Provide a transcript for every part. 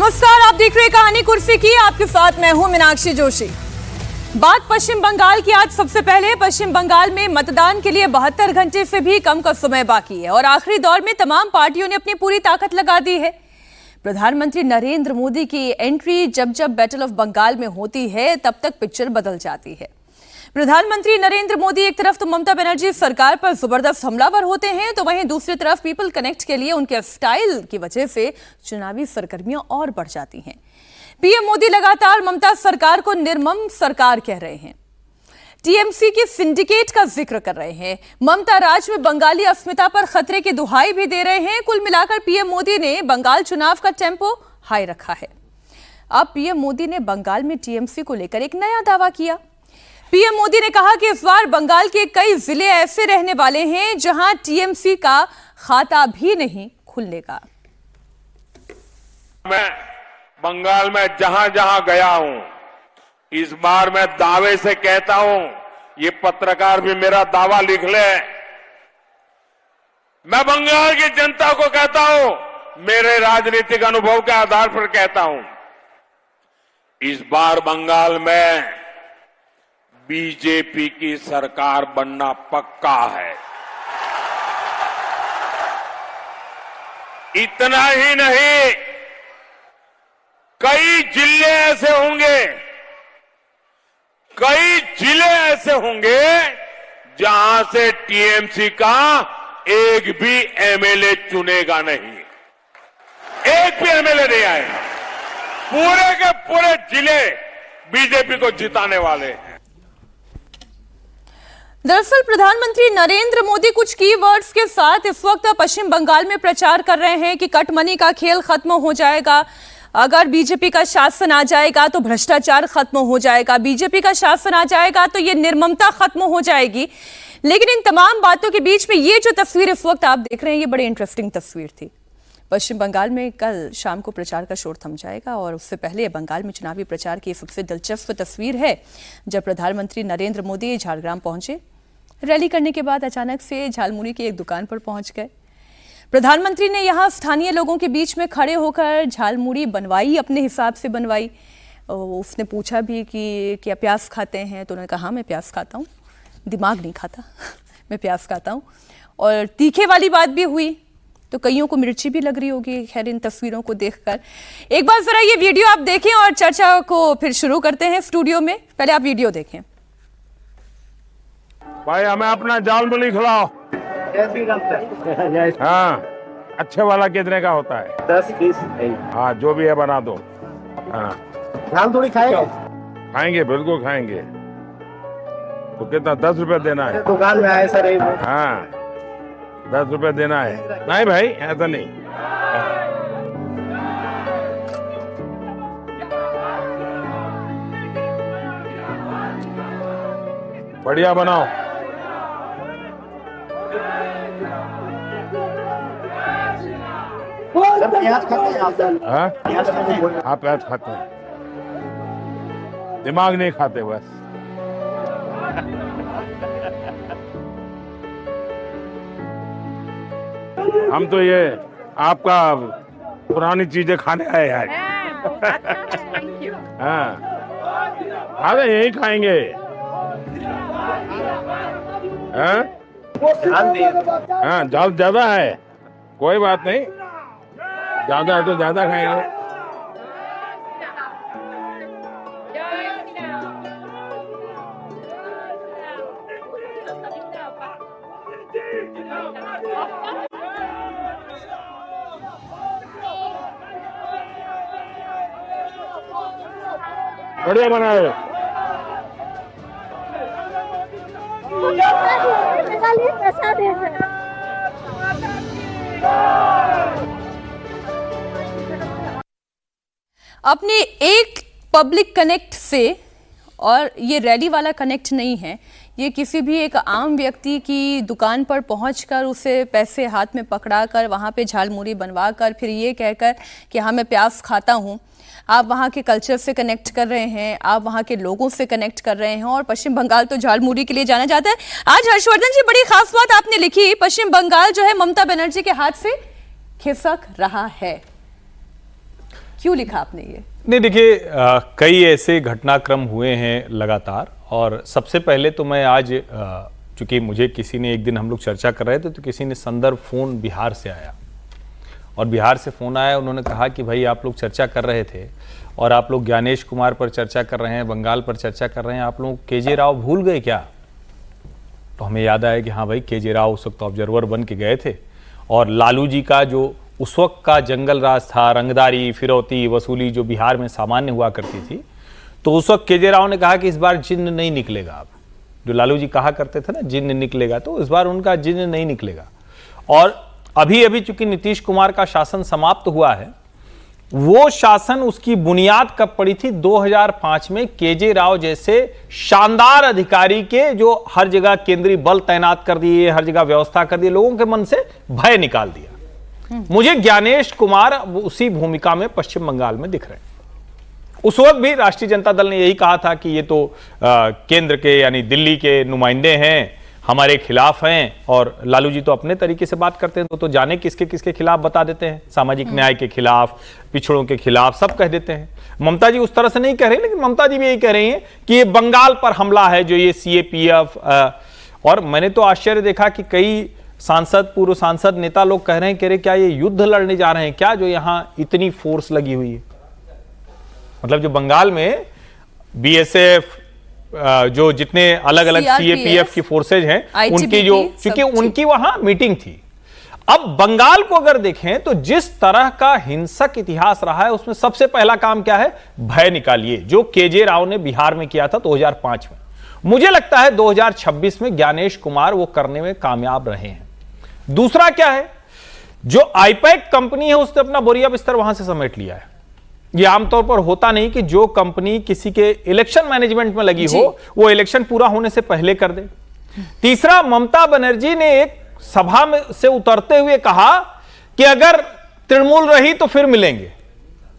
नमस्कार, आप देख रहे हैं कहानी कुर्सी की। आपके साथ मैं हूं मीनाक्षी जोशी। बात पश्चिम बंगाल की। आज सबसे पहले पश्चिम बंगाल में मतदान के लिए 72 घंटे से भी कम का समय बाकी है और आखिरी दौर में तमाम पार्टियों ने अपनी पूरी ताकत लगा दी है। प्रधानमंत्री नरेंद्र मोदी की एंट्री जब जब बैटल ऑफ बंगाल में होती है तब तक पिक्चर बदल जाती है। प्रधानमंत्री नरेंद्र मोदी एक तरफ तो ममता बनर्जी सरकार पर जबरदस्त हमलावर होते हैं, तो वहीं दूसरी तरफ पीपल कनेक्ट के लिए उनके स्टाइल की वजह से चुनावी सरगर्मियां और बढ़ जाती हैं। पीएम मोदी लगातार ममता सरकार को निर्मम सरकार कह रहे हैं, टीएमसी के सिंडिकेट का जिक्र कर रहे हैं, ममता राज में बंगाली अस्मिता पर खतरे की दुहाई भी दे रहे हैं। कुल मिलाकर पीएम मोदी ने बंगाल चुनाव का टेम्पो हाई रखा है। अब पीएम मोदी ने बंगाल में टीएमसी को लेकर एक नया दावा किया। पीएम मोदी ने कहा कि इस बार बंगाल के कई जिले ऐसे रहने वाले हैं जहां टीएमसी का खाता भी नहीं खुलने का। मैं बंगाल में जहां जहां गया हूं, इस बार मैं दावे से कहता हूं, ये पत्रकार भी मेरा दावा लिख ले, मैं बंगाल की जनता को कहता हूं, मेरे राजनीतिक अनुभव के आधार पर कहता हूं, इस बार बंगाल में बीजेपी की सरकार बनना पक्का है। इतना ही नहीं, कई जिले ऐसे होंगे जहां से टीएमसी का एक भी एमएलए चुनेगा नहीं, एक भी एमएलए नहीं आएगा। पूरे के पूरे जिले बीजेपी को जिताने वाले हैं। दरअसल प्रधानमंत्री नरेंद्र मोदी कुछ कीवर्ड्स के साथ इस वक्त पश्चिम बंगाल में प्रचार कर रहे हैं कि कटमनी का खेल खत्म हो जाएगा, अगर बीजेपी का शासन आ जाएगा तो भ्रष्टाचार खत्म हो जाएगा, बीजेपी का शासन आ जाएगा तो ये निर्ममता खत्म हो जाएगी। लेकिन इन तमाम बातों के बीच में ये जो तस्वीर इस वक्त आप देख रहे हैं, ये बड़ी इंटरेस्टिंग तस्वीर थी। पश्चिम बंगाल में कल शाम को प्रचार का शोर थम जाएगा और उससे पहले बंगाल में चुनावी प्रचार की सबसे दिलचस्प तस्वीर है जब प्रधानमंत्री नरेंद्र मोदी झारग्राम पहुंचे। रैली करने के बाद अचानक से झालमुड़ी की एक दुकान पर पहुंच गए। प्रधानमंत्री ने यहां स्थानीय लोगों के बीच में खड़े होकर झालमुड़ी बनवाई, अपने हिसाब से बनवाई। उसने पूछा भी कि क्या प्याज खाते हैं, तो उन्होंने कहा हाँ मैं प्याज खाता हूँ, दिमाग नहीं खाता मैं प्याज खाता हूँ। और तीखे वाली बात भी हुई, तो कईयों को मिर्ची भी लग रही होगी खैर इन तस्वीरों को देखकर। एक बार जरा ये वीडियो आप देखें और चर्चा को फिर शुरू करते हैं स्टूडियो में। पहले आप वीडियो देखें। भाई हमें अपना झालमुड़ी खिलाओ। हाँ, अच्छे वाला कितने का होता है? 10-20। हाँ, जो भी है बना दो। हाँ, झालमुड़ी खाएंगे? खाएंगे, बिल्कुल खाएंगे। तो कितना 10 रुपए देना है? दुकान में आए सर। हाँ, 10 रुपए देना है। नहीं भाई, ऐसा नहीं। बढ़िया बनाओ। प्याज खाते हैं आप? हाँ, प्याज खाते हैं? आप प्याज खाते हैं, दिमाग नहीं खाते बस। हम तो ये आपका पुरानी चीजें खाने आए हैं। हाँ, अरे यही खाएंगे। हाँ, झाल ज्यादा है, कोई बात नहीं, ज्यादा है तो ज्यादा खाएंगे। बढ़िया बनाए। अपने एक पब्लिक कनेक्ट से, और ये रैली वाला कनेक्ट नहीं है, ये किसी भी एक आम व्यक्ति की दुकान पर पहुंचकर उसे पैसे हाथ में पकड़ाकर वहां पे झालमुड़ी बनवाकर फिर ये कहकर कि हाँ मैं प्याज खाता हूँ, आप वहाँ के कल्चर से कनेक्ट कर रहे हैं, आप वहाँ के लोगों से कनेक्ट कर रहे हैं। और पश्चिम बंगाल तो झालमुड़ी के लिए जाना जाता है। आज हर्षवर्धन जी बड़ी खास बात आपने लिखी, पश्चिम बंगाल जो है ममता बनर्जी के हाथ से खिसक रहा है। क्यों लिखा आपने ये? नहीं देखिए, कई ऐसे घटनाक्रम हुए हैं लगातार, और सबसे पहले तो मैं आज चूंकि मुझे किसी ने, एक दिन हम लोग चर्चा कर रहे थे तो किसी ने संदर्भ फोन बिहार से आया, और बिहार से फोन आया, उन्होंने कहा कि भाई आप लोग चर्चा कर रहे थे और आप लोग ज्ञानेश कुमार पर चर्चा कर रहे हैं, बंगाल पर चर्चा कर रहे हैं, आप लोग केजे राव भूल गए क्या? तो हमें याद आया कि हाँ भाई, केजे राव उस वक्त ऑब्जर्वर बन के गए थे, और लालू जी का जो उस वक्त का जंगल राज था, रंगदारी, फिरौती, वसूली जो बिहार में सामान्य हुआ करती थी, तो उस वक्त केजे राव ने कहा कि इस बार जिन्न नहीं निकलेगा। अब जो लालू जी कहा करते थे ना, जिन्न निकलेगा, तो इस बार उनका जिन्न नहीं निकलेगा। और अभी अभी चूंकि नीतीश कुमार का शासन समाप्त हुआ है, वो शासन, उसकी बुनियाद कब पड़ी थी? 2005 में केजे राव जैसे शानदार अधिकारी के, जो हर जगह केंद्रीय बल तैनात कर दिए, हर जगह व्यवस्था कर दी, लोगों के मन से भय निकाल दिया। मुझे ज्ञानेश कुमार उसी भूमिका में पश्चिम बंगाल में दिख रहे हैं। उस वक्त भी राष्ट्रीय जनता दल ने यही कहा था कि ये तो केंद्र के यानी दिल्ली के नुमाइंदे हैं, हमारे खिलाफ हैं, और लालू जी तो अपने तरीके से बात करते हैं, तो जाने किसके किसके खिलाफ बता देते हैं, सामाजिक न्याय के खिलाफ, पिछड़ों के खिलाफ, सब कह देते हैं। ममता जी उस तरह से नहीं कह रही, लेकिन ममता जी भी यही कह रही हैं कि ये बंगाल पर हमला है, जो ये CAPF। और मैंने तो आश्चर्य देखा कि कई सांसद, पूर्व सांसद, नेता लोग कह रहे हैं, क्या ये युद्ध लड़ने जा रहे हैं क्या, जो यहां इतनी फोर्स लगी हुई है? मतलब जो बंगाल में BSF, जो जितने अलग अलग CAPF की फोर्सेज हैं, उनकी जो, क्योंकि उनकी वहां मीटिंग थी। अब बंगाल को अगर देखें तो जिस तरह का हिंसक इतिहास रहा है, उसमें सबसे पहला काम क्या है? भय निकालिए, जो केजे राव ने बिहार में किया था 2005 में। मुझे लगता है 2026 में ज्ञानेश कुमार वो करने में कामयाब रहे हैं। दूसरा क्या है? जो आईपैक कंपनी है, उसने अपना बोरिया बिस्तर वहां से समेट लिया है। ये आमतौर पर होता नहीं कि जो कंपनी किसी के इलेक्शन मैनेजमेंट में लगी हो, वो इलेक्शन पूरा होने से पहले कर दे। तीसरा, ममता बनर्जी ने एक सभा में से उतरते हुए कहा कि अगर तृणमूल रही तो फिर मिलेंगे।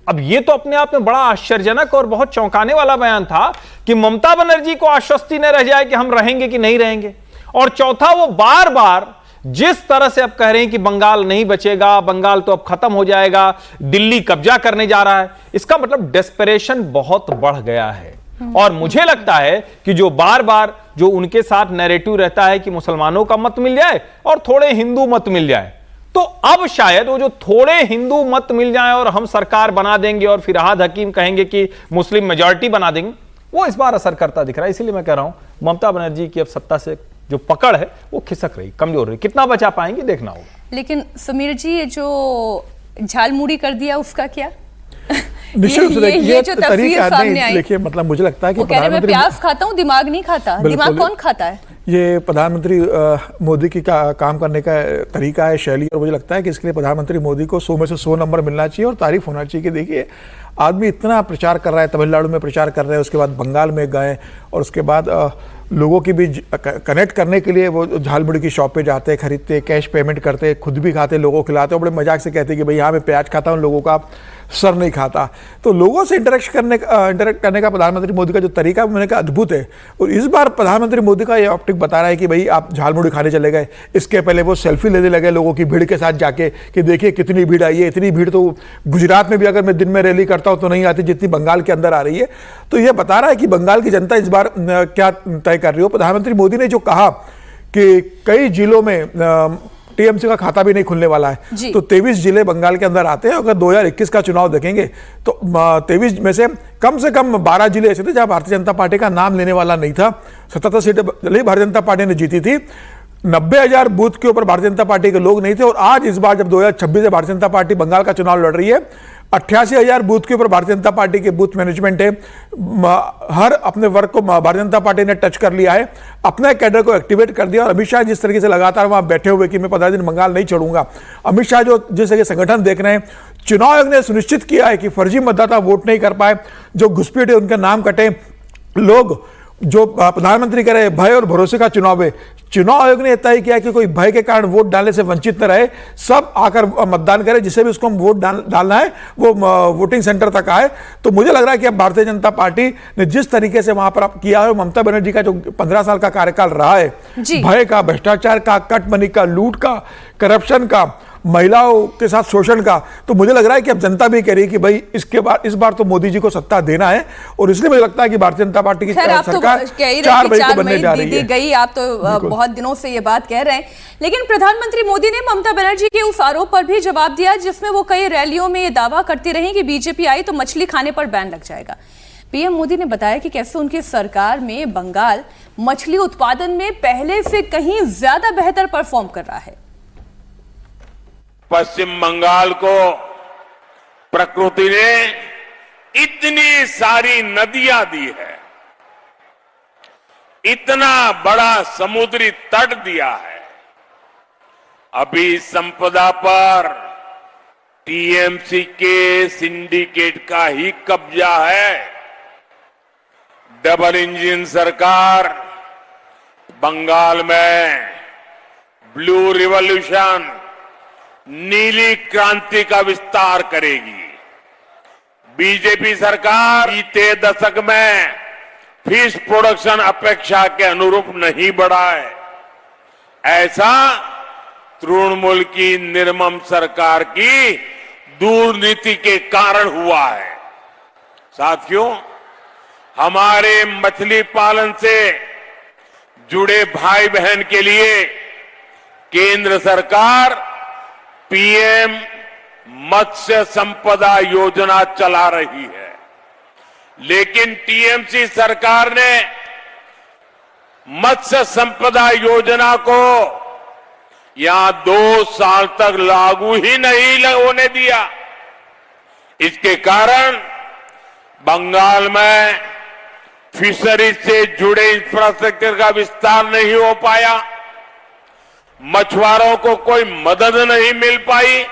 अब ये तो अपने आप में बड़ा आश्चर्यजनक और बहुत चौंकाने वाला बयान था कि ममता बनर्जी को आश्वस्ति न रह जाए कि हम रहेंगे कि नहीं रहेंगे। और चौथा, वो बार बार जिस तरह से अब कह रहे हैं कि बंगाल नहीं बचेगा, बंगाल तो अब खत्म हो जाएगा, दिल्ली कब्जा करने जा रहा है, इसका मतलब डेस्परेशन बहुत बढ़ गया है। और मुझे लगता है कि जो बार बार जो उनके साथ नैरेटिव रहता है कि मुसलमानों का मत मिल जाए और थोड़े हिंदू मत मिल जाए, तो अब शायद वो जो थोड़े हिंदू मत मिल जाए और हम सरकार बना देंगे और फिरहाद हकीम कहेंगे कि मुस्लिम मेजॉरिटी बना देंगे, वो इस बार असर करता दिख रहा है। इसीलिए मैं कह रहा हूं ममता बनर्जी की अब सत्ता से जो पकड़ है वो खिसक रही, कमजोर रही। कितना बचा पाएंगे देखना होगा। लेकिन समीर जी, ये जो झालमुड़ी कर दिया उसका क्या? निश्चित रूप से ये जो तस्वीर सामने आई, देखिए, मतलब मुझे लगता है कि मैं प्याज खाता हूँ, दिमाग नहीं खाता। दिमाग कौन खाता है? ये प्रधानमंत्री मोदी की काम करने का तरीका है, शैली, और मुझे लगता है कि इसके लिए प्रधानमंत्री मोदी को 100 में से 100 नंबर मिलना चाहिए और तारीफ होना चाहिए कि देखिए आदमी इतना प्रचार कर रहा है, तमिलनाडु में प्रचार कर रहे हैं, उसके बाद बंगाल में गए, और उसके बाद लोगों की भी कनेक्ट करने के लिए वो झालमुड़ी की शॉप पे जाते, खरीदते, कैश पेमेंट करते, खुद भी खाते, लोगों को खिलाते, और बड़े मजाक से कहते कि भाई हाँ मैं प्याज खाता हूँ, लोगों का सर नहीं खाता। तो लोगों से इंटरेक्ट करने का प्रधानमंत्री मोदी का जो तरीका मैंने कहा अद्भुत है। और इस बार प्रधानमंत्री मोदी का ये ऑप्टिक बता रहा है कि भाई आप झालमुड़ी खाने चले गए, इसके पहले वो सेल्फी लेने लगे लोगों की भीड़ के साथ जाके कि देखिए कितनी भीड़ आई है। इतनी भीड़ तो गुजरात में भी अगर मैं दिन में रैली करता हूँ तो नहीं आती जितनी बंगाल के अंदर आ रही है। तो ये बता रहा है कि बंगाल की जनता इस बार क्या तय कर रही हो। प्रधानमंत्री मोदी ने जो कहा कि कई जिलों में टीएमसी का खाता भी नहीं खुलने वाला है, तो 23 जिले बंगाल के अंदर आते हैं। अगर 2021 का चुनाव देखेंगे तो 23 में से कम 12 जिले ऐसे थे जहां भारतीय जनता पार्टी का नाम लेने वाला नहीं था। 77 सीटें भारतीय जनता पार्टी ने जीती थी। 90,000 बूथ के ऊपर भारतीय जनता पार्टी के लोग नहीं थे। और आज इस बार जब 2026 से भारतीय जनता पार्टी बंगाल का चुनाव लड़ रही है, 88,000 बूथ के ऊपर भारतीय जनता पार्टी के बूथ मैनेजमेंट है। हर अपने वर्ग को भारतीय जनता पार्टी ने टच कर लिया है, अपने कैडर को एक्टिवेट कर दिया। और अमित शाह जिस तरीके से लगातार वहां बैठे हुए कि मैं 15 दिन बंगाल नहीं छोड़ूंगा, अमित शाह जो जिस तरह संगठन देख रहे हैं, चुनाव आयोग ने सुनिश्चित किया है कि फर्जी मतदाता वोट नहीं कर पाए, जो घुसपैठ है उनके नाम कटे, लोग जो प्रधानमंत्री कह रहे भय और भरोसे का चुनाव है, चुनाव आयोग ने तय किया कि कोई भय के कारण वोट डालने से वंचित न रहे, सब आकर मतदान करें, जिसे भी उसको वोट डालना है वो वोटिंग सेंटर तक आए। तो मुझे लग रहा है कि अब भारतीय जनता पार्टी ने जिस तरीके से वहां पर किया है, ममता बनर्जी का जो 15 साल का कार्यकाल रहा है, भय का, भ्रष्टाचार का, कट मनी का, लूट का, करप्शन का, महिलाओं के साथ शोषण का, तो मुझे लग रहा है कि अब जनता भी कह रही है कि भाई इस बार तो मोदी जी को सत्ता देना है, और इसलिए मुझे लगता है कि भारतीय जनता पार्टी की सरकार 4 मई को बनने जा रही है। गई, आप तो बहुत दिनों से ये बात कह रहे हैं, लेकिन प्रधानमंत्री मोदी ने ममता बनर्जी के उस आरोप पर भी जवाब दिया जिसमें वो कई रैलियों में ये दावा करती रही कि बीजेपी आई तो मछली खाने पर बैन लग जाएगा। पीएम मोदी ने बताया कि कैसे उनकी सरकार में बंगाल मछली उत्पादन में पहले से कहीं ज्यादा बेहतर परफॉर्म कर रहा है। पश्चिम बंगाल को प्रकृति ने इतनी सारी नदियां दी है, इतना बड़ा समुद्री तट दिया है। अभी संपदा पर टीएमसी के सिंडिकेट का ही कब्जा है। डबल इंजन सरकार बंगाल में ब्लू रिवॉल्यूशन, नीली क्रांति का विस्तार करेगी। बीजेपी सरकार बीते दशक में फिश प्रोडक्शन अपेक्षा के अनुरूप नहीं बढ़ा है। ऐसा तृणमूल की निर्मम सरकार की दुर्नीति के कारण हुआ है। साथियों, हमारे मछली पालन से जुड़े भाई बहन के लिए केंद्र सरकार पीएम मत्स्य संपदा योजना चला रही है, लेकिन टीएमसी सरकार ने मत्स्य संपदा योजना को यहां 2 साल तक लागू ही नहीं होने दिया। इसके कारण बंगाल में फिशरीज से जुड़े इंफ्रास्ट्रक्चर का विस्तार नहीं हो पाया, मछुआरों को कोई मदद नहीं मिल पाई।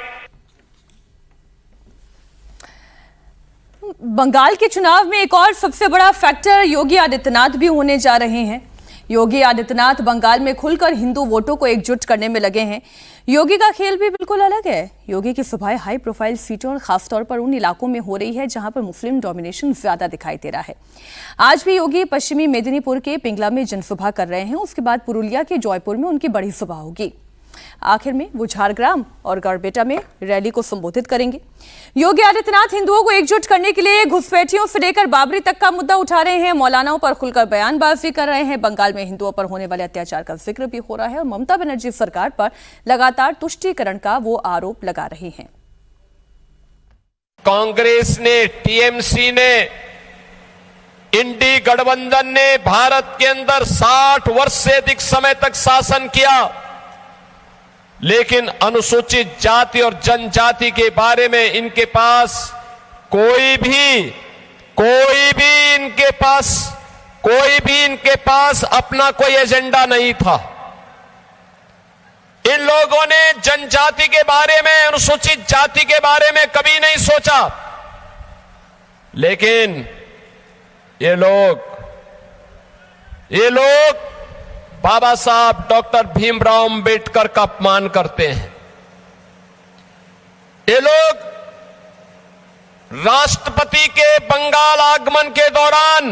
बंगाल के चुनाव में एक और सबसे बड़ा फैक्टर योगी आदित्यनाथ भी होने जा रहे हैं। योगी आदित्यनाथ बंगाल में खुलकर हिंदू वोटों को एकजुट करने में लगे हैं। योगी का खेल भी बिल्कुल अलग है। योगी की सभाएं हाई प्रोफाइल सीटों और खासतौर पर उन इलाकों में हो रही है जहां पर मुस्लिम डोमिनेशन ज्यादा दिखाई दे रहा है। आज भी योगी पश्चिमी मेदिनीपुर के पिंगला में जनसभा कर रहे हैं। उसके बाद पुरुलिया के जयपुर में उनकी बड़ी सभा होगी। आखिर में वो झारग्राम और गड़बेटा में रैली को संबोधित करेंगे। योगी आदित्यनाथ हिंदुओं को एकजुट करने के लिए घुसपैठियों से लेकर बाबरी तक का मुद्दा उठा रहे हैं। मौलानाओं पर खुलकर बयानबाजी कर रहे हैं। बंगाल में हिंदुओं पर होने वाले अत्याचार का जिक्र भी हो रहा है और ममता बनर्जी सरकार पर लगातार तुष्टीकरण का वो आरोप लगा रहे हैं। कांग्रेस ने, टीएमसी ने, इंडी गठबंधन ने भारत के अंदर 60 वर्ष से अधिक समय तक शासन किया, लेकिन अनुसूचित जाति और जनजाति के बारे में इनके पास कोई भी इनके पास अपना कोई एजेंडा नहीं था। इन लोगों ने जनजाति के बारे में, अनुसूचित जाति के बारे में कभी नहीं सोचा, लेकिन ये लोग बाबा साहब डॉक्टर भीमराव अंबेडकर का अपमान करते हैं। ये लोग राष्ट्रपति के बंगाल आगमन के दौरान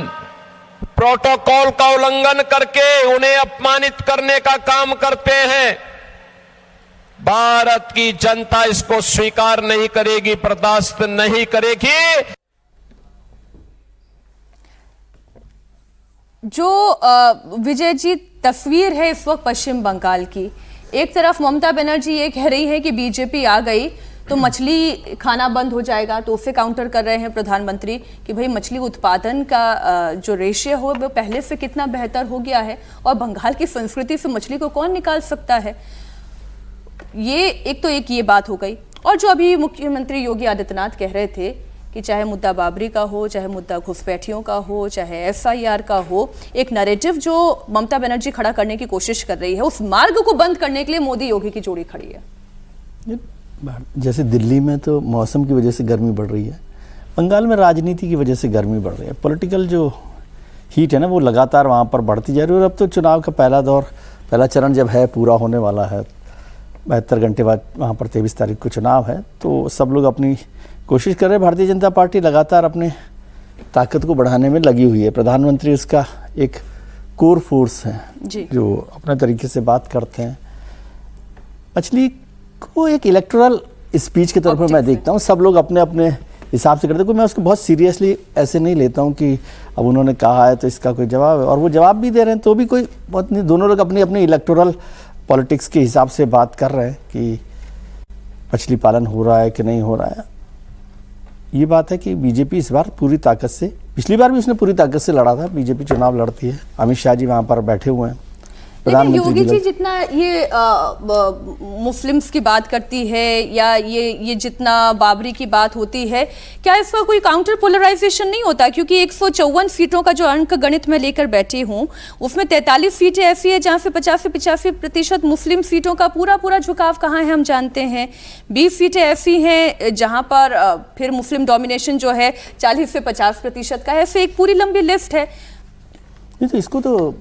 प्रोटोकॉल का उल्लंघन करके उन्हें अपमानित करने का काम करते हैं। भारत की जनता इसको स्वीकार नहीं करेगी, बर्दाश्त नहीं करेगी। जो विजय जी तस्वीर है इस वक्त पश्चिम बंगाल की, एक तरफ ममता बनर्जी ये कह रही है कि बीजेपी आ गई तो मछली खाना बंद हो जाएगा, तो उसे काउंटर कर रहे हैं प्रधानमंत्री कि भाई मछली उत्पादन का जो रेशियो हो वो पहले से कितना बेहतर हो गया है और बंगाल की संस्कृति से मछली को कौन निकाल सकता है। एक ये बात हो गई। और जो अभी मुख्यमंत्री योगी आदित्यनाथ कह रहे थे कि चाहे मुद्दा बाबरी का हो, चाहे मुद्दा घुसपैठियों का हो, चाहे एफआईआर का हो, एक नैरेटिव जो ममता बनर्जी खड़ा करने की कोशिश कर रही है, उस मार्ग को बंद करने के लिए मोदी योगी की जोड़ी खड़ी है। जैसे दिल्ली में तो मौसम की वजह से गर्मी बढ़ रही है, बंगाल में राजनीति की वजह से गर्मी बढ़ रही है। पॉलिटिकल जो हीट है ना वो लगातार वहाँ पर बढ़ती जा रही है। और अब तो चुनाव का पहला चरण जब है पूरा होने वाला है, 72 घंटे बाद वहाँ पर 23 तारीख को चुनाव है, तो सब लोग अपनी कोशिश कर रहे हैं। भारतीय जनता पार्टी लगातार अपने ताकत को बढ़ाने में लगी हुई है। प्रधानमंत्री उसका एक कोर फोर्स है जो अपने तरीके से बात करते हैं। मछली को एक इलेक्टोरल स्पीच के तौर पर मैं देखता हूँ, सब लोग अपने अपने हिसाब से करते हैं। मैं उसको बहुत सीरियसली ऐसे नहीं लेता हूँ कि अब उन्होंने कहा है तो इसका कोई जवाब है, और वो जवाब भी दे रहे हैं तो भी कोई बहुत नहीं। दोनों लोग अपनी अपनी इलेक्टोरल पॉलिटिक्स के हिसाब से बात कर रहे हैं कि मछली पालन हो रहा है कि नहीं हो रहा है। ये बात है कि बीजेपी इस बार पूरी ताकत से, पिछली बार भी उसने पूरी ताकत से लड़ा था, बीजेपी चुनाव लड़ती है, अमित शाह जी वहाँ पर बैठे हुए हैं। लेकिन योगी जी जितना ये मुस्लिम्स की बात करती है या ये जितना बाबरी की बात होती है, क्या इसका कोई काउंटर पोलराइजेशन नहीं होता? क्योंकि 154 सीटों का जो अंक गणित में लेकर बैठी हूँ, उसमें 43 सीटें ऐसी है जहाँ से 50 से 85% मुस्लिम सीटों का पूरा झुकाव कहाँ है हम जानते हैं। 20 सीटें ऐसी हैं जहाँ पर फिर मुस्लिम डोमिनेशन जो है 40 से 50% का है। ऐसे एक पूरी लंबी लिस्ट है। नहीं तो इसको तो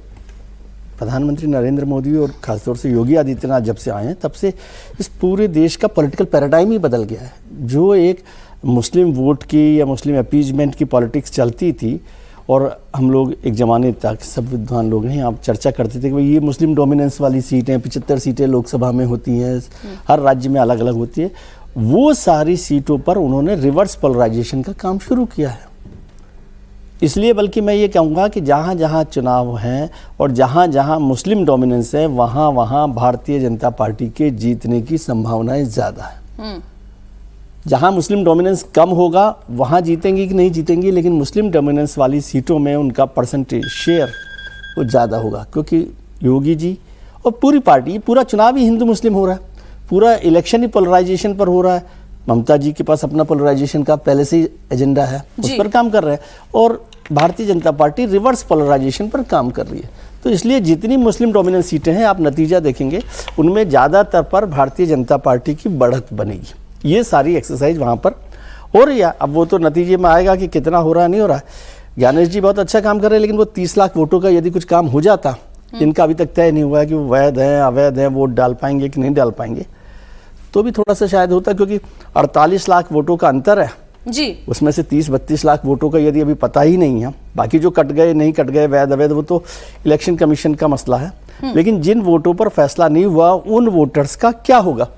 प्रधानमंत्री नरेंद्र मोदी और खासतौर से योगी आदित्यनाथ जब से आए हैं तब से इस पूरे देश का पॉलिटिकल पैराडाइम ही बदल गया है। जो एक मुस्लिम वोट की या मुस्लिम अपीजमेंट की पॉलिटिक्स चलती थी, और हम लोग एक ज़माने तक सब विद्वान लोग हैं आप चर्चा करते थे कि भाई ये मुस्लिम डोमिनेंस वाली सीटें 75 सीटें लोकसभा में होती हैं, हर राज्य में अलग अलग होती है, वो सारी सीटों पर उन्होंने रिवर्स पोलराइजेशन का काम शुरू किया है। इसलिए बल्कि मैं ये कहूँगा कि जहाँ जहाँ चुनाव हैं और जहाँ जहाँ मुस्लिम डोमिनेंस है वहाँ वहाँ भारतीय जनता पार्टी के जीतने की संभावनाएं ज़्यादा है। जहाँ मुस्लिम डोमिनेंस कम होगा वहाँ जीतेंगी कि नहीं जीतेंगी, लेकिन मुस्लिम डोमिनेंस वाली सीटों में उनका परसेंटेज शेयर वो ज़्यादा होगा, क्योंकि योगी जी और पूरी पार्टी, पूरा चुनाव ही हिंदू मुस्लिम हो रहा है, पूरा इलेक्शन ही पोलराइजेशन पर हो रहा है। ममता जी के पास अपना पोलराइजेशन का पहले से ही एजेंडा है, उस पर काम कर रहे हैं, और Bharatiya Janata party reverse polarisation पर काम कर रही है। तो इसलिए जितनी मुस्लिम डोमिनेंट सीटें हैं आप नतीजा देखेंगे उनमें ज़्यादातर पर भारतीय जनता पार्टी की बढ़त बनेगी। ये सारी एक्सरसाइज वहाँ पर हो रही है। अब वो तो नतीजे में आएगा कि कितना हो रहा नहीं हो रहा है। ज्ञानेश जी बहुत अच्छा काम कर रहे हैं, लेकिन वो 30 लाख वोटों का यदि कुछ काम हो जाता, जिनका अभी तक तय नहीं हुआ है कि वो वैध हैं अवैध हैं, वोट डाल पाएंगे कि नहीं डाल पाएंगे, तो भी थोड़ा सा शायद होता, क्योंकि 48 लाख वोटों का अंतर है जी। उसमें से 30-32 लाख वोटों का यदि अभी पता ही नहीं है, बाकी जो कट गए नहीं कट गए वैध अवैध वो तो इलेक्शन कमीशन का मसला है। लेकिन जिन वोटों पर फैसला नहीं हुआ उन वोटर्स का क्या होगा,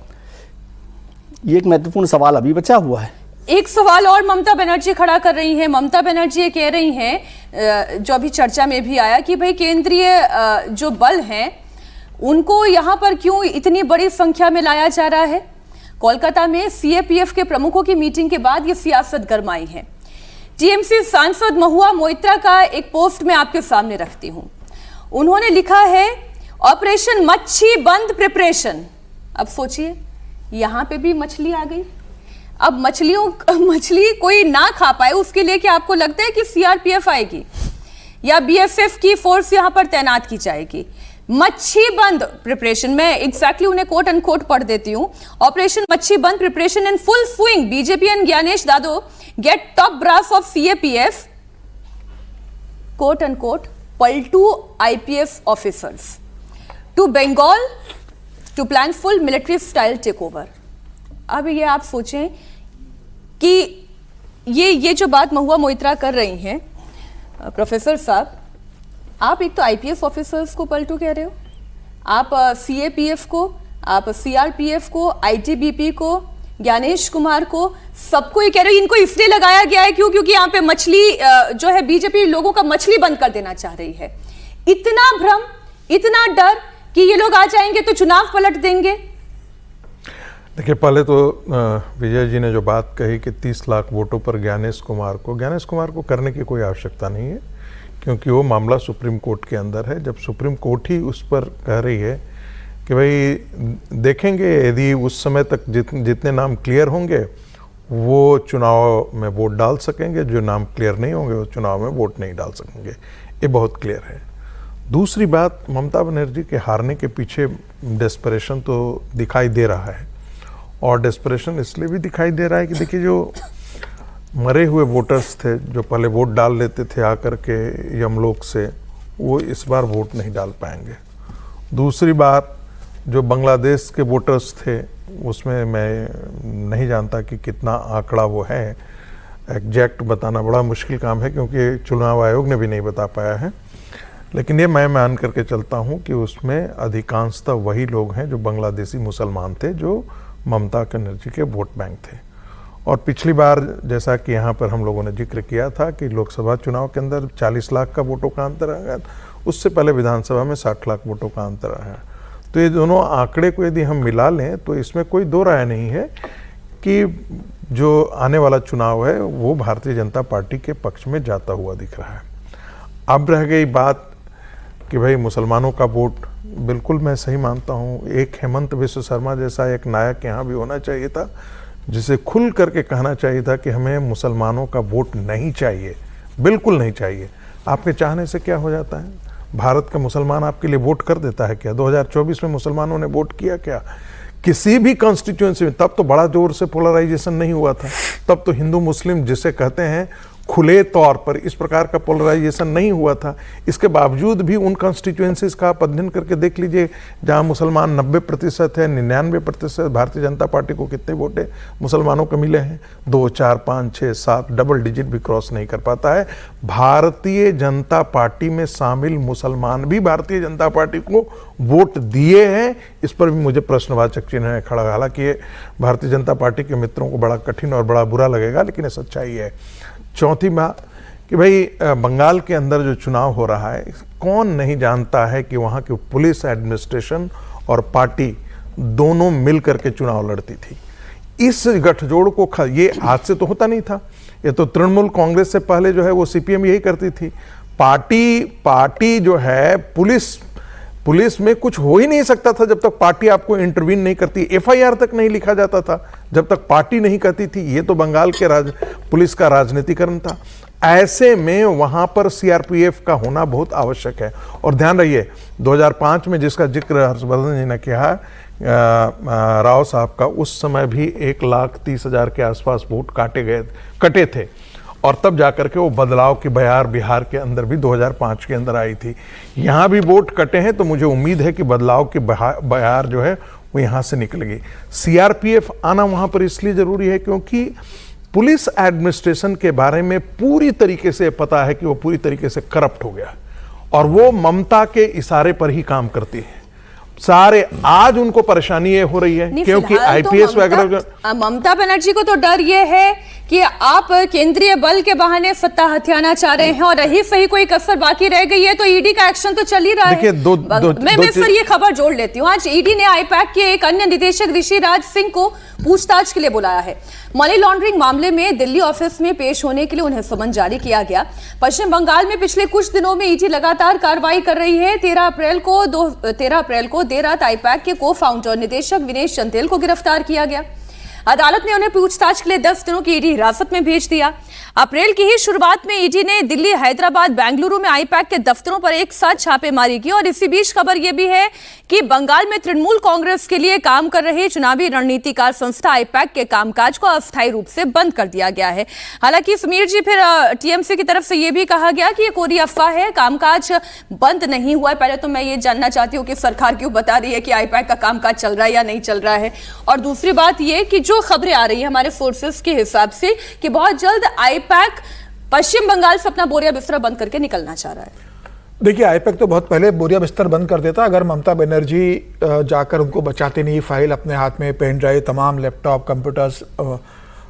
ये एक महत्वपूर्ण सवाल अभी बचा हुआ है। एक सवाल और ममता बनर्जी खड़ा कर रही हैं। ममता बनर्जी ये कह रही हैं, जो अभी चर्चा में भी आया, कि भाई केंद्रीय जो बल हैं उनको यहाँ पर क्यों इतनी बड़ी संख्या में लाया जा रहा है। कोलकाता में सीएपीएफ के प्रमुखों की मीटिंग के बाद ये सियासत गरमाई है। टीएमसी सांसद महुआ मोइत्रा का एक पोस्ट मैं आपके सामने रखती हूं। उन्होंने लिखा है, ऑपरेशन मच्छी बंद प्रिपरेशन। अब सोचिए, यहां पे भी मछली आ गई। अब मछली कोई ना खा पाए उसके लिए क्या आपको लगता है कि सीआरपीएफ आएगी या बीएसएफ की फोर्स यहां पर तैनात की जाएगी? मच्छी बंद प्रिपरेशन, मैं एग्जैक्टली उन्हें कोट अनकोट पढ़ देती हूं। ऑपरेशन मच्छी बंद preparation in full swing, BJP and Gyanesh दादो get top brass of CAPF quote unquote पलटू IPF officers to Bengal to plan full military style take over. अब ये आप सोचें कि ये जो बात महुआ मोइत्रा कर रही हैं, प्रोफेसर साहब, आप एक तो आईपीएस ऑफिसर्स को पलटू कह रहे हो, आप सीएपीएफ को, आप सीआरपीएफ को, आईटीबीपी को, ज्ञानेश कुमार को, सबको ये कह रहे हो इनको इसलिए लगाया गया है क्योंकि यहाँ पे मछली जो है बीजेपी लोगों का मछली बंद कर देना चाह रही है। इतना भ्रम, इतना डर कि ये लोग आ जाएंगे तो चुनाव पलट देंगे। देखिए, पहले तो विजय जी ने जो बात कही कि 30 लाख वोटों पर ज्ञानेश कुमार को करने की कोई आवश्यकता नहीं है, क्योंकि वो मामला सुप्रीम कोर्ट के अंदर है। जब सुप्रीम कोर्ट ही उस पर कह रही है कि भाई देखेंगे, यदि उस समय तक जितने नाम क्लियर होंगे वो चुनाव में वोट डाल सकेंगे, जो नाम क्लियर नहीं होंगे वो चुनाव में वोट नहीं डाल सकेंगे, ये बहुत क्लियर है। दूसरी बात, ममता बनर्जी के हारने के पीछे डेस्परेशन तो दिखाई दे रहा है, और डेस्परेशन इसलिए भी दिखाई दे रहा है कि देखिए, जो मरे हुए वोटर्स थे जो पहले वोट डाल लेते थे आकर के यमलोक से, वो इस बार वोट नहीं डाल पाएंगे। दूसरी बात, जो बांग्लादेश के वोटर्स थे उसमें मैं नहीं जानता कि कितना आंकड़ा वो है, एग्जैक्ट बताना बड़ा मुश्किल काम है क्योंकि चुनाव आयोग ने भी नहीं बता पाया है। लेकिन ये मैं मान करके चलता हूँ कि उसमें अधिकांशतः वही लोग हैं जो बांग्लादेशी मुसलमान थे, जो ममता बनर्जी के वोट बैंक थे। और पिछली बार जैसा कि यहाँ पर हम लोगों ने जिक्र किया था कि लोकसभा चुनाव के अंदर 40 लाख का वोटों का अंतर आया, उससे पहले विधानसभा में 60 लाख वोटों का अंतर आया। तो ये दोनों आंकड़े को यदि हम मिला लें तो इसमें कोई दो राय नहीं है कि जो आने वाला चुनाव है वो भारतीय जनता पार्टी के पक्ष में जाता हुआ दिख रहा है। अब रह गई बात कि भाई मुसलमानों का वोट, बिल्कुल मैं सही मानता हूँ, एक हेमंत विश्व शर्मा जैसा एक नायक यहाँ भी होना चाहिए था, जिसे खुल करके कहना चाहिए था कि हमें मुसलमानों का वोट नहीं चाहिए, बिल्कुल नहीं चाहिए। आपके चाहने से क्या हो जाता है? भारत का मुसलमान आपके लिए वोट कर देता है क्या? 2024 में मुसलमानों ने वोट किया क्या? किसी भी कॉन्स्टिट्यूएंसी में तब तो बड़ा जोर से पोलराइजेशन नहीं हुआ था, तब तो हिंदू मुस्लिम जिसे कहते हैं खुले तौर पर इस प्रकार का पोलराइजेशन नहीं हुआ था। इसके बावजूद भी उन कॉन्स्टिट्यूएंसीज का आप अध्ययन करके देख लीजिए, जहां मुसलमान 90% है, 99% भारतीय जनता पार्टी को कितने वोटे मुसलमानों को मिले हैं? 2, 4, 5, 6, 7 डबल डिजिट भी क्रॉस नहीं कर पाता है। भारतीय जनता पार्टी में शामिल मुसलमान भी भारतीय जनता पार्टी को वोट दिए हैं। इस पर भी मुझे प्रश्नवाचक चिन्ह है खड़ा। हालांकि ये भारतीय जनता पार्टी के मित्रों को बड़ा कठिन और बड़ा बुरा लगेगा, लेकिन ये सच्चाई है। चौथी बात कि भाई बंगाल के अंदर जो चुनाव हो रहा है, कौन नहीं जानता है कि वहाँ की पुलिस एडमिनिस्ट्रेशन और पार्टी दोनों मिल करके चुनाव लड़ती थी। इस गठजोड़ को ये आज से तो होता नहीं था, ये तो तृणमूल कांग्रेस से पहले जो है वो सीपीएम यही करती थी। पार्टी जो है, पुलिस में कुछ हो ही नहीं सकता था जब तक पार्टी आपको इंटरवीन नहीं करती। एफआईआर तक नहीं लिखा जाता था जब तक पार्टी नहीं कहती थी। ये तो बंगाल के पुलिस का राजनीतिकरण था। ऐसे में वहां पर सीआरपीएफ का होना बहुत आवश्यक है। और ध्यान रहिए, 2005 में जिसका जिक्र हर्षवर्धन जी ने किया, राव साहब का, उस समय भी 1,30,000 के आसपास वोट कटे थे। और तब जाकर के वो बदलाव की बयार बिहार के अंदर भी 2005 के अंदर आई थी। यहाँ भी वोट कटे हैं, तो मुझे उम्मीद है कि बदलाव की बयार जो है वो यहाँ से निकलेगी। सीआरपीएफ आना वहाँ पर इसलिए जरूरी है क्योंकि पुलिस एडमिनिस्ट्रेशन के बारे में पूरी तरीके से पता है कि वो पूरी तरीके से करप्ट हो गया, और वो ममता के इशारे पर ही काम करती है। सारे आज उनको परेशानी ये हो रही है क्योंकि आईपीएस वगैरह। ममता बनर्जी को तो डर ये है कि आप केंद्रीय बल के बहाने सत्ता हथियाना चाह रहे हैं, और रही सही कोई कसर बाकी रह गई है तो ईडी का एक्शन तो चल ही रहा है। मैं फिर ये खबर जोड़ लेती हूँ। आज ईडी ने आईपैक के एक अन्य निदेशक ऋषि राज सिंह को पूछताछ के लिए बुलाया है। मनी लॉन्ड्रिंग मामले में दिल्ली ऑफिस में पेश होने के लिए उन्हें समन जारी किया गया। पश्चिम बंगाल में पिछले कुछ दिनों में ईडी लगातार कार्रवाई कर रही है। 13 अप्रैल को देर रात आईपैक के को फाउंडर निदेशक विनेश चंदेल को गिरफ्तार किया गया। अदालत ने उन्हें पूछताछ के लिए 10 दिनों की ईडी हिरासत में भेज दिया। अप्रैल की ही शुरुआत में ईडी ने दिल्ली, हैदराबाद, बेंगलुरु में आईपैक के दफ्तरों पर एक साथ छापेमारी की। और इसी बीच खबर यह भी है कि बंगाल में तृणमूल कांग्रेस के लिए काम कर रहे चुनावी रणनीतिकार संस्था आईपैक के कामकाज को अस्थायी रूप से बंद कर दिया गया है। हालांकि समीर जी, फिर टीएमसी की तरफ से यह भी कहा गया कि ये कोरी अफवाह है, कामकाज बंद नहीं हुआ है। पहले तो मैं ये जानना चाहती हूँ कि सरकार क्यों बता रही है कि आईपैक का कामकाज चल रहा है या नहीं चल रहा है। और दूसरी बात ये कि जो खबरें आ रही है हमारे सोर्सेस के हिसाब से कि बहुत जल्द आईपैक पश्चिम बंगाल से अपना बोरिया बिस्तर बंद करके निकलना चाह रहा है। देखिए, आईपैक तो बहुत पहले बोरिया बिस्तर बंद कर देता अगर ममता बनर्जी जाकर उनको बचाते नहीं, फाइल अपने हाथ में, पेन ड्राइव, तमाम लैपटॉप, कंप्यूटर्स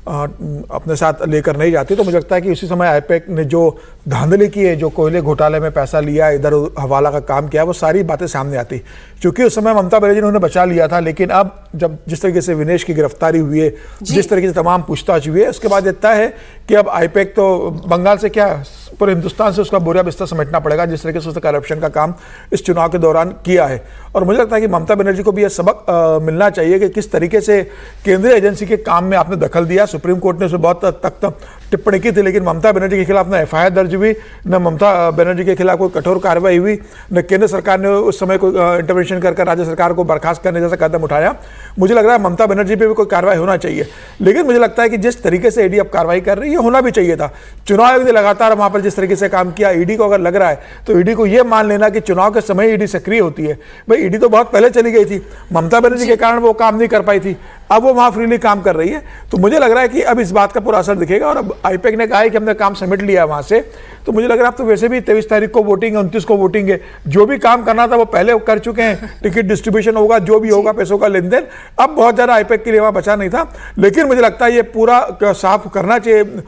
अपने साथ लेकर नहीं जाती। तो मुझे लगता है कि उसी समय आईपैक ने जो धांधली की है, जो कोयले घोटाले में पैसा लिया, इधर हवाला का काम किया, वो सारी बातें सामने आती। क्योंकि उस समय ममता बनर्जी ने उन्हें बचा लिया था, लेकिन अब जब जिस तरीके से विनेश की गिरफ्तारी हुई है, जिस तरीके से तमाम पूछताछ हुई है, उसके बाद इतना है कि अब आईपैक तो बंगाल से क्या पूरे हिंदुस्तान से उसका बोरिया बिस्तर समेटना पड़ेगा, जिस तरीके से उसने करप्शन का काम इस चुनाव के दौरान किया है। और मुझे लगता है कि ममता बनर्जी को भी यह सबक मिलना चाहिए कि किस तरीके से केंद्रीय एजेंसी के काम में आपने दखल दिया। सुप्रीम कोर्ट ने उसे बहुत तक टिप्पणी की थी, लेकिन ममता बनर्जी के खिलाफ न एफआईआर दर्ज हुई, न ममता बनर्जी के खिलाफ कोई कठोर कार्रवाई हुई, न केंद्र सरकार ने उस समय कोई इंटरवेंशन कर राज्य सरकार को बर्खास्त करने जैसा कदम उठाया। मुझे लग रहा है ममता बनर्जी पे भी कोई कार्रवाई होना चाहिए। लेकिन मुझे लगता है कि जिस तरीके से ईडी अब कार्रवाई कर रही है, होना भी चाहिए था। चुनाव आयोग ने लगातार वहां पर जिस तरीके से काम किया, ईडी को अगर लग रहा है तो ईडी को यह मान लेना कि चुनाव के समय ईडी सक्रिय होती है। भाई, ईडी तो बहुत पहले चली गई थी, ममता बनर्जी के कारण वो काम नहीं कर पाई थी, अब वो वहां फ्रीली काम कर रही है। तो मुझे लग रहा है कि अब इस बात का पूरा असर दिखेगा। और अब आईपैक ने कहा है कि हमने काम समेट लिया वहां से, तो मुझे लग रहा है आप तो वैसे भी 23 तारीख को वोटिंग है, 29 को वोटिंग है, जो भी काम करना था वो पहले कर चुके हैं, टिकट डिस्ट्रीब्यूशन होगा, जो भी होगा, पैसों का लेन देन, अब बहुत ज़्यादा आईपैक के लिए वहाँ बचा नहीं था। लेकिन मुझे लगता है ये पूरा साफ करना चाहिए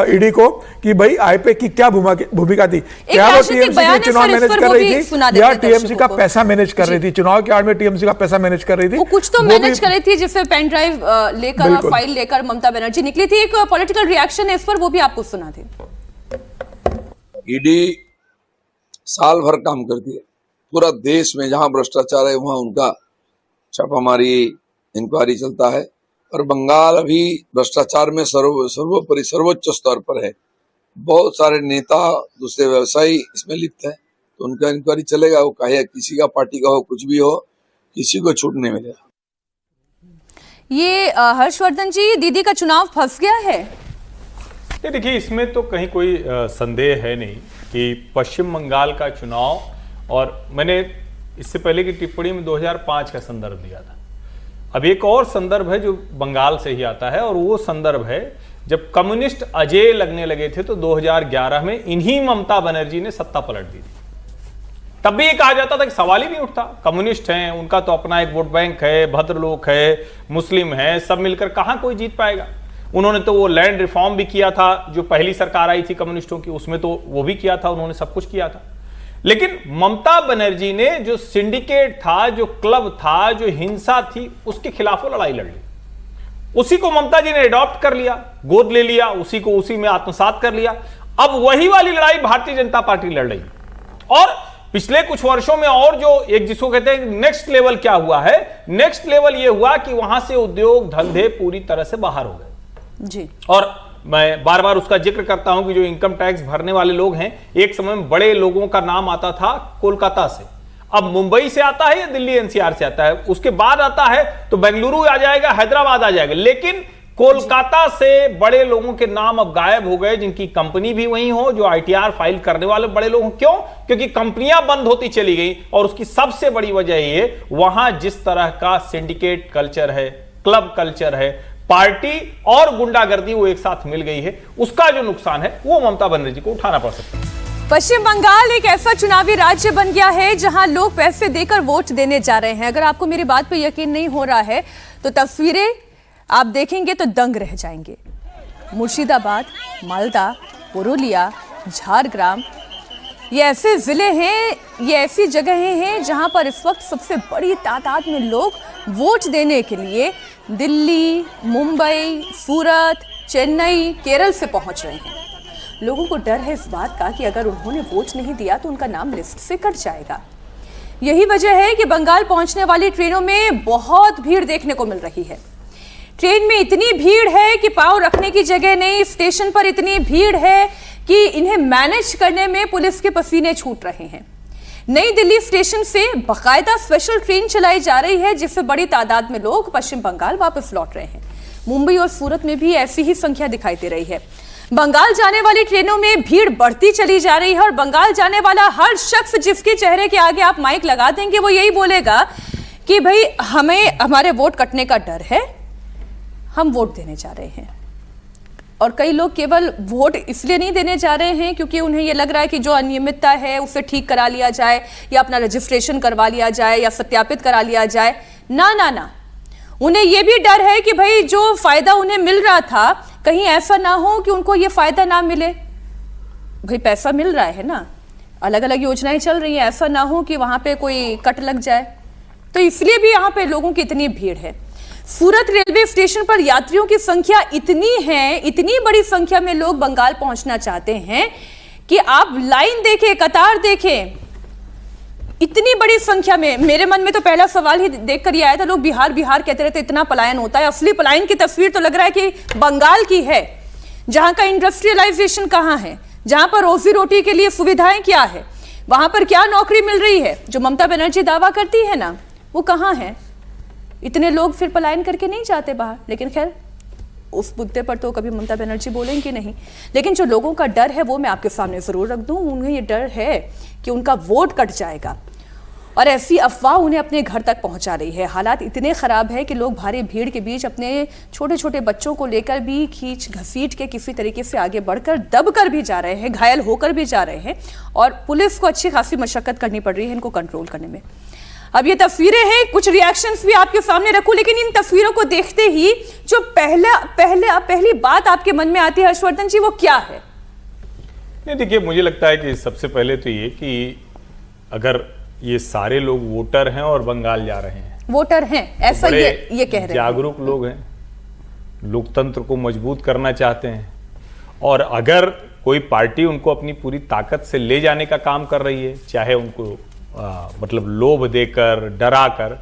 ईडी को कि भाई आईपैक की क्या भूमिका थी, क्या वो टीएमसी के चुनाव मैनेज कर रही थी या टीएमसी का पैसा मैनेज कर रही थी, चुनाव के आड़ में टीएमसी का पैसा मैनेज कर रही थी, वो कुछ तो मैनेज कर रही थी, जिससे पेन ड्राइव लेकर और फाइल लेकर ममता बनर्जी निकली थी। एक पॉलिटिकल रिएक्शन है इस पर, वो भी आपको सुना थे। ईडी साल भर काम करती है, पूरा देश में जहां भ्रष्टाचार है वहां उनका छापामारी इंक्वायरी चलता है, और बंगाल अभी भ्रष्टाचार में सर्वोपरि सर्वोच्च स्तर पर है। बहुत सारे नेता, दूसरे व्यवसायी इसमें लिप्त हैं, तो उनका इंक्वायरी चलेगा। वो कहे किसी का पार्टी का हो, कुछ भी हो, किसी को छूट नहीं मिलेगा। ये हर्षवर्धन जी, दीदी का चुनाव फंस गया है? ये देखिए, इसमें तो कहीं कोई संदेह है नहीं कि पश्चिम बंगाल का चुनाव, और मैंने इससे पहले की टिप्पणी में 2005 का संदर्भ दिया था। अब एक और संदर्भ है जो बंगाल से ही आता है, और वो संदर्भ है जब कम्युनिस्ट अजेय लगने लगे थे तो 2011 में इन्हीं ममता बनर्जी ने सत्ता पलट दी थी। तब भी ये कहा जाता था कि सवाल ही नहीं उठता, कम्युनिस्ट हैं, उनका तो अपना एक वोट बैंक है, भद्रलोक है, मुस्लिम है, सब मिलकर कहां कोई जीत पाएगा। उन्होंने तो वो लैंड रिफॉर्म भी किया था, जो पहली सरकार आई थी कम्युनिस्टों की, उसमें तो वो भी किया था, उन्होंने सब कुछ किया था। लेकिन ममता बनर्जी ने जो सिंडिकेट था, जो क्लब था, जो हिंसा थी, उसके खिलाफ वो लड़ाई लड़ ली। उसी को ममता जी ने अडॉप्ट कर लिया, गोद ले लिया, उसी को उसी में आत्मसात कर लिया। अब वही वाली लड़ाई भारतीय जनता पार्टी लड़ रही है। और पिछले कुछ वर्षों में और जो एक जिसको कहते हैं नेक्स्ट लेवल क्या हुआ है, नेक्स्ट लेवल ये हुआ कि वहां से उद्योग धंधे पूरी तरह से बाहर हो गए जी। और मैं बार बार उसका जिक्र करता हूं कि जो इनकम टैक्स भरने वाले लोग हैं, एक समय में बड़े लोगों का नाम आता था कोलकाता से, अब मुंबई से आता है या दिल्ली एनसीआर से आता है, उसके बाद आता है तो बेंगलुरु आ जाएगा, हैदराबाद आ जाएगा। लेकिन कोलकाता से बड़े लोगों के नाम अब गायब हो गए, जिनकी कंपनी भी वहीं हो, जो आईटीआर फाइल करने वाले बड़े लोग। क्यों? क्योंकि कंपनियां बंद होती चली गई, और उसकी सबसे बड़ी वजह ये, वहां जिस तरह का सिंडिकेट कल्चर है, क्लब कल्चर है, पार्टी और गुंडागर्दी वो एक साथ मिल गई है, उसका जो नुकसान है वो ममता बनर्जी को उठाना पड़ सकता है। पश्चिम बंगाल एक ऐसा चुनावी राज्य बन गया है जहां लोग पैसे देकर वोट देने जा रहे हैं। अगर आपको मेरी बात पर यकीन नहीं हो रहा है तो तस्वीरें आप देखेंगे तो दंग रह जाएंगे। मुर्शिदाबाद, मालदा, पुरुलिया, झारग्राम, ये ऐसे जिले हैं, ये ऐसी जगहें हैं जहां पर इस वक्त सबसे बड़ी तादाद में लोग वोट देने के लिए दिल्ली, मुंबई, सूरत, चेन्नई, केरल से पहुंच रहे हैं। लोगों को डर है इस बात का कि अगर उन्होंने वोट नहीं दिया तो उनका नाम लिस्ट से कट जाएगा। यही वजह है कि बंगाल पहुंचने वाली ट्रेनों में बहुत भीड़ देखने को मिल रही है। ट्रेन में इतनी भीड़ है कि पाँव रखने की जगह नहीं, स्टेशन पर इतनी भीड़ है कि इन्हें मैनेज करने में पुलिस के पसीने छूट रहे हैं। नई दिल्ली स्टेशन से बाकायदा स्पेशल ट्रेन चलाई जा रही है, जिससे बड़ी तादाद में लोग पश्चिम बंगाल वापस लौट रहे हैं। मुंबई और सूरत में भी ऐसी ही संख्या दिखाई दे रही है। बंगाल जाने वाली ट्रेनों में भीड़ बढ़ती चली जा रही है, और बंगाल जाने वाला हर शख्स जिसके चेहरे के आगे आप माइक लगा देंगे, वो यही बोलेगा कि भाई हमें हमारे वोट कटने का डर है, हम वोट देने जा रहे हैं। और कई लोग केवल वोट इसलिए नहीं देने जा रहे हैं क्योंकि उन्हें यह लग रहा है कि जो अनियमितता है उसे ठीक करा लिया जाए, या अपना रजिस्ट्रेशन करवा लिया जाए, या सत्यापित करा लिया जाए। ना ना ना, उन्हें यह भी डर है कि भाई जो फायदा उन्हें मिल रहा था, कहीं ऐसा ना हो कि उनको यह फायदा ना मिले। भाई पैसा मिल रहा है ना, अलग अलग योजनाएं चल रही हैं, ऐसा ना हो कि वहां पे कोई कट लग जाए। तो इसलिए भी यहाँ पे लोगों की इतनी भीड़ है। सूरत रेलवे स्टेशन पर यात्रियों की संख्या इतनी है, इतनी बड़ी संख्या में लोग बंगाल पहुंचना चाहते हैं कि आप लाइन देखें, कतार देखें, इतनी बड़ी संख्या में। मेरे मन में तो पहला सवाल ही देखकर ये आया था, लोग बिहार बिहार कहते रहते, इतना पलायन होता है। असली पलायन की तस्वीर तो लग रहा है कि बंगाल की है, जहां का इंडस्ट्रियलाइजेशन कहां है, जहां पर रोजी रोटी के लिए सुविधाएं क्या है, वहां पर क्या नौकरी मिल रही है, जो ममता बनर्जी दावा करती है ना, वो कहां है। इतने लोग फिर पलायन करके नहीं जाते बाहर। लेकिन खैर, उस मुद्दे पर तो कभी ममता बनर्जी बोलेंगे नहीं। लेकिन जो लोगों का डर है वो मैं आपके सामने जरूर रख दूं। उन्हें ये डर है कि उनका वोट कट जाएगा। और ऐसी अफवाह उन्हें अपने घर तक पहुंचा रही है। हालात इतने खराब है कि लोग भारी भीड़ के बीच अपने छोटे छोटे बच्चों को लेकर भी खींच घसीट के किसी तरीके से आगे बढ़कर दब कर भी जा रहे हैं, घायल होकर भी जा रहे हैं और पुलिस को अच्छी खासी मशक्कत करनी पड़ रही है इनको कंट्रोल करने में। अब ये तस्वीरें हैं, कुछ रिएक्शंस भी आपके सामने रखूं, लेकिन इन तस्वीरों को देखते ही जो पहली बात आपके मन में आती है हर्षवर्धन जी, वो क्या है? नहीं, देखिए, मुझे लगता है कि सबसे पहले तो ये कि अगर ये सारे लोग वोटर हैं और बंगाल जा रहे हैं, वोटर हैं, ऐसा ये कह रहे हैं, जागरूक लोग हैं, लोकतंत्र को मजबूत करना चाहते हैं, और अगर कोई पार्टी उनको अपनी पूरी ताकत से ले जाने का काम कर रही है, चाहे उनको मतलब लोभ देकर, डरा कर,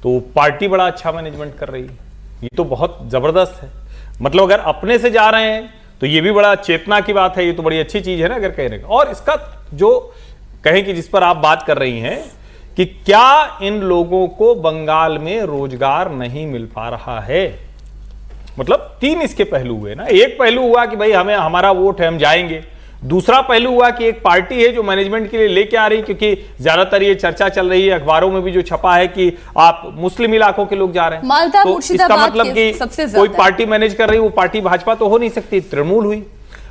तो पार्टी बड़ा अच्छा मैनेजमेंट कर रही है। ये तो बहुत जबरदस्त है। मतलब अगर अपने से जा रहे हैं तो ये भी बड़ा चेतना की बात है, ये तो बड़ी अच्छी चीज है ना अगर कहने का। और इसका जो कहें कि जिस पर आप बात कर रही हैं कि क्या इन लोगों को बंगाल में रोजगार नहीं मिल पा रहा है, मतलब तीन इसके पहलू हुए ना। एक पहलू हुआ कि भाई हमें हमारा वोट है, हम जाएंगे। दूसरा पहलू हुआ कि एक पार्टी है जो मैनेजमेंट के लिए लेके आ रही, क्योंकि ज्यादातर ये चर्चा चल रही है, अखबारों में भी जो छपा है कि आप मुस्लिम इलाकों के लोग जा रहे हैं, मालदा, तो इसका मतलब कि कोई पार्टी मैनेज कर रही, वो पार्टी भाजपा तो हो नहीं सकती, तृणमूल हुई।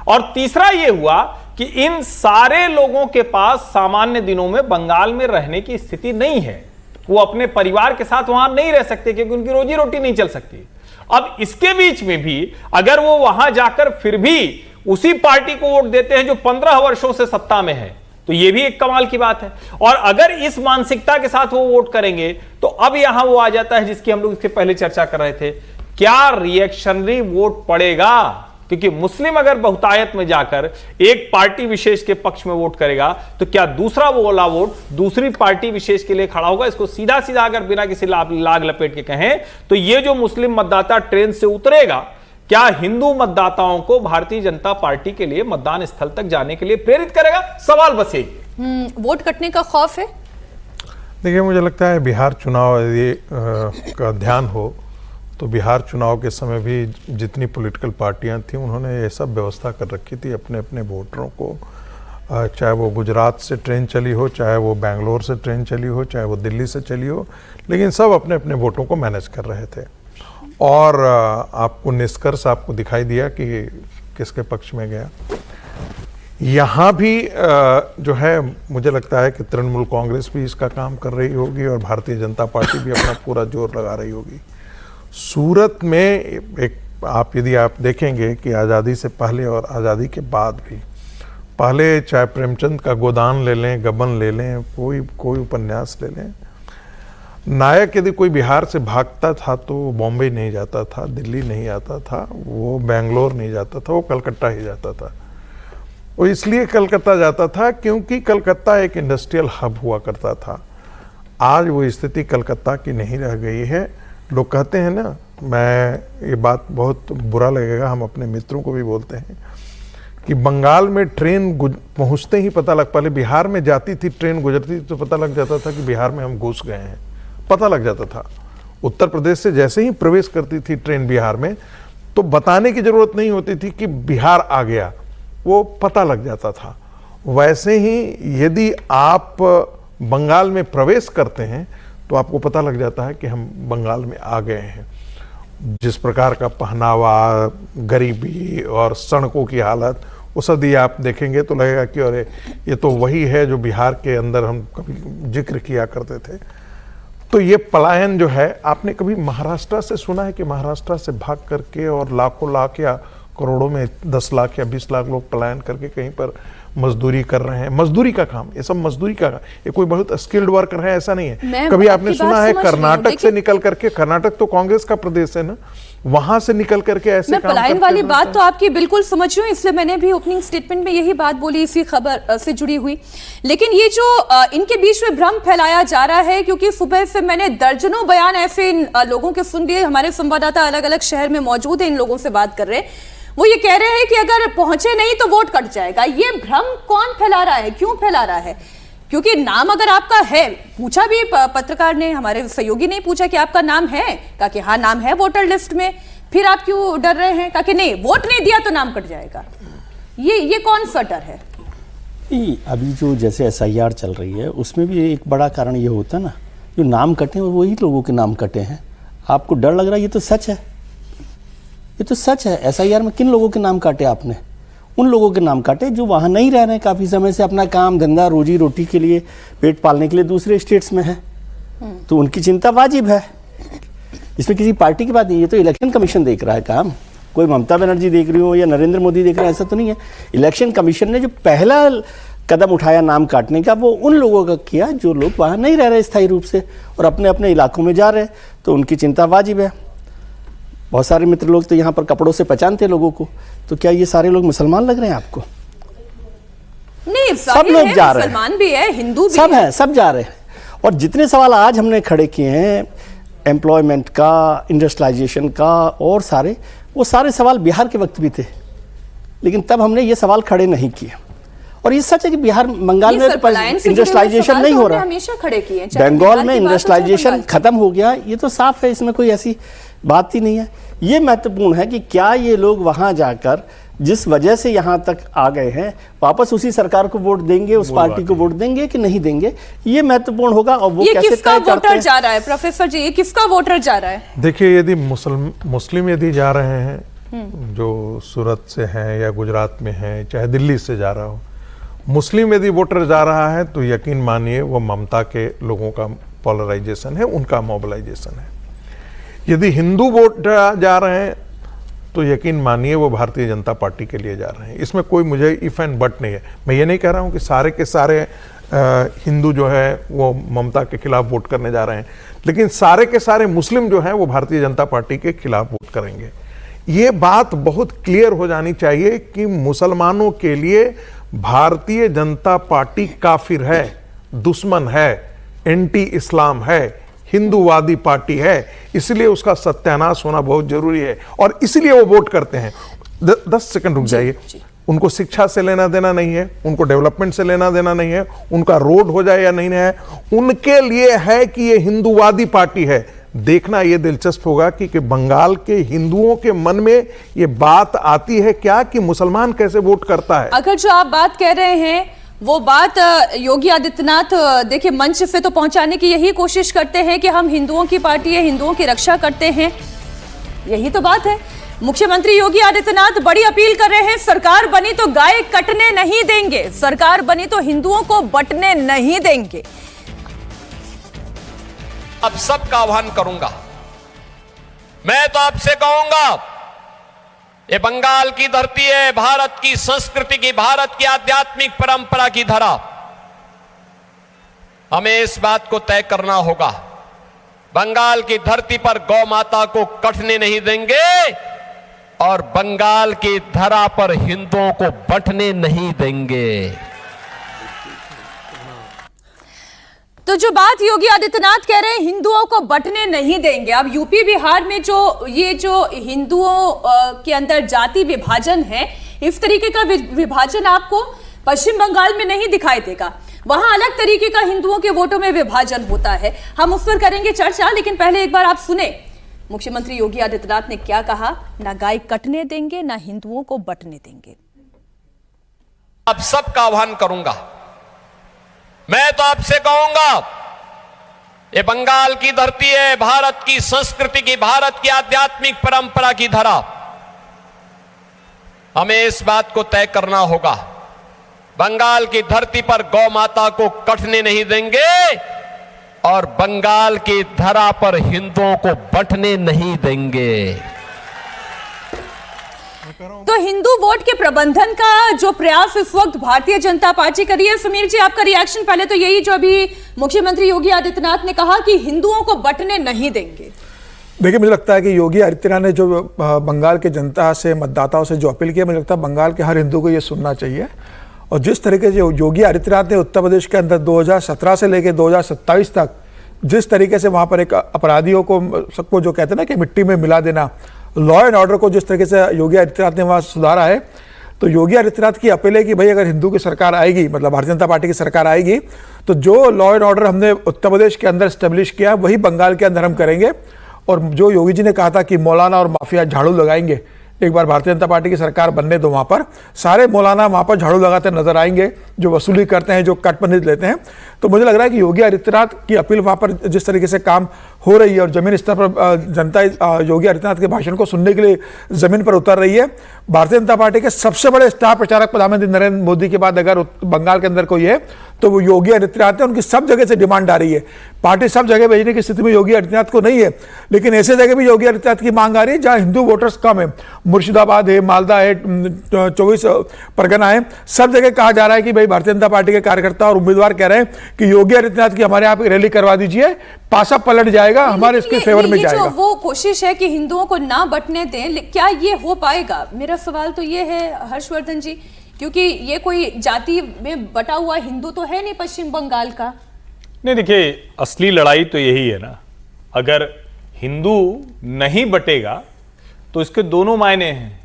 और तीसरा ये हुआ कि इन सारे लोगों के पास सामान्य दिनों में बंगाल में रहने की स्थिति नहीं है, वो अपने परिवार के साथ वहां नहीं रह सकते क्योंकि उनकी रोजी रोटी नहीं चल सकती। अब इसके बीच में भी अगर वो वहां जाकर फिर भी उसी पार्टी को वोट देते हैं जो 15 वर्षों से सत्ता में है, तो ये भी एक कमाल की बात है। और अगर इस मानसिकता के साथ वो वोट करेंगे तो अब यहां वो आ जाता है जिसकी हम लोग इसके पहले चर्चा कर रहे थे, क्या रिएक्शनरी वोट पड़ेगा, क्योंकि मुस्लिम अगर बहुतायत में जाकर एक पार्टी विशेष के पक्ष में वोट करेगा तो क्या दूसरा वो वाला वोट दूसरी पार्टी विशेष के लिए खड़ा होगा। इसको सीधा सीधा अगर बिना किसी लाग लपेट के कहें तो ये जो मुस्लिम मतदाता ट्रेन से उतरेगा, क्या हिंदू मतदाताओं को भारतीय जनता पार्टी के लिए मतदान स्थल तक जाने के लिए प्रेरित करेगा? सवाल बस यही। वोट कटने का खौफ है। देखिए, मुझे लगता है बिहार चुनाव यदि का ध्यान हो तो बिहार चुनाव के समय भी जितनी पॉलिटिकल पार्टियां थीं उन्होंने ये सब व्यवस्था कर रखी थी अपने अपने वोटरों को, चाहे वो गुजरात से ट्रेन चली हो, चाहे वो बेंगलोर से ट्रेन चली हो, चाहे वो दिल्ली से चली हो, लेकिन सब अपने अपने वोटों को मैनेज कर रहे थे। और आपको निष्कर्ष आपको दिखाई दिया कि किसके पक्ष में गया। यहाँ भी जो है मुझे लगता है कि तृणमूल कांग्रेस भी इसका काम कर रही होगी और भारतीय जनता पार्टी भी अपना पूरा जोर लगा रही होगी। सूरत में एक यदि आप देखेंगे कि आज़ादी से पहले और आज़ादी के बाद भी, पहले चाहे प्रेमचंद का गोदान ले लें, गबन ले लें, कोई उपन्यास ले लें, नायक यदि कोई बिहार से भागता था तो वो बॉम्बे नहीं जाता था, दिल्ली नहीं आता था, वो बेंगलोर नहीं जाता था, वो कलकत्ता ही जाता था। वो इसलिए कलकत्ता जाता था क्योंकि कलकत्ता एक इंडस्ट्रियल हब हुआ करता था। आज वो स्थिति कलकत्ता की नहीं रह गई है। लोग कहते हैं ना, मैं ये बात बहुत बुरा लगेगा, हम अपने मित्रों को भी बोलते हैं कि बंगाल में ट्रेन पहुंचते ही पता लग, पहले बिहार में जाती थी ट्रेन, गुजरती थी तो पता लग जाता था कि बिहार में हम घुस गए हैं, पता लग जाता था। उत्तर प्रदेश से जैसे ही प्रवेश करती थी ट्रेन बिहार में तो बताने की जरूरत नहीं होती थी कि बिहार आ गया, वो पता लग जाता था। वैसे ही यदि आप बंगाल में प्रवेश करते हैं तो आपको पता लग जाता है कि हम बंगाल में आ गए हैं। जिस प्रकार का पहनावा, गरीबी और सड़कों की हालत, वो सब यदि आप देखेंगे तो लगेगा कि अरे ये तो वही है जो बिहार के अंदर हम कभी जिक्र किया करते थे। तो ये पलायन जो है, आपने कभी महाराष्ट्र से सुना है कि महाराष्ट्र से भाग करके और लाखों लाख या करोड़ों में 10 लाख या 20 लाख लोग पलायन करके कहीं पर मजदूरी कर रहे हैं? मजदूरी का काम, ये सब मजदूरी का, ये कोई बहुत स्किल्ड वर्कर है ऐसा नहीं है। कभी आपने सुना है कर्नाटक से निकल करके, कर्नाटक तो कांग्रेस का प्रदेश है ना, वहां से निकल करके ऐसे मैं पलायन वाली बात तो आपकी बिल्कुल समझ रही हूँ, इसलिए मैंने भी ओपनिंग स्टेटमेंट में यही बात बोली इसी खबर से जुड़ी हुई। लेकिन ये जो इनके बीच में भ्रम फैलाया जा रहा है, क्योंकि सुबह से मैंने दर्जनों बयान ऐसे इन लोगों के सुन लिए, हमारे संवाददाता अलग अलग शहर में मौजूद है, इन लोगों से बात कर रहे हैं, वो ये कह रहे हैं कि अगर पहुंचे नहीं तो वोट कट जाएगा। ये भ्रम कौन फैला रहा है, क्यों फैला रहा है? क्योंकि नाम अगर आपका है, पूछा भी पत्रकार ने, हमारे सहयोगी ने पूछा कि आपका नाम है, कहा कि हाँ नाम है वोटर लिस्ट में, फिर आप क्यों डर रहे हैं? कहा कि नहीं, वोट नहीं दिया तो नाम कट जाएगा। ये कौन सा डर है? नहीं, अभी जो जैसे SIR चल रही है उसमें भी एक बड़ा कारण ये होता है ना, जो नाम कटे हैं वही लोगों के नाम कटे हैं। आपको डर लग रहा है, ये तो सच है, ये तो सच है। SIR में किन लोगों के नाम काटे आपने? उन लोगों के नाम काटे जो वहाँ नहीं रह रहे हैं काफ़ी समय से, अपना काम धंधा रोजी रोटी के लिए, पेट पालने के लिए दूसरे स्टेट्स में है, तो उनकी चिंता वाजिब है। इसमें किसी पार्टी की बात नहीं, ये तो इलेक्शन कमीशन देख रहा है काम। कोई ममता बनर्जी देख रही हो या नरेंद्र मोदी देख रहे हैं, ऐसा तो नहीं है। इलेक्शन कमीशन ने जो पहला कदम उठाया नाम काटने का, वो उन लोगों का किया जो लोग वहाँ नहीं रह रहे स्थायी रूप से और अपने अपने इलाकों में जा रहे, तो उनकी चिंता वाजिब है। बहुत सारे मित्र लोग तो यहाँ पर कपड़ों से पहचानते लोगों को, तो क्या ये सारे लोग मुसलमान लग रहे हैं आपको? नहीं, सब लोग जा रहे हैं, मुसलमान भी है, हिंदू भी सब है, सब जा रहे हैं। और जितने सवाल आज हमने खड़े किए हैं एम्प्लॉयमेंट का, इंडस्ट्रियलाइजेशन का और सारे, वो सारे सवाल बिहार के वक्त भी थे, लेकिन तब हमने ये सवाल खड़े नहीं किए। और ये सच है कि बिहार, बंगाल में इंडस्ट्रियलाइजेशन नहीं हो रहा, हमेशा खड़े किए। बंगाल में इंडस्ट्रियलाइजेशन खत्म हो गया, ये तो साफ है, इसमें कोई ऐसी बात ही नहीं है। ये महत्वपूर्ण है कि क्या ये लोग वहां जाकर जिस वजह से यहाँ तक आ गए हैं वापस उसी सरकार को वोट देंगे, उस पार्टी को वोट देंगे कि नहीं देंगे, ये महत्वपूर्ण होगा। और वो कैसे किसका वोटर जा रहा है प्रोफेसर जी, ये किसका वोटर जा रहा है? देखिए, यदि मुस्लिम यदि जा रहे हैं जो सूरत से हैं या गुजरात में हैं, चाहे दिल्ली से जा रहा हो, मुस्लिम यदि वोटर जा रहा है तो यकीन मानिए वो ममता के लोगों का पोलराइजेशन है, उनका मोबिलाइजेशन है। यदि हिंदू वोटर जा रहे हैं तो यकीन मानिए वो भारतीय जनता पार्टी के लिए जा रहे हैं। इसमें कोई मुझे इफ एंड बट नहीं है। मैं ये नहीं कह रहा हूँ कि सारे के सारे हिंदू जो है वो ममता के खिलाफ वोट करने जा रहे हैं, लेकिन सारे के सारे मुस्लिम जो हैं वो भारतीय जनता पार्टी के खिलाफ वोट करेंगे। ये बात बहुत क्लियर हो जानी चाहिए कि मुसलमानों के लिए भारतीय जनता पार्टी काफिर है, दुश्मन है, एंटी इस्लाम है, हिंदूवादी पार्टी है, इसलिए उसका सत्यानाश होना बहुत जरूरी है और इसलिए वो वोट करते हैं। 10 सेकंड रुक जाइए। उनको शिक्षा से लेना देना नहीं है, उनको डेवलपमेंट से लेना देना नहीं है, उनका रोड हो जाए या नहीं है, उनके लिए है कि ये हिंदूवादी पार्टी है। देखना ये दिलचस्प होगा कि बंगाल के हिंदुओं के मन में ये बात आती है क्या कि मुसलमान कैसे वोट करता है। अगर जो आप बात कह रहे हैं वो बात योगी आदित्यनाथ देखिए मंच पे तो पहुंचाने की यही कोशिश करते हैं कि हम हिंदुओं की पार्टी है, हिंदुओं की रक्षा करते हैं, यही तो बात है। मुख्यमंत्री योगी आदित्यनाथ बड़ी अपील कर रहे हैं, सरकार बनी तो गाय कटने नहीं देंगे, सरकार बनी तो हिंदुओं को बंटने नहीं देंगे। अब सबका आह्वान करूंगा, मैं तो आपसे कहूंगा, ये बंगाल की धरती है, भारत की संस्कृति की, भारत की आध्यात्मिक परंपरा की धरा। हमें इस बात को तय करना होगा, बंगाल की धरती पर गौ माता को कटने नहीं देंगे और बंगाल की धरा पर हिंदुओं को बंटने नहीं देंगे। तो जो बात योगी आदित्यनाथ कह रहे हैं हिंदुओं को बंटने नहीं देंगे, अब यूपी बिहार में जो हिंदुओं के अंदर जाति विभाजन है, इस तरीके का विभाजन आपको पश्चिम बंगाल में नहीं दिखाई देगा। वहां अलग तरीके का हिंदुओं के वोटों में विभाजन होता है, हम उस पर करेंगे चर्चा, लेकिन पहले एक बार आप सुने मुख्यमंत्री योगी आदित्यनाथ ने क्या कहा। ना गाय कटने देंगे, ना हिंदुओं को बंटने देंगे। अब सबका आह्वान करूंगा, मैं तो आपसे कहूंगा, ये बंगाल की धरती है, भारत की संस्कृति की, भारत की आध्यात्मिक परंपरा की धरा। हमें इस बात को तय करना होगा, बंगाल की धरती पर गौ माता को कटने नहीं देंगे और बंगाल की धरा पर हिंदुओं को बंटने नहीं देंगे। तो हिंदू वोट के प्रबंधन का जो प्रयास इस वक्त भारतीय जनता पार्टी कर रही है, समीर जी आपका रिएक्शन पहले तो यही, जो अभी मुख्यमंत्री योगी आदित्यनाथ ने कहा कि हिंदुओं को बंटने नहीं देंगे। देखिए, मुझे लगता है कि योगी आदित्यनाथ ने जो बंगाल के जनता से, मतदाताओं से जो अपील किया, मुझे लगता है बंगाल के हर हिंदू को ये सुनना चाहिए। और जिस तरीके से योगी आदित्यनाथ ने उत्तर प्रदेश के अंदर 2017 से लेकर 2027 तक जिस तरीके से वहाँ पर एक अपराधियों को, सबको जो कहते हैं ना कि मिट्टी में मिला देना, लॉ एंड ऑर्डर को जिस तरीके से योगी आदित्यनाथ ने वहाँ सुधारा है, तो योगी आदित्यनाथ की अपील है कि भाई अगर हिंदू की सरकार आएगी, मतलब भारतीय जनता पार्टी की सरकार आएगी, तो जो लॉ एंड ऑर्डर हमने उत्तर प्रदेश के अंदर स्टेब्लिश किया वही बंगाल के अंदर हम करेंगे। और जो योगी जी ने कहा था कि मौलाना और माफिया झाड़ू लगाएंगे, एक बार भारतीय जनता पार्टी की सरकार बनने दो, वहाँ पर सारे मौलाना वहाँ पर झाड़ू लगाते नजर आएंगे, जो वसूली करते हैं, जो कटपनित लेते हैं। तो मुझे लग रहा है कि योगी आदित्यनाथ की अपील वहाँ पर जिस तरीके से काम हो रही है और जमीन स्तर पर जनता योगी आदित्यनाथ के भाषण को सुनने के लिए जमीन पर उतर रही है। भारतीय जनता पार्टी के सबसे बड़े स्टार प्रचारक प्रधानमंत्री नरेंद्र मोदी के बाद अगर बंगाल के अंदर कोई है तो वो योगी आदित्यनाथ है। उनकी सब जगह से डिमांड आ रही है, पार्टी सब जगह भेजने की स्थिति में योगी आदित्यनाथ को नहीं है, लेकिन ऐसे जगह भी योगी आदित्यनाथ की मांग आ रही है जहां हिंदू वोटर्स कम है। मुर्शिदाबाद है, मालदा है, 24 परगना है, सब जगह कहा जा रहा है कि भाई भारतीय जनता पार्टी के कार्यकर्ता और उम्मीदवार कह रहे हैं कि योगी आदित्यनाथ की हमारे यहाँ पे रैली करवा दीजिए, पासा पलट जाएगा, हमारे इसके फेवर में जाएगा। वो कोशिश है कि हिंदुओं को ना बंटने दें, क्या ये हो पाएगा? मेरा सवाल तो ये है हर्षवर्धन जी, क्योंकि ये कोई जाति में बटा हुआ हिंदू तो है नहीं पश्चिम बंगाल का। नहीं, देखिए असली लड़ाई तो यही है ना, अगर हिंदू नहीं बटेगा तो इसके दोनों मायने हैं,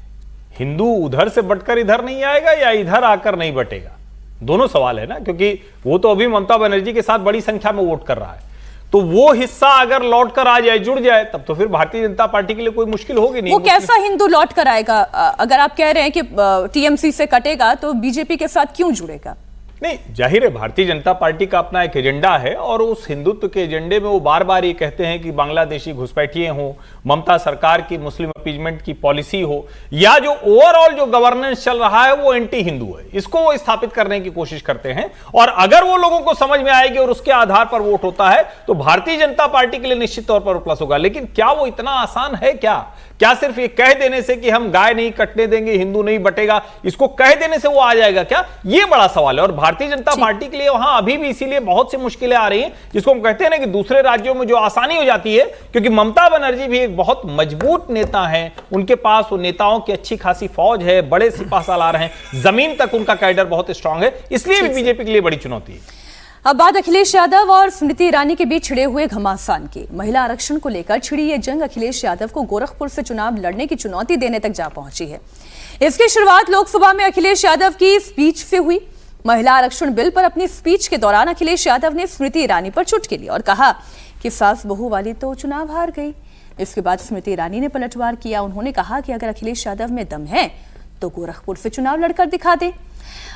हिंदू उधर से बटकर इधर नहीं आएगा या इधर आकर नहीं बटेगा, दोनों सवाल है ना। क्योंकि वो तो अभी ममता बनर्जी के साथ बड़ी संख्या में वोट कर रहा है, तो वो हिस्सा अगर लौट कर आ जाए, जुड़ जाए, तब तो फिर भारतीय जनता पार्टी के लिए कोई मुश्किल होगी नहीं। वो कैसा हिंदू लौट कर आएगा? अगर आप कह रहे हैं कि टीएमसी से कटेगा तो बीजेपी के साथ क्यों जुड़ेगा? नहीं, जाहिर है भारतीय जनता पार्टी का अपना एक एजेंडा है और उस हिंदुत्व के एजेंडे में वो बार बार ये कहते हैं कि बांग्लादेशी घुसपैठिए हों, ममता सरकार की मुस्लिम अपीजमेंट की पॉलिसी हो, या जो ओवरऑल जो गवर्नेंस चल रहा है वो एंटी हिंदू है, इसको वो स्थापित करने की कोशिश करते हैं। और अगर वो लोगों को समझ में आएगी और उसके आधार पर वोट होता है तो भारतीय जनता पार्टी के लिए निश्चित तौर पर प्लस होगा। लेकिन क्या वो इतना आसान है? क्या सिर्फ ये कह देने से कि हम गाय नहीं कटने देंगे, हिंदू नहीं बटेगा, इसको कह देने से वो आ जाएगा क्या? ये बड़ा सवाल है। और भारतीय जनता पार्टी के लिए वहां अभी भी इसीलिए बहुत सी मुश्किलें आ रही हैं, जिसको हम कहते हैं ना कि दूसरे राज्यों में जो आसानी हो जाती है, क्योंकि ममता बनर्जी भी एक बहुत मजबूत नेता है, उनके पास वो नेताओं की अच्छी खासी फौज है, बड़े सिपह सालार हैं, जमीन तक उनका कैडर बहुत स्ट्रांग है, इसलिए भी बीजेपी के लिए बड़ी चुनौती है। अब बात अखिलेश यादव और स्मृति ईरानी के बीच छिड़े हुए घमासान की। महिला आरक्षण को लेकर छिड़ी ये जंग अखिलेश यादव को गोरखपुर से चुनाव लड़ने की चुनौती देने तक जा पहुंची है। इसकी शुरुआत लोकसभा में अखिलेश यादव की स्पीच से हुई। महिला आरक्षण बिल पर अपनी स्पीच के दौरान अखिलेश यादव ने स्मृति ईरानी पर चुटकी ली और कहा कि सास बहू वाली तो चुनाव हार गई। इसके बाद स्मृति ईरानी ने पलटवार किया। उन्होंने कहा कि अगर अखिलेश यादव में दम है तो गोरखपुर से चुनाव लड़कर दिखा दे।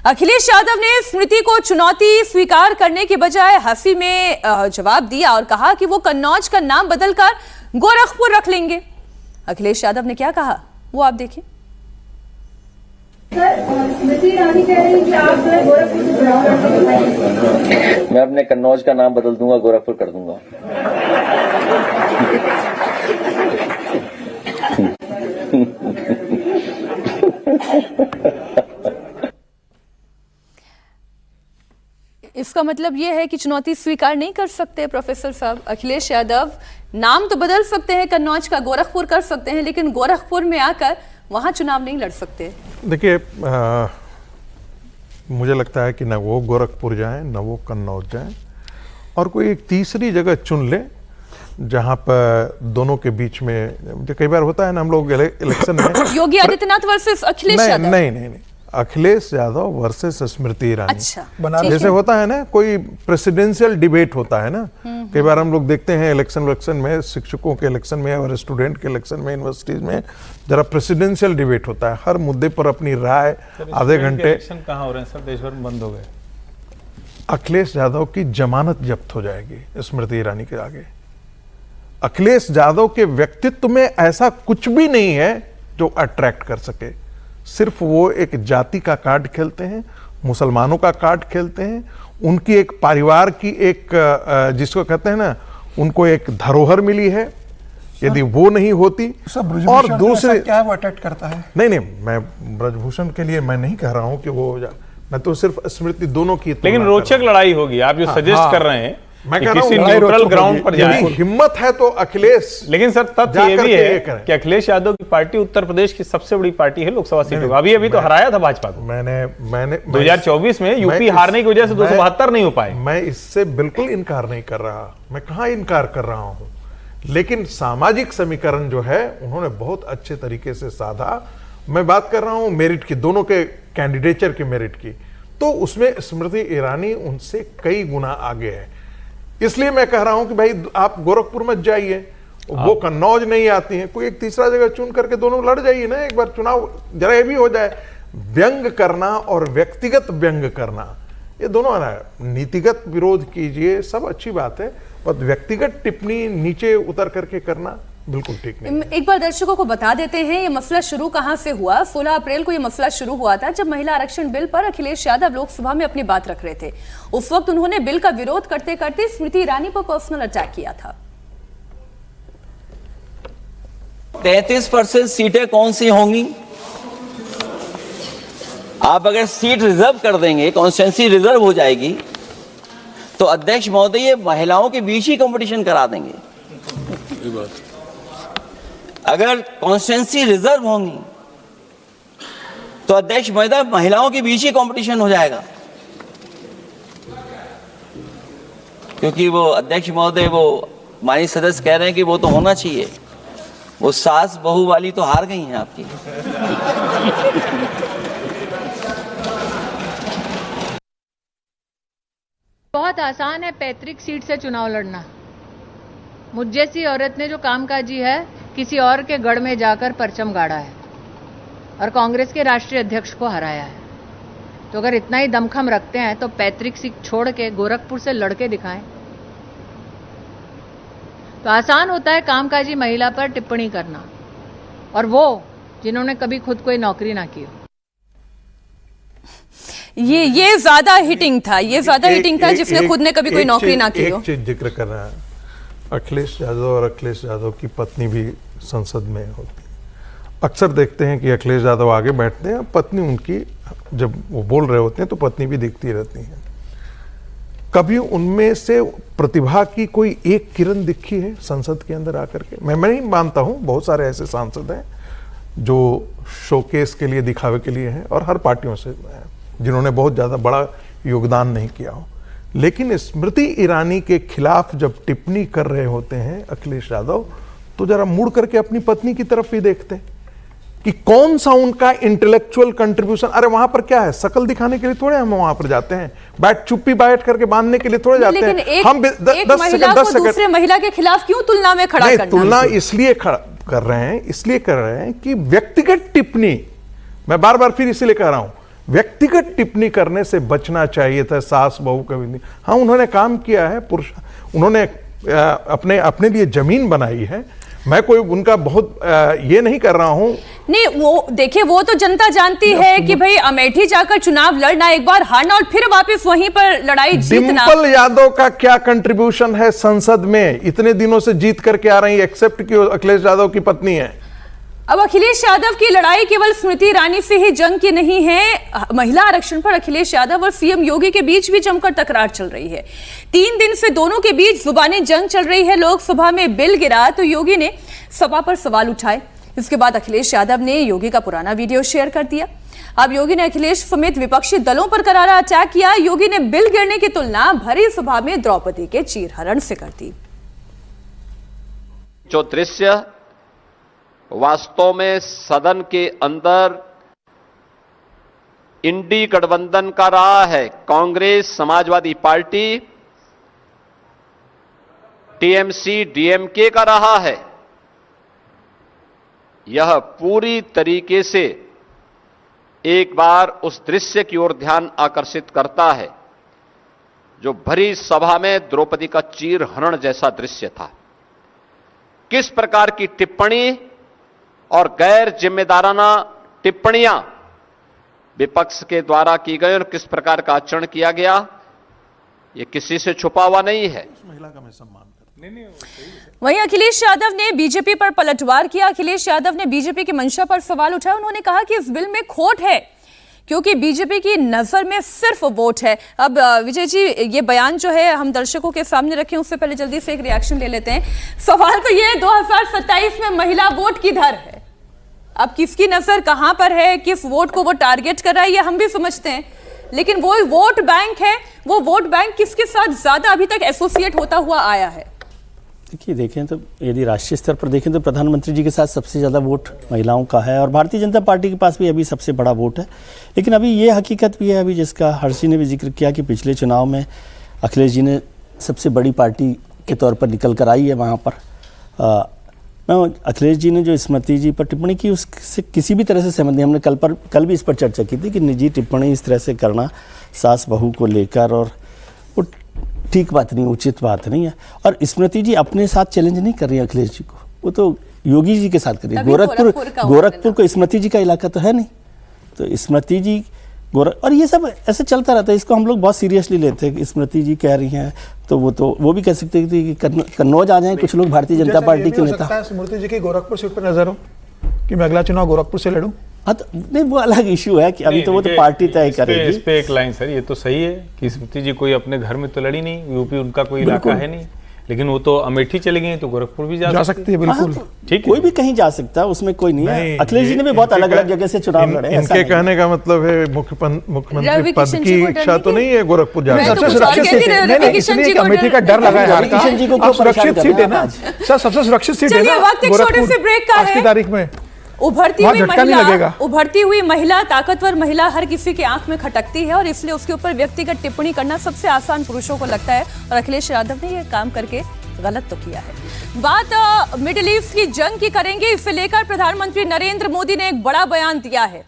अखिलेश यादव ने स्मृति को चुनौती स्वीकार करने के बजाय हंसी में जवाब दिया और कहा कि वो कन्नौज का नाम बदलकर गोरखपुर रख लेंगे। अखिलेश यादव ने क्या कहा वो आप देखिए। स्मृति ईरानी कह रही है कि आप गोरखपुर से चुनाव लड़ेंगे। मैं अपने कन्नौज का नाम बदल दूंगा, गोरखपुर कर दूंगा। इसका मतलब यह है कि चुनौती स्वीकार नहीं कर सकते प्रोफेसर साहब। अखिलेश यादव नाम तो बदल सकते हैं, कन्नौज का गोरखपुर कर सकते हैं, लेकिन गोरखपुर में आकर वहां चुनाव नहीं लड़ सकते। देखिए, मुझे लगता है कि न वो गोरखपुर जाएं न वो कन्नौज जाएं और कोई एक तीसरी जगह चुन ले जहां पर दोनों के बीच में, कई बार होता है ना हम लोग इलेक्शन में योगी आदित्यनाथ वर्सेस अखिलेश यादव। नहीं, अखिलेश यादव वर्सेस स्मृति ईरानी। अच्छा, जैसे होता है ना कोई प्रेसिडेंशियल डिबेट होता है ना, कई बार हम लोग देखते हैं इलेक्शन में, शिक्षकों के इलेक्शन में और स्टूडेंट के इलेक्शन में, यूनिवर्सिटीज में जरा प्रेसिडेंशियल डिबेट होता है, हर मुद्दे पर अपनी राय आधे घंटे। इलेक्शन कहाँ हो रहे हैं सर? देश भर में बंद हो गए। अखिलेश यादव की जमानत जब्त हो जाएगी स्मृति ईरानी के आगे। अखिलेश यादव के व्यक्तित्व में ऐसा कुछ भी नहीं है जो अट्रैक्ट कर सके। सिर्फ वो एक जाति का कार्ड खेलते हैं, मुसलमानों का कार्ड खेलते हैं, उनकी एक परिवार की एक जिसको कहते हैं ना, उनको एक धरोहर मिली है, यदि वो नहीं होती। और दूसरे क्या वो अटैक करता है? नहीं, मैं ब्रजभूषण के लिए मैं नहीं कह रहा हूं कि वो, मैं तो सिर्फ स्मृति दोनों की। लेकिन रोचक लड़ाई होगी। आप जो सजेस्ट कर रहे हैं मैं कि कह रहा किसी हूं न्यूट्रल ग्राउंड पर जाए, हिम्मत है तो अखिलेश। लेकिन सर तथ्य ये भी है कि अखिलेश यादव की पार्टी उत्तर प्रदेश की सबसे बड़ी पार्टी है लोकसभा सीटों का। अभी तो हराया था भाजपा को। मैंने 2024 में यूपी हारने की वजह से 272 नहीं हो पाए। मैं इससे बिल्कुल इनकार नहीं कर रहा, मैं कहां इनकार कर रहा हूं, लेकिन सामाजिक समीकरण जो है उन्होंने बहुत अच्छे तरीके से साधा। मैं बात कर रहा हूं मेरिट की, दोनों के कैंडिडेचर की मेरिट की, तो उसमें स्मृति ईरानी उनसे कई गुना आगे है। इसलिए मैं कह रहा हूं कि भाई आप गोरखपुर मत जाइए, वो कन्नौज नहीं आती हैं, कोई एक तीसरा जगह चुन करके दोनों लड़ जाइए ना एक बार चुनाव, जरा ये भी हो जाए। व्यंग करना और व्यक्तिगत व्यंग करना ये दोनों है ना, नीतिगत विरोध कीजिए सब अच्छी बात है, पर व्यक्तिगत टिप्पणी नीचे उतर करके करना बिल्कुल ठीक नहीं। एक बार दर्शकों को बता देते हैं ये मसला शुरू कहां से हुआ। 16 अप्रैल को ये मसला शुरू हुआ था जब महिला आरक्षण बिल पर अखिलेश यादव लोकसभा में अपनी बात रख रहे थे। उस वक्त उन्होंने बिल का विरोध करते करते स्मृति ईरानी पर पर्सनल अटैक किया था। 33% सीटें कौन सी होंगी? आप अगर सीट रिजर्व कर देंगे, कॉन्स्टिट्यूंसी रिजर्व हो जाएगी, तो अध्यक्ष महोदय ये महिलाओं के बीच ही कंपटीशन करा देंगे। अगर कॉन्स्टिट्यूंसी रिजर्व होंगी तो अध्यक्ष महोदय महिलाओं के बीच ही कंपटीशन हो जाएगा, क्योंकि वो अध्यक्ष महोदय वो माननीय सदस्य कह रहे हैं कि वो तो होना चाहिए। वो सास बहू वाली तो हार गई हैं आपकी। बहुत आसान है पैतृक सीट से चुनाव लड़ना। मुझ जैसी औरत ने जो कामकाजी है किसी और के गढ़ में जाकर परचम गाड़ा है और कांग्रेस के राष्ट्रीय अध्यक्ष को हराया है। तो अगर इतना ही दमखम रखते हैं तो पैतृक सीट छोड़ के गोरखपुर से लड़के दिखाएं। तो आसान होता है कामकाजी महिला पर टिप्पणी करना, और वो जिन्होंने कभी खुद कोई नौकरी ना की हो। ये ज्यादा हिटिंग था, ये ज्यादा हिटिंग था जिसने खुद ने कभी कोई नौकरी ना की हो। एक चीज जिक्र कर रहा है, अखिलेश यादव और अखिलेश यादव की पत्नी भी संसद में होती है। अक्सर देखते हैं कि अखिलेश यादव आगे बैठते हैं, पत्नी उनकी जब वो बोल रहे होते हैं तो पत्नी भी दिखती रहती है। कभी उनमें से प्रतिभा की कोई एक किरण दिखी है संसद के अंदर आकर के? मैं नहीं मानता हूं, बहुत सारे ऐसे सांसद हैं जो शोकेस के लिए, दिखावे के लिए हैं, और हर पार्टियों से हैं जिन्होंने बहुत ज्यादा बड़ा योगदान नहीं किया हो। लेकिन स्मृति ईरानी के खिलाफ जब टिप्पणी कर रहे होते हैं अखिलेश यादव, तो जरा मुड़ करके अपनी पत्नी की तरफ भी देखते हैं कि कौन सा उनका इंटेलेक्चुअल कंट्रीब्यूशन। अरे वहां पर क्या है, शकल दिखाने के लिए थोड़े हम वहां पर जाते हैं, चुप्पी बैठ करके बांधने के लिए थोड़े जाते हैं। हम 10 सेकंड दूसरे महिला के खिलाफ क्यों तुलना में खड़ा करना? तुलना इसलिए कर रहे हैं कि व्यक्तिगत टिप्पणी, मैं बार बार फिर इसीलिए कह रहा हूं, व्यक्तिगत टिप्पणी करने से बचना चाहिए था। सास बहू का भी, हाँ उन्होंने काम किया है, पुरुष उन्होंने अपने लिए जमीन बनाई है। मैं कोई उनका बहुत ये नहीं कर रहा हूं। नहीं, वो देखिए, वो तो जनता जानती है कि भाई अमेठी जाकर चुनाव लड़ना, एक बार हारना और फिर वापस वहीं पर लड़ाई जीतना। डिंपल यादव का क्या कंट्रीब्यूशन है संसद में? इतने दिनों से जीत करके आ रही है, एक्सेप्ट कि अखिलेश यादव की पत्नी है। अब अखिलेश यादव की लड़ाई केवल स्मृति ईरानी से ही जंग की नहीं है। महिला आरक्षण पर अखिलेश यादव और सीएम योगी के बीच भी जमकर तकरार चल रही है। 3 दिन से दोनों के बीच जुबानी जंग चल रही है। लोकसभा में बिल गिरा तो योगी ने सभा पर सवाल उठाए। इसके बाद अखिलेश यादव ने योगी का पुराना वीडियो शेयर कर दिया। अब योगी ने अखिलेश समेत विपक्षी दलों पर करारा अटैक किया। योगी ने बिल गिरने की तुलना भरी सभा में द्रौपदी के चीरहरण से कर दी। जो दृश्य वास्तव में सदन के अंदर इंडी गठबंधन का रहा है, Congress, Samajwadi party, TMC, DMK का रहा है, यह पूरी तरीके से एक बार उस दृश्य की ओर ध्यान आकर्षित करता है जो भरी सभा में द्रौपदी का चीरहरण जैसा दृश्य था। किस प्रकार की टिप्पणी और गैर जिम्मेदाराना टिप्पणियां विपक्ष के द्वारा की गई और किस प्रकार का आचरण किया गया, यह किसी से छुपा हुआ नहीं है। महिला का मैं सम्मान करता हूं। वहीं अखिलेश यादव ने बीजेपी पर पलटवार किया। अखिलेश यादव ने बीजेपी की मंशा पर सवाल उठाया। उन्होंने कहा कि इस बिल में खोट है क्योंकि बीजेपी की नजर में सिर्फ वोट है। अब विजय जी, ये बयान जो है हम दर्शकों के सामने रखें, उससे पहले जल्दी से एक रिएक्शन ले लेते हैं। सवाल तो ये 2027 में महिला वोट किधर है? अब किसकी नजर कहां पर है, किस वोट को वो टारगेट कर रहा है, ये हम भी समझते हैं, लेकिन वो वोट बैंक है, वो वोट बैंक किसके साथ ज्यादा अभी तक एसोसिएट होता हुआ आया है? देखिए, देखें तो यदि राष्ट्रीय स्तर पर देखें तो प्रधानमंत्री जी के साथ सबसे ज़्यादा वोट महिलाओं का है और भारतीय जनता पार्टी के पास भी अभी सबसे बड़ा वोट है। लेकिन अभी ये हकीकत भी है, अभी जिसका हर्षी ने भी जिक्र किया, कि पिछले चुनाव में अखिलेश जी ने सबसे बड़ी पार्टी के तौर पर निकल कर आई है वहाँ पर, मैं अखिलेश जी ने जो स्मृति जी पर टिप्पणी की उससे किसी भी तरह से सहमत नहीं। हमने कल भी इस पर चर्चा की थी कि निजी टिप्पणी इस तरह से करना सास बहू को लेकर, और वो ठीक बात नहीं, उचित बात नहीं है। और स्मृति जी अपने साथ चैलेंज नहीं कर रही है अखिलेश जी को, वो तो योगी जी के साथ कर रही है। गोरखपुर को स्मृति जी का इलाका तो है नहीं, तो स्मृति जी और ये सब ऐसे चलता रहता है। इसको हम लोग बहुत सीरियसली लेते हैं कि स्मृति जी कह रही हैं तो वो भी कह सकते हैं कि कन्नौज आ जाएं कुछ लोग भारतीय जनता पार्टी के नेता। स्मृति जी की गोरखपुर सीट पर नजर हो कि मैं अगला चुनाव गोरखपुर से लड़ूं। हाँ तो नहीं, वो अलग इशू है कि अभी तो वो तो पार्टी तय करेगी। इस पे एक लाइन सर, ये तो सही है कि स्मृति जी कोई अपने घर में तो लड़ी नहीं, यूपी उनका कोई इलाका है नहीं, लेकिन वो तो अमेठी चली गई तो गोरखपुर भी जा सकती है। बिल्कुल ठीक, कोई भी कहीं जा सकता है, उसमें कोई नहीं है। अखिलेश जी ने भी बहुत अलग अलग जगह से चुनाव लड़े। इनके कहने का मतलब है मुख्यमंत्री पद की इच्छा तो नहीं है गोरखपुर जाने। सबसे सुरक्षित सीट है, इसलिए अमेठी का डर लगा है। किशन जी को सुरक्षित सीट है ना सर, सबसे सुरक्षित सीट है गोरखपुर आज की तारीख में। उभरती हुई महिला, ताकतवर महिला हर किसी की आंख में खटकती है और इसलिए उसके ऊपर व्यक्तिगत टिप्पणी करना सबसे आसान पुरुषों को लगता है, और अखिलेश यादव ने यह काम करके गलत तो किया है। बात मिडिल ईस्ट की जंग की करेंगे। इसे लेकर प्रधानमंत्री नरेंद्र मोदी ने एक बड़ा बयान दिया है।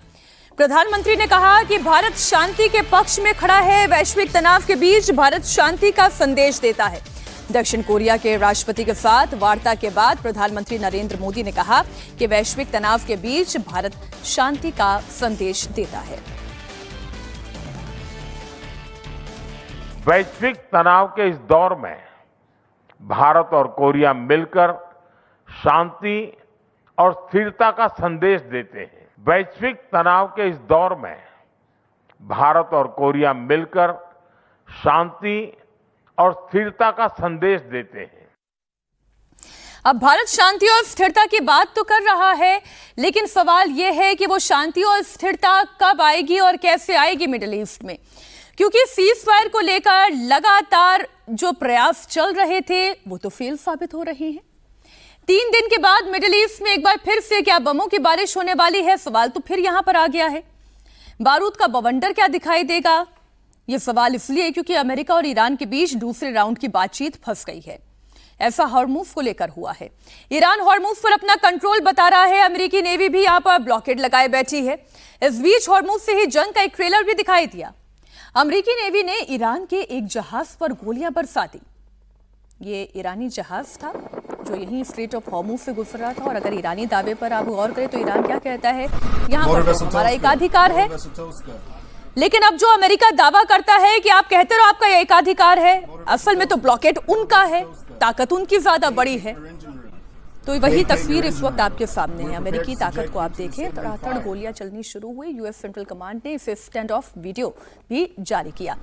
प्रधानमंत्री ने कहा कि भारत शांति के पक्ष में खड़ा है, वैश्विक तनाव के बीच भारत शांति का संदेश देता है। दक्षिण कोरिया के राष्ट्रपति के साथ वार्ता के बाद प्रधानमंत्री नरेंद्र मोदी ने कहा कि वैश्विक तनाव के बीच भारत शांति का संदेश देता है। वैश्विक तनाव के इस दौर में भारत और कोरिया मिलकर शांति और स्थिरता का संदेश देते हैं। वैश्विक तनाव के इस दौर में भारत और कोरिया मिलकर शांति और स्थिरता का संदेश देते हैं। अब भारत शांति और स्थिरता की बात तो कर रहा है, लेकिन सवाल यह है कि वो शांति और स्थिरता कब आएगी और कैसे आएगी मिडिल ईस्ट में, क्योंकि सीज फायर को लेकर लगातार जो प्रयास चल रहे थे वो तो फेल साबित हो रहे हैं। 3 दिन के बाद मिडिल ईस्ट में एक बार फिर से क्या बमों की बारिश होने वाली है, सवाल तो फिर यहां पर आ गया है। बारूद का बवंडर क्या दिखाई देगा, यह सवाल इसलिए क्योंकि अमेरिका और ईरान के बीच दूसरे राउंड की बातचीत फंस गई है। ऐसा हॉर्मुज को लेकर हुआ है। ईरान हॉर्मुज पर अपना कंट्रोल बता रहा है, अमेरिकी नेवी भी यहां पर ब्लॉकेड लगाए बैठी है। इस बीच हॉर्मुज से ही जंग का एक ट्रेलर भी दिखाई दिया। अमेरिकी नेवी ने ईरान के एक जहाज पर गोलियां बरसा दी। ये ईरानी जहाज था जो यहीं स्ट्रेट ऑफ हॉर्मुज से गुजर रहा था, और अगर ईरानी दावे पर आप गौर करें तो ईरान क्या कहता है, यहां पर तो हमारा एकाधिकार है। लेकिन अब जो अमेरिका दावा करता है कि आप कहते रहो आपका एकाधिकार है, असल में तो ब्लॉकेड उनका है, ताकत उनकी ज्यादा बड़ी है। तो वही तस्वीर इस वक्त आपके सामने है। अमेरिकी ताकत को आप देखें, तड़ातड़ गोलियां चलनी शुरू हुई। यूएस सेंट्रल कमांड ने इसे स्टैंड ऑफ वीडियो भी जारी किया।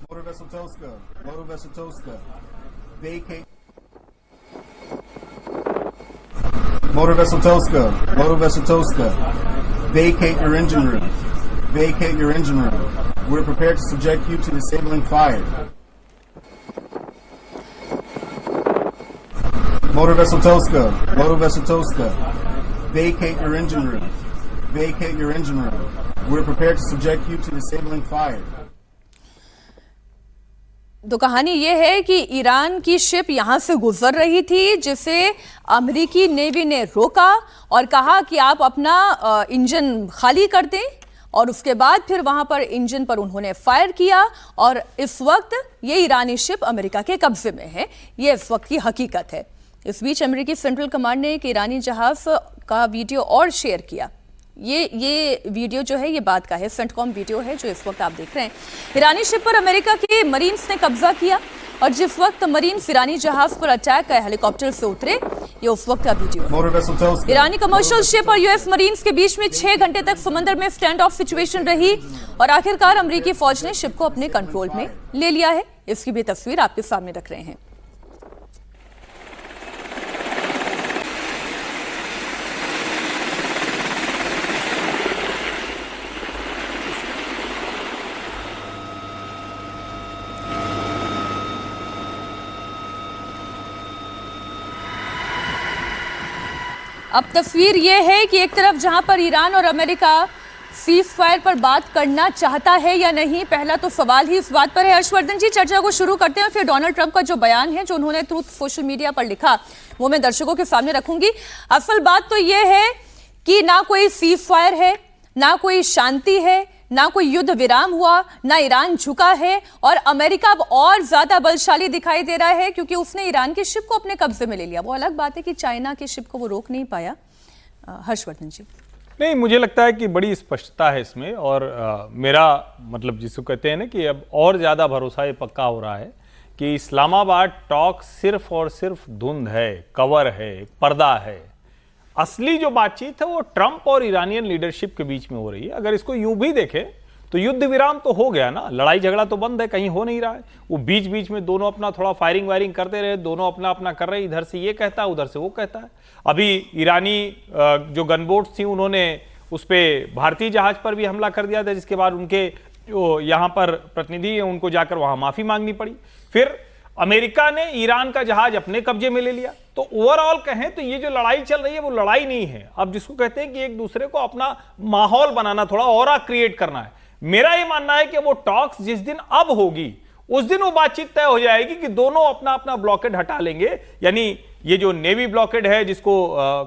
Motor vessel Tosca, vacate your engine room. Vacate your engine room. We're prepared to subject you to disabling fire. Motor vessel Tosca, vacate your engine room. Vacate your engine room. We're prepared to subject you to disabling fire. तो कहानी यह है कि Iran की ship यहां से गुजर रही थी, जिसे अमेरिकी नेवी ने रोका और कहा कि आप अपना इंजन खाली कर दें, और उसके बाद फिर वहां पर इंजन पर उन्होंने फायर किया। और इस वक्त ये ईरानी शिप अमेरिका के कब्जे में है, ये इस वक्त की हकीकत है। इस बीच अमेरिकी सेंट्रल कमांड ने एक ईरानी जहाज का वीडियो और शेयर किया। ये वीडियो जो है ये बात का है, सेंटकॉम वीडियो है जो इस वक्त आप देख रहे हैं। ईरानी शिप पर अमेरिका के मरीन्स ने कब्जा किया, और जिस वक्त मरीन्स ईरानी जहाज पर अटैक कर हेलीकॉप्टर से उतरे, ये उस वक्त का वीडियो है। ईरानी कमर्शियल शिप और यूएस मरीन्स के बीच में 6 घंटे तक समंदर में स्टैंड ऑफ सिचुएशन रही, और आखिरकार अमेरिकी फौज ने शिप को अपने कंट्रोल में ले लिया है। इसकी भी तस्वीर आपके सामने रख रहे हैं। अब तस्वीर यह है कि एक तरफ जहां पर ईरान और अमेरिका सीज फायर पर बात करना चाहता है या नहीं, पहला तो सवाल ही इस बात पर है। हर्षवर्धन जी, चर्चा को शुरू करते हैं, फिर डोनाल्ड ट्रंप का जो बयान है जो उन्होंने ट्रूथ सोशल मीडिया पर लिखा वो मैं दर्शकों के सामने रखूंगी। असल बात तो ये है कि ना कोई सीज फायर है, ना कोई शांति है, ना कोई युद्ध विराम हुआ, ना ईरान झुका है, और अमेरिका अब और ज्यादा बलशाली दिखाई दे रहा है क्योंकि उसने ईरान की शिप को अपने कब्जे में ले लिया। वो अलग बात है कि चाइना की शिप को वो रोक नहीं पाया। हर्षवर्धन जी, नहीं, मुझे लगता है कि बड़ी स्पष्टता है इसमें, और मेरा मतलब जिसको कहते हैं ना कि अब और ज़्यादा भरोसा ये पक्का हो रहा है कि इस्लामाबाद टॉक सिर्फ और सिर्फ धुंध है, कवर है, पर्दा है। असली जो बातचीत है वो ट्रंप और ईरानियन लीडरशिप के बीच में हो रही है। अगर इसको यूं भी देखें तो युद्ध विराम तो हो गया ना, लड़ाई झगड़ा तो बंद है, कहीं हो नहीं रहा है। वो बीच बीच में दोनों अपना थोड़ा फायरिंग वायरिंग करते रहे, दोनों अपना अपना कर रहे, इधर से ये कहता है उधर से वो कहता है। अभी ईरानी जो गनबोट्स थी उन्होंने उस पर भारतीय जहाज पर भी हमला कर दिया था, जिसके बाद उनके जो यहाँ पर प्रतिनिधि हैं उनको जाकर वहाँ माफ़ी मांगनी पड़ी। फिर अमेरिका ने ईरान का जहाज अपने कब्जे में ले लिया। तो ओवरऑल कहें तो ये जो लड़ाई चल रही है वो लड़ाई नहीं है, अब जिसको कहते हैं कि एक दूसरे को अपना माहौल बनाना, थोड़ा ऑरा क्रिएट करना है। मेरा ये मानना है कि वो टॉक्स जिस दिन अब होगी उस दिन वो बातचीत तय हो जाएगी कि दोनों अपना अपना ब्लॉकेड हटा लेंगे। यानी ये जो नेवी ब्लॉकेड है जिसको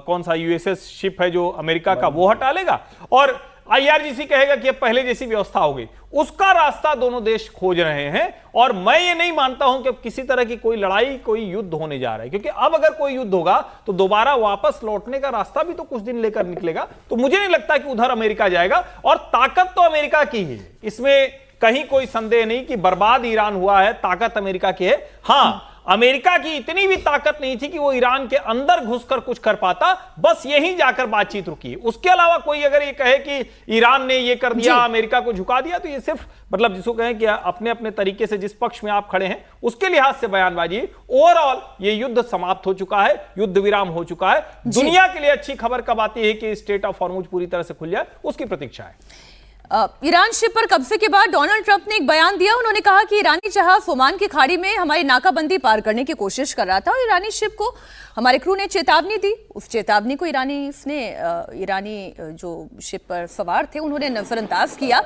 कौन सा यूएसएस शिप है जो अमेरिका का, वो हटा लेगा, और आईआरजीसी कहेगा कि अब पहले जैसी व्यवस्था हो गई। उसका रास्ता दोनों देश खोज रहे हैं, और मैं ये नहीं मानता हूं कि अब किसी तरह की कोई लड़ाई, कोई युद्ध होने जा रहा है, क्योंकि अब अगर कोई युद्ध होगा तो दोबारा वापस लौटने का रास्ता भी तो कुछ दिन लेकर निकलेगा। तो मुझे नहीं लगता कि उधर अमेरिका जाएगा, और ताकत तो अमेरिका की ही है, इसमें कहीं कोई संदेह नहीं कि बर्बाद ईरान हुआ है, ताकत अमेरिका की है। हां, अमेरिका की इतनी भी ताकत नहीं थी कि वो ईरान के अंदर घुसकर कुछ कर पाता, बस यहीं जाकर बातचीत रुकी। उसके अलावा कोई अगर ये कहे कि ईरान ने ये कर दिया, अमेरिका को झुका दिया, तो ये सिर्फ मतलब जिसको कहें कि अपने अपने तरीके से जिस पक्ष में आप खड़े हैं उसके लिहाज से बयानबाजी। ओवरऑल ये युद्ध समाप्त हो चुका है, युद्ध विराम हो चुका है। दुनिया के लिए अच्छी खबर कब आती है कि स्ट्रेट ऑफ हॉर्मुज पूरी तरह से खुल जाए, उसकी प्रतीक्षा है। ईरान शिप पर कब्जे के बाद डोनाल्ड ट्रंप ने एक बयान दिया। उन्होंने कहा कि ईरानी जहाज ओमान की खाड़ी में हमारी नाकाबंदी पार करने की कोशिश कर रहा था, और ईरानी शिप को हमारे क्रू ने चेतावनी दी। उस चेतावनी को ईरानी जो शिप पर सवार थे उन्होंने नजरअंदाज किया।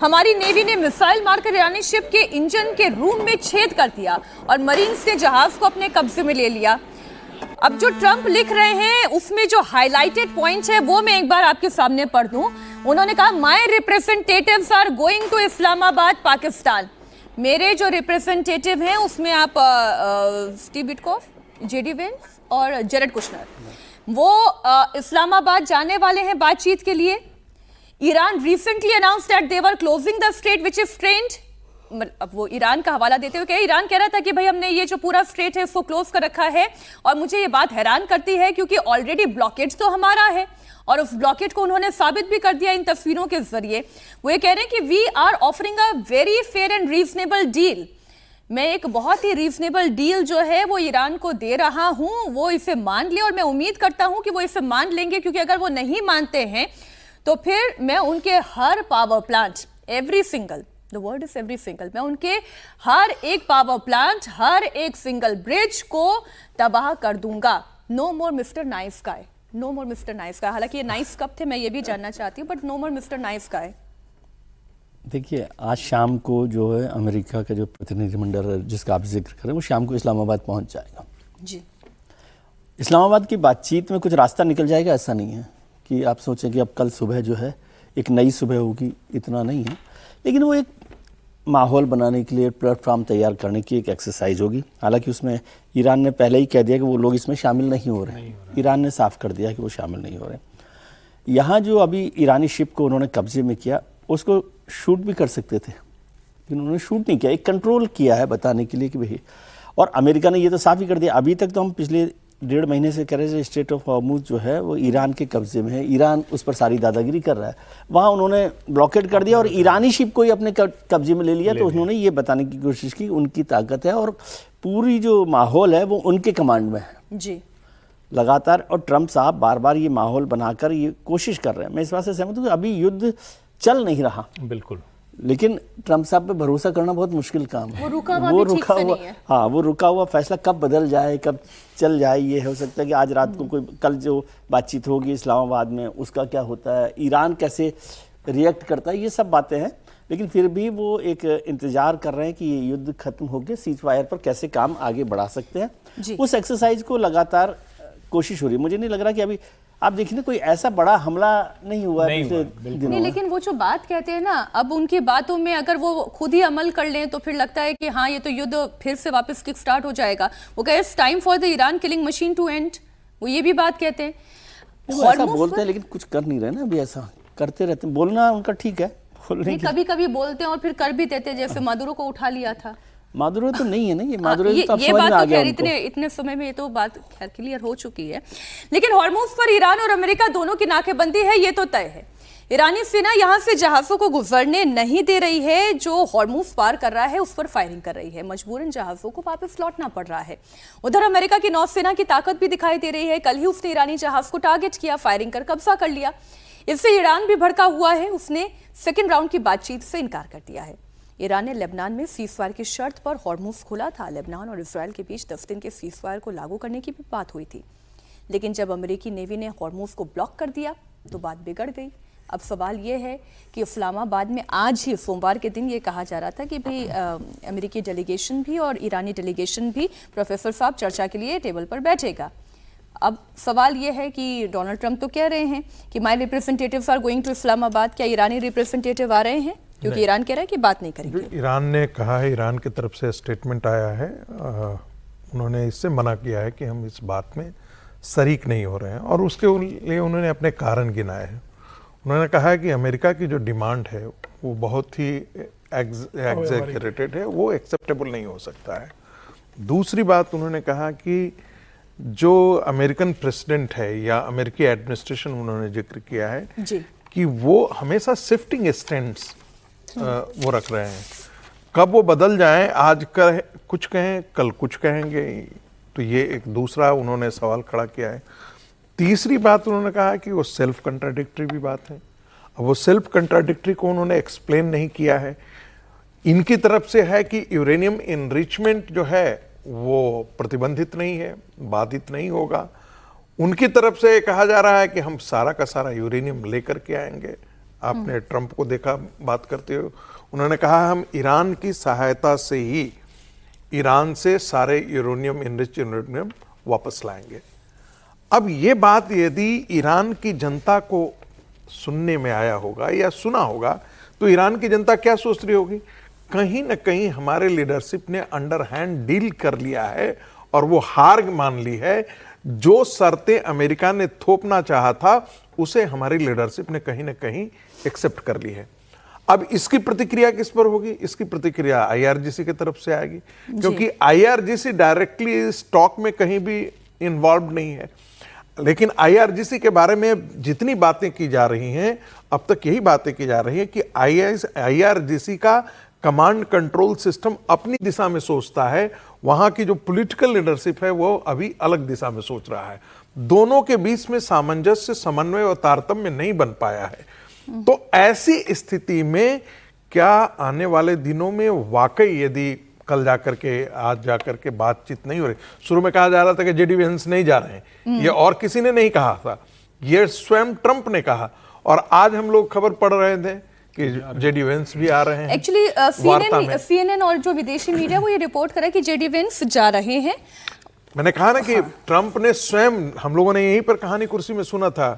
हमारी नेवी ने मिसाइल मारकर ईरानी शिप के इंजन के रूम में छेद कर दिया, और मरीन्स ने जहाज को अपने कब्जे में ले लिया। अब जो ट्रंप लिख रहे हैं उसमें जो हाईलाइटेड पॉइंट है वो मैं एक बार आपके सामने पढ़ दूं। उन्होंने कहा, my representatives are going to Islamabad Pakistan. मेरे जो रिप्रेजेंटेटिव हैं उसमें आप स्टीव विटकॉफ, जेडी वेंस और जेरेड कुशनर, वो इस्लामाबाद जाने वाले हैं बातचीत के लिए। Iran recently announced that they were closing the strait which is strained. अब वो ईरान का हवाला देते हुए कहे, ईरान कह रहा था कि भाई हमने ये जो पूरा स्ट्रेट है उसको क्लोज कर रखा है, और मुझे ये बात हैरान करती है क्योंकि ऑलरेडी ब्लॉकेज तो हमारा है, और उस ब्लॉकेज को उन्होंने साबित भी कर दिया इन तस्वीरों के जरिए। वो ये कह रहे हैं कि we are offering a very fair and reasonable deal. मैं एक बहुत ही रीजनेबल डील जो है वो ईरान को दे रहा हूं, वो इसे मान ले, और मैं उम्मीद करता हूं कि वो इसे मान लेंगे, क्योंकि अगर वो नहीं मानते हैं तो फिर मैं उनके हर power plant, every single, the word is every single, मैं उनके हर एक पावर प्लांट, हर एक सिंगल ब्रिज को तबाह कर दूंगा। नो मोर मिस्टर नाइस गाय, नो मोर मिस्टर नाइस गाय। हालांकि ये नाइस कब थे मैं ये भी जानना चाहती हूँ, but no more mister nice guy. देखिए, आज शाम को जो है अमेरिका का जो प्रतिनिधिमंडल है जिसका आप जिक्र करें, वो शाम को इस्लामाबाद पहुंच जाएगा जी। इस्लामाबाद की बातचीत में कुछ रास्ता निकल जाएगा, ऐसा नहीं है कि आप सोचें कि अब कल सुबह जो है एक नई सुबह होगी, इतना नहीं है। लेकिन वो एक माहौल बनाने के लिए, प्लेटफॉर्म तैयार करने की एक एक्सरसाइज होगी। हालांकि उसमें ईरान ने पहले ही कह दिया कि वो लोग इसमें शामिल नहीं हो रहे। ईरान ने साफ कर दिया कि वो शामिल नहीं हो रहे। यहाँ जो अभी ईरानी शिप को उन्होंने कब्जे में किया, उसको शूट भी कर सकते थे, लेकिन उन्होंने शूट नहीं किया, एक कंट्रोल किया है बताने के लिए कि भाई। और अमेरिका ने ये तो साफ ही कर दिया, अभी तक तो हम पिछले 1.5 महीने से कह रहे थे स्ट्रेट ऑफ हॉर्मुज जो है वो ईरान के कब्जे में है, ईरान उस पर सारी दादागिरी कर रहा है। वहाँ उन्होंने ब्लॉकेड कर दिया और ईरानी शिप को ही अपने कब्जे में ले लिया। तो उन्होंने ये बताने की कोशिश की उनकी ताकत है, और पूरी जो माहौल है वो उनके कमांड में है जी लगातार। और ट्रंप साहब बार बार ये माहौल बनाकर ये कोशिश कर रहे हैं। मैं इस बात से सहमत हूँ कि अभी युद्ध चल नहीं रहा, बिल्कुल, लेकिन ट्रंप साहब पे भरोसा करना बहुत मुश्किल काम है। वो रुका हुआ हाँ, वो रुका हुआ फैसला कब बदल जाए, कब चल जाए, ये हो सकता है कि आज रात को कोई, कल जो बातचीत होगी इस्लामाबाद में उसका क्या होता है, ईरान कैसे रिएक्ट करता है, ये सब बातें हैं। लेकिन फिर भी वो एक इंतजार कर रहे हैं कि ये युद्ध खत्म होकर सीज फायर पर कैसे काम आगे बढ़ा सकते हैं। उस एक्सरसाइज को लगातार कोशिश हो रही है। मुझे नहीं लग रहा कि अभी आप देखिए ना कोई ऐसा बड़ा हमला नहीं हुआ पिछले दिनों में। लेकिन वो जो बात कहते हैं ना, अब उनकी बातों में अगर वो खुद ही अमल कर लें तो फिर लगता है कि हाँ ये तो युद्ध फिर से वापस किक स्टार्ट हो जाएगा। वो कहे it's time for the Iran killing machine to end, वो ये भी बात कहते हैं। ऐसा बोलते हैं लेकिन कुछ कर नहीं रहे ना, अभी ऐसा करते रहते हैं। बोलना उनका ठीक है, कभी कभी बोलते हैं और फिर कर भी देते हैं, जैसे मादुरो को उठा लिया था। मादुरो तो नहीं है ना ये, मादुरो ये तो बात तो खैर इतने समय में ये तो बात खैर क्लियर हो चुकी है। लेकिन हॉर्मुज़ पर ईरान और अमेरिका दोनों की नाकेबंदी है, ये तो तय है। ईरानी सेना यहां से जहाजों को गुजरने नहीं दे रही है, जो हॉर्मुज़ पार कर रहा है उस पर फायरिंग कर रही है। मजबूरन जहाजों को वापस लौटना पड़ रहा है। उधर अमेरिका की नौसेना की ताकत भी दिखाई दे रही है। कल ही उसने ईरानी जहाज को टारगेट किया, फायरिंग कर कब्जा कर लिया। इससे ईरान भी भड़का हुआ है, उसने सेकेंड राउंड की बातचीत से इनकार कर दिया है। ईरान ने लेबनान में सीजफायर की शर्त पर हॉर्मुज़ खोला था। लेबनान और इजराइल के बीच 10 दिन के सीजफायर को लागू करने की भी बात हुई थी, लेकिन जब अमेरिकी नेवी ने हॉर्मुज़ को ब्लॉक कर दिया तो बात बिगड़ गई। अब सवाल ये है कि इस्लामाबाद में आज ही सोमवार के दिन ये कहा जा रहा था कि भाई अमेरिकी डेलीगेशन भी और ईरानी डेलीगेशन भी प्रोफेसर साहब चर्चा के लिए टेबल पर बैठेगा। अब सवाल ये है कि डोनाल्ड ट्रंप तो कह रहे हैं कि my representatives are going to Islamabad. क्या ईरानी रिप्रेजेंटेटिव आ रहे हैं? क्योंकि ईरान कह रहा है कि बात नहीं करेंगे। ईरान ने कहा है, ईरान की तरफ से स्टेटमेंट आया है, उन्होंने इससे मना किया है कि हम इस बात में शरीक नहीं हो रहे हैं, और उसके लिए उन्होंने अपने कारण गिनाए हैं। उन्होंने कहा है कि अमेरिका की जो डिमांड है वो बहुत ही एग्जैगरेटेड है, वो एक्सेप्टेबल नहीं हो सकता है। दूसरी बात उन्होंने कहा कि जो अमेरिकन प्रेसिडेंट है या अमेरिकी एडमिनिस्ट्रेशन, उन्होंने जिक्र किया है कि वो हमेशा शिफ्टिंग स्टैंड्स वो रख रहे हैं। कब वो बदल जाएं, आज कुछ कहें कल कुछ कहेंगे, तो ये एक दूसरा उन्होंने सवाल खड़ा किया है। तीसरी बात उन्होंने कहा कि वो सेल्फ कंट्राडिक्टरी भी बात है। अब वो सेल्फ कंट्राडिक्टरी को उन्होंने एक्सप्लेन नहीं किया है। इनकी तरफ से है कि यूरेनियम इनरिचमेंट जो है वो प्रतिबंधित नहीं है, बाधित नहीं होगा। उनकी तरफ से कहा जा रहा है कि हम सारा का सारा यूरेनियम लेकर के आएंगे। आपने ट्रंप को देखा बात करते हुए, उन्होंने कहा हम ईरान की सहायता से ही ईरान से सारे यूरेनियम इनरिच यूरेनियम वापस लाएंगे। अब ये बात यदि ईरान की जनता को सुनने में आया होगा या सुना होगा तो ईरान की जनता क्या सोच रही होगी? कहीं ना कहीं हमारे लीडरशिप ने अंडरहैंड डील कर लिया है और वो हार मान ली है। जो शर्तें अमेरिका ने थोपना चाहा था उसे हमारी लीडरशिप ने कहीं ना कहीं एक्सेप्ट कर ली है। अब इसकी प्रतिक्रिया किस पर होगी? इसकी प्रतिक्रिया आईआरजीसी की तरफ से आएगी, क्योंकि आईआरजीसी डायरेक्टली इस टॉक में कहीं भी इन्वॉल्व नहीं है। लेकिन आईआरजीसी के बारे में जितनी बातें की जा रही हैं, अब तक यही बातें की जा रही हैं कि आईआरजीसी का कमांड कंट्रोल सिस्टम अपनी दिशा में सोचता है, वहां की जो पॉलिटिकल लीडरशिप है वो अभी अलग दिशा में सोच रहा है। दोनों के बीच में सामंजस्य, समन्वय और तारतम्य नहीं बन पाया है। तो ऐसी स्थिति में क्या आने वाले दिनों में वाकई यदि कल जाकर के, आज जाकर के बातचीत नहीं हो रही, शुरू में कहा जा रहा था कि जेडी वेंस नहीं जा रहे हैं, ये और किसी ने नहीं कहा था, ये स्वयं ट्रंप ने कहा, और आज हम लोग खबर पढ़ रहे थे कि जेडी वेंस भी आ रहे हैं। एक्चुअली सीएनएन और जो विदेशी मीडिया वो ये रिपोर्ट करा कि जेडी वेंस जा रहे हैं। मैंने कहा ना कि ट्रंप ने स्वयं, हम लोगों ने यहीं पर कहानी कुर्सी में सुना था,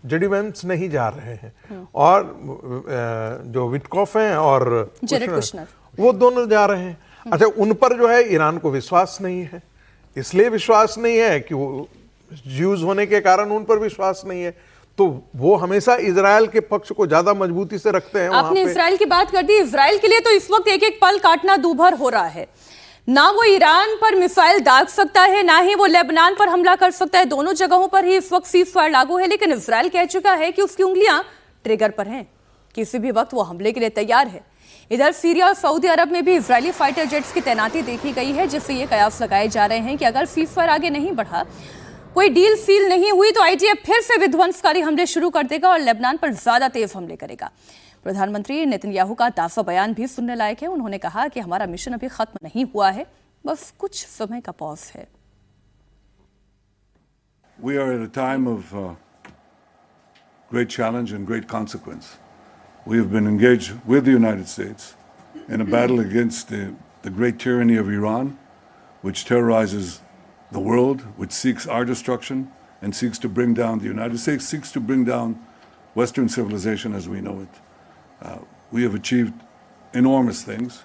जेडी वेंस नहीं जा रहे हैं, और जो विटकॉफ हैं और कुशनर वो दोनों जा रहे हैं। अच्छा, उन पर जो है ईरान को विश्वास नहीं है, इसलिए विश्वास नहीं है कि वो ज्यूज होने के कारण उन पर विश्वास नहीं है, तो वो हमेशा इजराइल के पक्ष को ज्यादा मजबूती से रखते हैं। आपने इजराइल की बात कर दी। इजराइल के लिए तो इस वक्त एक एक पल काटना दूभर हो रहा है। ना वो ईरान पर मिसाइल दाग सकता है, ना ही वो लेबनान पर हमला कर सकता है। दोनों जगहों पर ही इस वक्त सीजफायर लागू है, लेकिन इजराइल कह चुका है कि उसकी उंगलियां ट्रिगर पर हैं, किसी भी वक्त वो हमले के लिए तैयार है। इधर सीरिया और सऊदी अरब में भी इजरायली फाइटर जेट्स की तैनाती देखी गई है, जिससे ये कयास लगाए जा रहे हैं कि अगर सीजफायर आगे नहीं बढ़ा, कोई डील सील नहीं हुई, तो आईडीएफ फिर से विध्वंसकारी हमले शुरू कर देगा और लेबनान पर ज्यादा तेज हमले करेगा। प्रधानमंत्री नेतन्याहू का ताज़ा बयान भी सुनने लायक है। उन्होंने कहा कि हमारा मिशन अभी खत्म नहीं हुआ है, बस कुछ समय का पॉज है। We are at a time of great challenge and great consequence. we have been engaged with the United States in a battle against the great tyranny of Iran, which terrorizes the world, which seeks our destruction and seeks to bring down the United States, seeks to bring down Western civilization as we know it. We have achieved enormous things.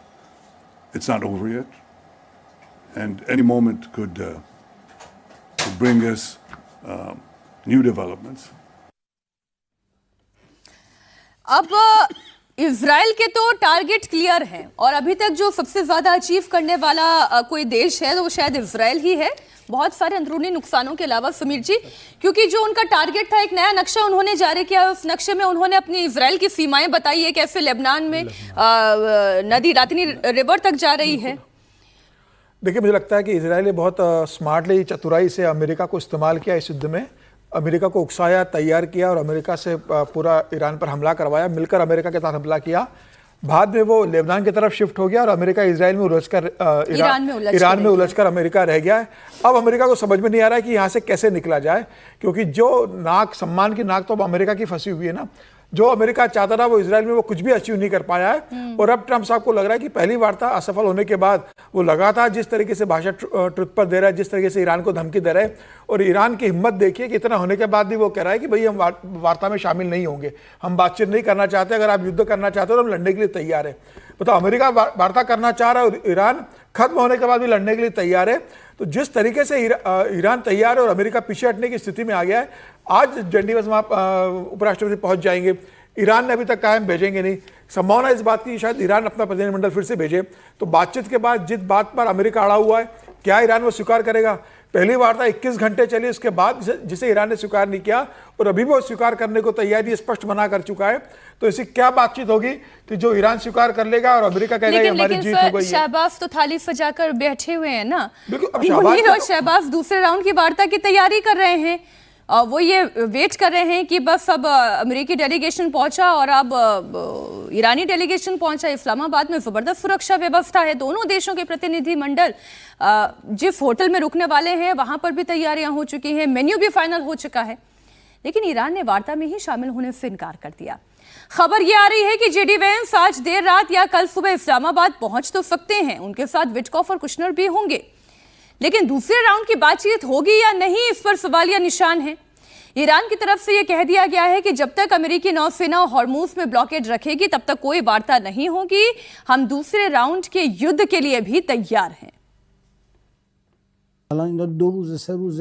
It's not over yet, and any moment could bring us new developments. अब Israel के तो target clear हैं और अभी तक जो सबसे ज्यादा अचीव करने वाला कोई देश है तो वो शायद इजराइल ही है, बहुत सारे अंदरूनी नुकसानों के अलावा समीर जी, क्योंकि जो उनका टारगेट था, एक नया नक्शा उन्होंने जारी किया, उस नक्शे में उन्होंने अपनी इजराइल की सीमाएं बताई है, कैसे लेबनान में नदी रातनी रिवर तक जा रही है। देखिए, मुझे लगता है कि इजराइल ने बहुत स्मार्टली, चतुराई से अमेरिका को इस्तेमाल किया इस युद्ध में, अमेरिका को उकसाया, तैयार किया और अमेरिका से पूरा ईरान पर हमला करवाया, मिलकर अमेरिका के साथ हमला किया। बाद में वो लेबनान की तरफ शिफ्ट हो गया और अमेरिका इजराइल में उलझकर ईरान में उलझकर अमेरिका रह गया है। अब अमेरिका को समझ में नहीं आ रहा है कि यहाँ से कैसे निकला जाए, क्योंकि जो नाक, सम्मान की नाक तो अब अमेरिका की फंसी हुई है ना। जो अमेरिका चाहता था वो इजराइल में वो कुछ भी अचीव नहीं कर पाया है। और अब ट्रंप साहब को लग रहा है कि पहली वार्ता असफल होने के बाद वो लगातार जिस तरीके से भाषा ट्रुथ पर दे रहा है, जिस तरीके से ईरान को धमकी दे रहा है, और ईरान की हिम्मत देखिए कि इतना होने के बाद भी वो कह रहा है कि भाई हम वार्ता में शामिल नहीं होंगे, हम बातचीत नहीं करना चाहते, अगर आप युद्ध करना चाहते हो तो हम लड़ने के लिए तैयार है। तो अमेरिका वार्ता करना चाह रहा है और ईरान खत्म होने के बाद भी लड़ने के लिए तैयार है। तो जिस तरीके से ईरान तैयार है और अमेरिका पीछे हटने की स्थिति में आ गया है, आज जेनेवा में उपराष्ट्रपति पहुंच जाएंगे, ईरान ने अभी तक कहा हम भेजेंगे नहीं, संभावना इस बात की शायद ईरान अपना प्रतिनिधिमंडल फिर से भेजे। तो बातचीत के बाद जिस बात पर अमेरिका अड़ा हुआ है, क्या ईरान वो स्वीकार करेगा? पहली वार्ता 21 घंटे चली, उसके बाद जिसे ईरान ने स्वीकार नहीं किया और अभी भी वो स्वीकार करने को तैयारी स्पष्ट मना कर चुका है। तो ऐसी क्या बातचीत होगी कि जो ईरान स्वीकार कर लेगा और अमेरिका कहेगा ये हमारी जीत हो गई है। शहबाज तो थाली सजाकर बैठे हुए हैं ना, बिल्कुल। शहबाज दूसरे राउंड की वार्ता की तैयारी कर रहे हैं, वो ये वेट कर रहे हैं कि बस अब अमेरिकी डेलीगेशन पहुंचा और अब ईरानी डेलीगेशन पहुंचा। इस्लामाबाद में ज़बरदस्त सुरक्षा व्यवस्था है, दोनों देशों के प्रतिनिधिमंडल जिस होटल में रुकने वाले हैं वहां पर भी तैयारियां हो चुकी हैं, मेन्यू भी फाइनल हो चुका है, लेकिन ईरान ने वार्ता में ही शामिल होने से इनकार कर दिया। खबर ये आ रही है कि जेडी वेंस आज देर रात या कल सुबह इस्लामाबाद पहुंच तो सकते हैं, उनके साथ विटकॉफ और कुशनर भी होंगे, लेकिन दूसरे राउंड की बातचीत होगी या नहीं, इस पर सवालिया निशान है। ईरान की तरफ से यह कह दिया गया है कि जब तक अमेरिकी नौसेना हॉर्मुज में ब्लॉकेड रखेगी तब तक कोई वार्ता नहीं होगी, हम दूसरे राउंड के युद्ध के लिए भी तैयार हैं। दो रोज से रोज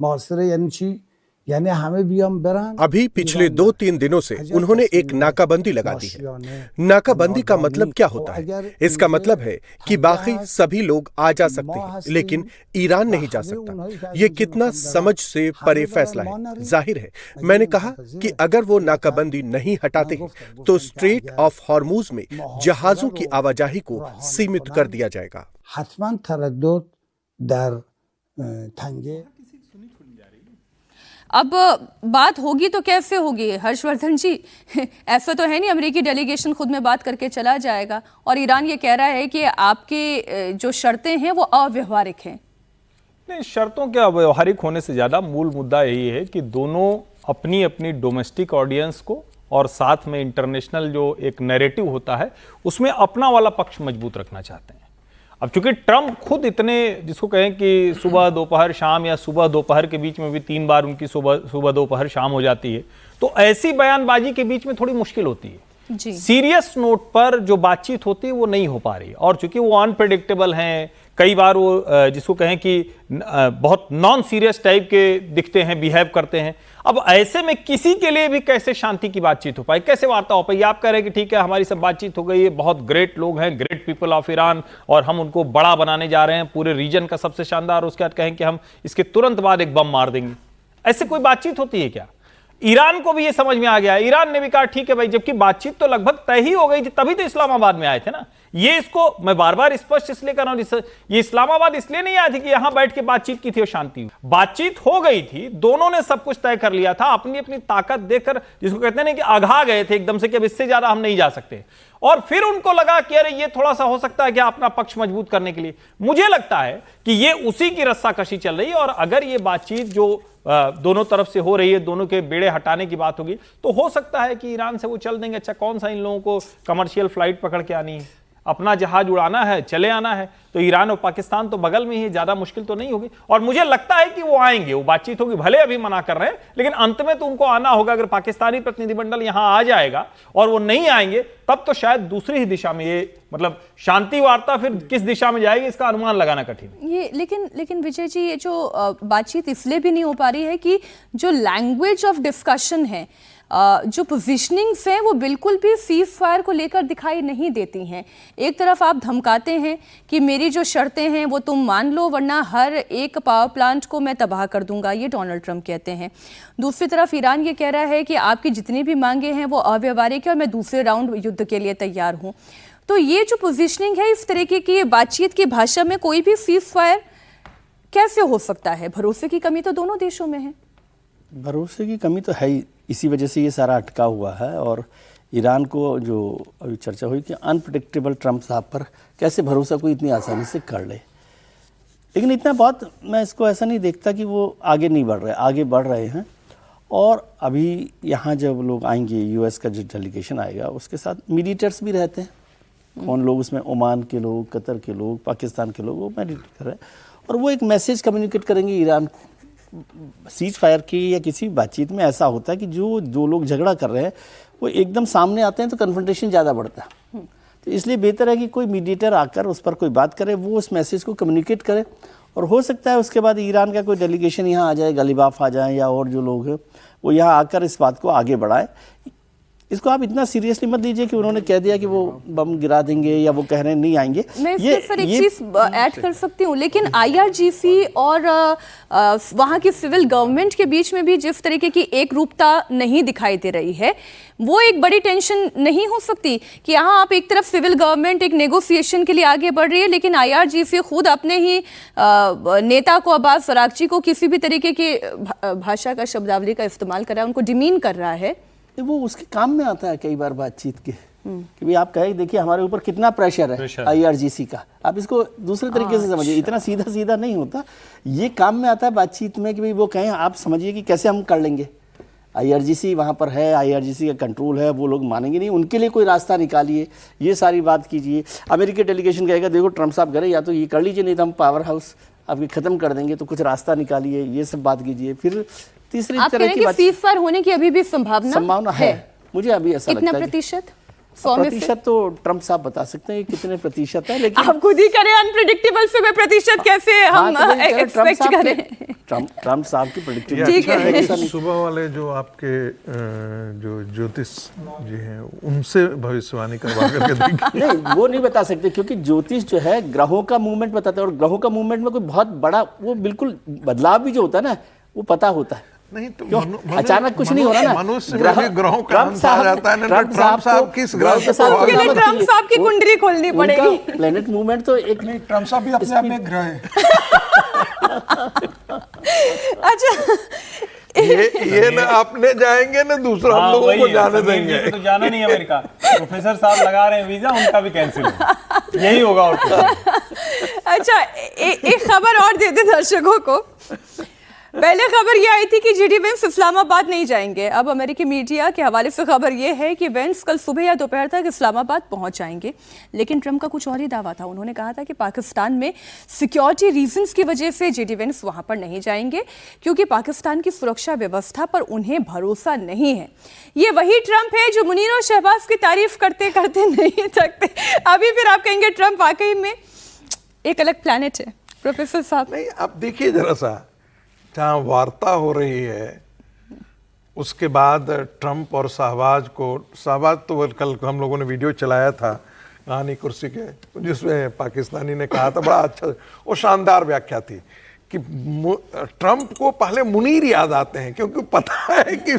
मुहासरे यानी चीज यानी हमें भी हम बरान। अभी पिछले 2-3 दिनों से उन्होंने एक नाकाबंदी लगा दी है। नाकाबंदी का मतलब क्या होता है? इसका मतलब है कि बाकी सभी लोग आ जा सकते हैं, लेकिन ईरान नहीं जा सकता। ये कितना समझ से परे फैसला है। जाहिर है, मैंने कहा कि अगर वो नाकाबंदी नहीं हटाते हैं तो स्ट्रेट ऑफ हॉर्मुज में जहाजों की आवाजाही को सीमित कर दिया जाएगा। हतमन तरद्दुद दर तंगे। अब बात होगी तो कैसे होगी हर्षवर्धन जी? ऐसा तो है नहीं अमेरिकी डेलीगेशन खुद में बात करके चला जाएगा, और ईरान ये कह रहा है कि आपकी जो शर्तें हैं वो अव्यवहारिक हैं। नहीं, शर्तों के अव्यवहारिक होने से ज़्यादा मूल मुद्दा यही है कि दोनों अपनी अपनी डोमेस्टिक ऑडियंस को और साथ में इंटरनेशनल जो एक नैरेटिव होता है उसमें अपना वाला पक्ष मजबूत रखना चाहते हैं। अब चूंकि ट्रंप खुद इतने, जिसको कहें कि सुबह दोपहर शाम या सुबह दोपहर के बीच में भी 3 बार उनकी सुबह दोपहर शाम हो जाती है, तो ऐसी बयानबाजी के बीच में थोड़ी मुश्किल होती है। सीरियस नोट पर जो बातचीत होती है वो नहीं हो पा रही, और चूंकि वो अनप्रेडिक्टेबल हैं, कई बार वो जिसको कहें कि बहुत नॉन सीरियस टाइप के दिखते हैं, बिहेव करते हैं। अब ऐसे में किसी के लिए भी कैसे शांति की बातचीत हो पाई, कैसे वार्ता हो पाई? आप कह रहे हैं कि ठीक है हमारी सब बातचीत हो गई है, बहुत ग्रेट लोग हैं, ग्रेट पीपल ऑफ ईरान, और हम उनको बड़ा बनाने जा रहे हैं, पूरे रीजन का सबसे शानदार, उसके बाद कहें कि हम इसके तुरंत बाद एक बम मार देंगे। ऐसे कोई बातचीत होती है क्या? ईरान को भी ये समझ में आ गया, ईरान ने भी कहा ठीक है भाई, जबकि बातचीत तो लगभग तय ही हो गई थी, तभी तो इस्लामाबाद में आए थे ना। ये इसको मैं बार बार स्पष्ट इसलिए कर रहा हूं, ये इस्लामाबाद इसलिए नहीं आए थे कि यहां बैठ के बातचीत की थी और शांति हुई। बातचीत हो गई थी, दोनों ने सब कुछ तय कर लिया था, अपनी अपनी ताकत देखकर, जिसको कहते हैं कि अघा गए थे एकदम से कि अब इससे ज्यादा हम नहीं जा सकते, और फिर उनको लगा कि अरे ये थोड़ा सा हो सकता है कि अपना पक्ष मजबूत करने के लिए। मुझे लगता है कि ये उसी की रस्साकशी चल रही है, और अगर ये बातचीत जो दोनों तरफ से हो रही है, दोनों के बेड़े हटाने की बात होगी, तो हो सकता है कि ईरान से वो चल देंगे। अच्छा, कौन सा इन लोगों को कमर्शियल फ्लाइट पकड़ के आनी है, अपना जहाज उड़ाना है, चले आना है, तो ईरान और पाकिस्तान तो बगल में ही, ज्यादा मुश्किल तो नहीं होगी। और मुझे लगता है कि वो आएंगे, वो बातचीत होगी, भले अभी मना कर रहे हैं, लेकिन अंत में तो उनको आना होगा। अगर पाकिस्तानी प्रतिनिधिमंडल यहां आ जाएगा और वो नहीं आएंगे, तब तो शायद दूसरी ही दिशा में ये मतलब शांति वार्ता फिर किस दिशा में जाएगी, इसका अनुमान लगाना कठिन है। ये लेकिन विजय जी, ये जो बातचीत इसलिए भी नहीं हो पा रही है कि जो लैंग्वेज ऑफ डिस्कशन है, जो पोजिशनिंग्स हैं, वो बिल्कुल भी सीज फायर को लेकर दिखाई नहीं देती हैं। एक तरफ आप धमकाते हैं कि मेरी जो शर्तें हैं वो तुम मान लो, वरना हर एक पावर प्लांट को मैं तबाह कर दूंगा, ये डोनाल्ड ट्रंप कहते हैं। दूसरी तरफ ईरान ये कह रहा है कि आपकी जितनी भी मांगे हैं वो अव्यवहारिक है और मैं दूसरे राउंड युद्ध के लिए तैयार हूँ। तो ये जो पोजिशनिंग है, इस तरीके की बातचीत की भाषा में कोई भी सीज फायर कैसे हो सकता है? भरोसे की कमी तो दोनों देशों में है। भरोसे की कमी तो है ही, इसी वजह से ये सारा अटका हुआ है। और ईरान को जो अभी चर्चा हुई कि अनप्रेडिक्टेबल ट्रंप साहब पर कैसे भरोसा कोई इतनी आसानी से कर ले, लेकिन इतना बहुत मैं इसको ऐसा नहीं देखता कि वो आगे नहीं बढ़ रहे, आगे बढ़ रहे हैं। और अभी यहाँ जब लोग आएंगे, यूएस का जो डेलीगेशन आएगा, उसके साथ मीडिएटर्स भी रहते हैं। कौन लोग उसमें? ओमान के लोग, कतर के लोग, पाकिस्तान के लोग, वो मेडिटेट कर रहे हैं और वो एक मैसेज कम्युनिकेट करेंगे ईरान को। सीज फायर की या किसी बातचीत में ऐसा होता है कि जो दो लोग झगड़ा कर रहे हैं वो एकदम सामने आते हैं तो कन्फ्रंटेशन ज़्यादा बढ़ता है। तो इसलिए बेहतर है कि कोई मीडिएटर आकर उस पर कोई बात करे, वो उस मैसेज को कम्युनिकेट करे। और हो सकता है उसके बाद ईरान का कोई डेलीगेशन यहाँ आ जाए, गलीबाफ आ जाए या और जो लोग हैं वो यहाँ आकर इस बात को आगे बढ़ाए। इसको आप इतना सीरियसली मत लीजिए कि उन्होंने कह दिया कि वो बम गिरा देंगे या वो कह रहे हैं नहीं आएंगे। मैं इसमें सर एक चीज ऐड कर सकती हूँ, लेकिन आईआरजीसी और वहाँ की सिविल गवर्नमेंट के बीच में भी जिस तरीके की एक रूपता नहीं दिखाई दे रही है, वो एक बड़ी टेंशन नहीं हो सकती कि यहाँ आप एक तरफ सिविल गवर्नमेंट एक नेगोशिएशन के लिए आगे बढ़ रही है, लेकिन आईआरजीसी खुद अपने ही नेता को, अब्बास अरागची को, किसी भी तरीके की भाषा का, शब्दावली का इस्तेमाल कर रहा है, उनको डिमीन कर रहा है। वो उसके काम में आता है कई बार बातचीत के कि भाई आप कहे देखिए हमारे ऊपर कितना प्रेशर है आईआरजीसी का, आप इसको दूसरे तरीके से समझिए। इतना सीधा सीधा नहीं होता, ये काम में आता है बातचीत में कि भाई वो कहें, आप समझिए कि कैसे हम कर लेंगे। आईआरजीसी वहाँ पर है, आईआरजीसी का कंट्रोल है, वो लोग मानेंगे नहीं, उनके लिए कोई रास्ता निकालिए, ये सारी बात कीजिए। अमेरिकी डेलीगेशन कहेगा देखो ट्रंप साहब कह रहे या तो ये कर लीजिए, नहीं तो हम पावर हाउस आपके ख़त्म कर देंगे, तो कुछ रास्ता निकालिए, ये सब बात कीजिए। फिर तीसरी तरह की बात, सीज फायर होने की अभी भी संभावना है। मुझे अभी ऐसा लगता है। कितना प्रतिशत? 100% तो ट्रंप साहब बता सकते हैं कितने प्रतिशत है, लेकिन आप खुद ही करें अनप्रेडिक्टेबल से मैं प्रतिशत कैसे हम एक्सपेक्ट करें? ट्रंप साहब की प्रेडिक्टिविटी। सुबह वाले जो आपके जो ज्योतिष जी हैं उनसे भविष्यवाणी करवा करके देंगे। नहीं, वो नहीं बता सकते, क्योंकि ज्योतिष जो है ग्रहों का मूवमेंट बताता है, और ग्रहों का मूवमेंट में कोई बहुत बड़ा वो बिल्कुल बदलाव भी जो होता है ना, वो पता होता है। नहीं तो अचानक कुछ नहीं हो रहा ना, मनुष्य में भी ग्रहों का अंतर आ जाता है ना। ट्रंप साहब किस ग्रह के साथ? ट्रंप साहब की कुंडली खोलनी पड़ेगी। प्लेनेट मूवमेंट तो एक नहीं, ट्रंप साहब भी अपने आप में एक ग्रह है। अच्छा, ये ना अपने जाएंगे ना दूसरा हम लोगों को जाने देंगे। तो जाना नहीं अमेरिका। प्रोफेसर साहब लगा रहे हैं वीजा, उनका भी कैंसिल हो, यही होगा। और अच्छा, एक खबर और दे दे दर्शकों को। पहले खबर ये आई थी कि जीडी वेंस इस्लामाबाद नहीं जाएंगे। अब अमेरिकी मीडिया के हवाले से खबर ये है कि वेंस कल सुबह या दोपहर तक इस्लामाबाद पहुंच जाएंगे। लेकिन ट्रंप का कुछ और ही दावा था। उन्होंने कहा था कि पाकिस्तान में सिक्योरिटी रीजंस की वजह से जीडी वेंस वहां पर नहीं जाएंगे, क्योंकि पाकिस्तान की सुरक्षा व्यवस्था पर उन्हें भरोसा नहीं है। ये वही ट्रंप है जो मुनीर और शहबाज की तारीफ करते करते नहीं थकते। अभी फिर आप कहेंगे ट्रंप वाकई में एक अलग प्लैनेट है। प्रोफेसर साहब, नहीं आप देखिए जरा सा, जहाँ वार्ता हो रही है उसके बाद ट्रंप और शहबाज तो कल हम लोगों ने वीडियो चलाया था कहानी कुर्सी के, जिसमें पाकिस्तानी ने कहा था, बड़ा अच्छा और शानदार व्याख्या थी कि ट्रंप को पहले मुनीर याद आते हैं, क्योंकि पता है कि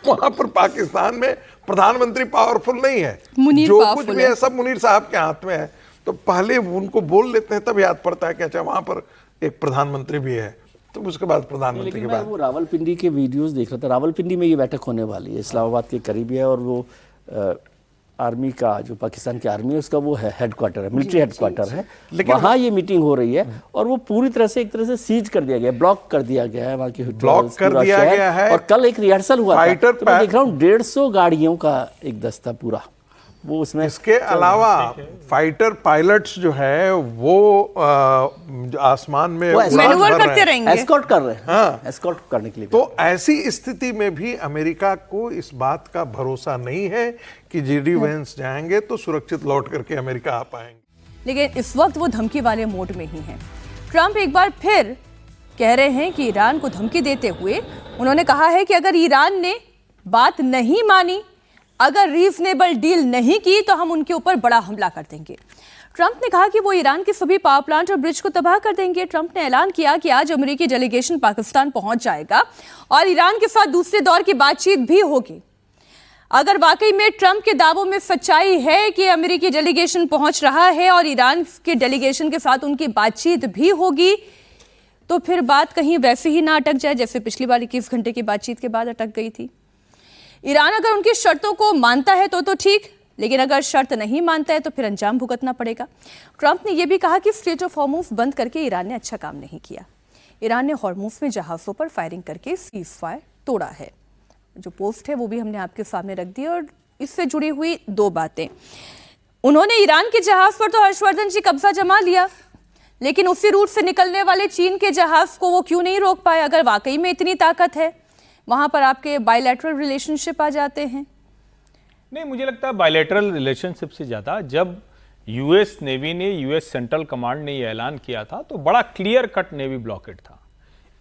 वहां पर पाकिस्तान में प्रधानमंत्री पावरफुल नहीं है, जो कुछ भी है सब मुनीर साहब के हाथ में है। तो पहले उनको बोल लेते हैं, तब याद पड़ता है कि अच्छा वहां पर एक प्रधानमंत्री भी है, तो उसके बाद प्रधानमंत्री के बाद। वो रावलपिंडी के वीडियोस देख रहा था। रावलपिंडी में ये बैठक होने वाली है, इस्लामाबाद के करीब है, और वो आर्मी का, जो पाकिस्तान की आर्मी है उसका वो है हेडक्वार्टर है, मिलिट्री हेडक्वार्टर है, वहाँ ये मीटिंग हो रही है और वो पूरी तरह से एक तरह से सीज कर दिया गया, ब्लॉक कर दिया गया है वहाँ की, ब्लॉक कर दिया गया है। और कल एक रिहर्सल हुआ था, तो मैं देख रहा हूँ 150 गाड़ियों का एक दस्ता पूरा वो उसमें। इसके अलावा फाइटर पायलट्स जो है वो आसमान में मैन्यूवर करते रहेंगे, एस्कॉर्ट कर रहे हैं, हाँ, एस्कॉर्ट करने के लिए। तो ऐसी स्थिति में भी अमेरिका को इस बात का भरोसा नहीं है कि जेडी वेंस जाएंगे तो सुरक्षित लौट करके अमेरिका आ पाएंगे। लेकिन इस वक्त वो धमकी वाले मोड में ही हैं। ट्रंप एक बार फिर कह रहे हैं कि ईरान को धमकी देते हुए उन्होंने कहा है कि अगर ईरान ने बात नहीं मानी, अगर रीजनेबल डील नहीं की तो हम उनके ऊपर बड़ा हमला कर देंगे। ट्रंप ने कहा कि वो ईरान के सभी पावर प्लांट और ब्रिज को तबाह कर देंगे। ट्रंप ने ऐलान किया कि आज अमेरिकी डेलीगेशन पाकिस्तान पहुंच जाएगा और ईरान के साथ दूसरे दौर की बातचीत भी होगी। अगर वाकई में ट्रंप के दावों में सच्चाई है कि अमेरिकी डेलीगेशन पहुंच रहा है और ईरान के डेलीगेशन के साथ उनकी बातचीत भी होगी, तो फिर बात कहीं वैसे ही ना अटक जाए जैसे पिछली बार 21 घंटे की बातचीत के बाद अटक गई थी। ईरान अगर उनकी शर्तों को मानता है तो ठीक, लेकिन अगर शर्त नहीं मानता है तो फिर अंजाम भुगतना पड़ेगा। ट्रंप ने यह भी कहा कि स्ट्रेट ऑफ हॉर्मुज बंद करके ईरान ने अच्छा काम नहीं किया। ईरान ने हॉर्मुज में जहाजों पर फायरिंग करके सीज फायर तोड़ा है। जो पोस्ट है वो भी हमने आपके सामने रख दी और इससे जुड़ी हुई 2 बातें। उन्होंने ईरान के जहाज पर तो हर्षवर्धन जी कब्जा जमा लिया, लेकिन उसी रूट से निकलने वाले चीन के जहाज को वो क्यों नहीं रोक पाए? अगर वाकई में इतनी ताकत है, वहां पर आपके बायलैटरल रिलेशनशिप आ जाते हैं। नहीं, मुझे लगता है बायलैटरल रिलेशनशिप से ज्यादा जब यूएस नेवी ने, यूएस सेंट्रल कमांड ने यह ऐलान किया था तो बड़ा क्लियर कट नेवी ब्लॉकेट था।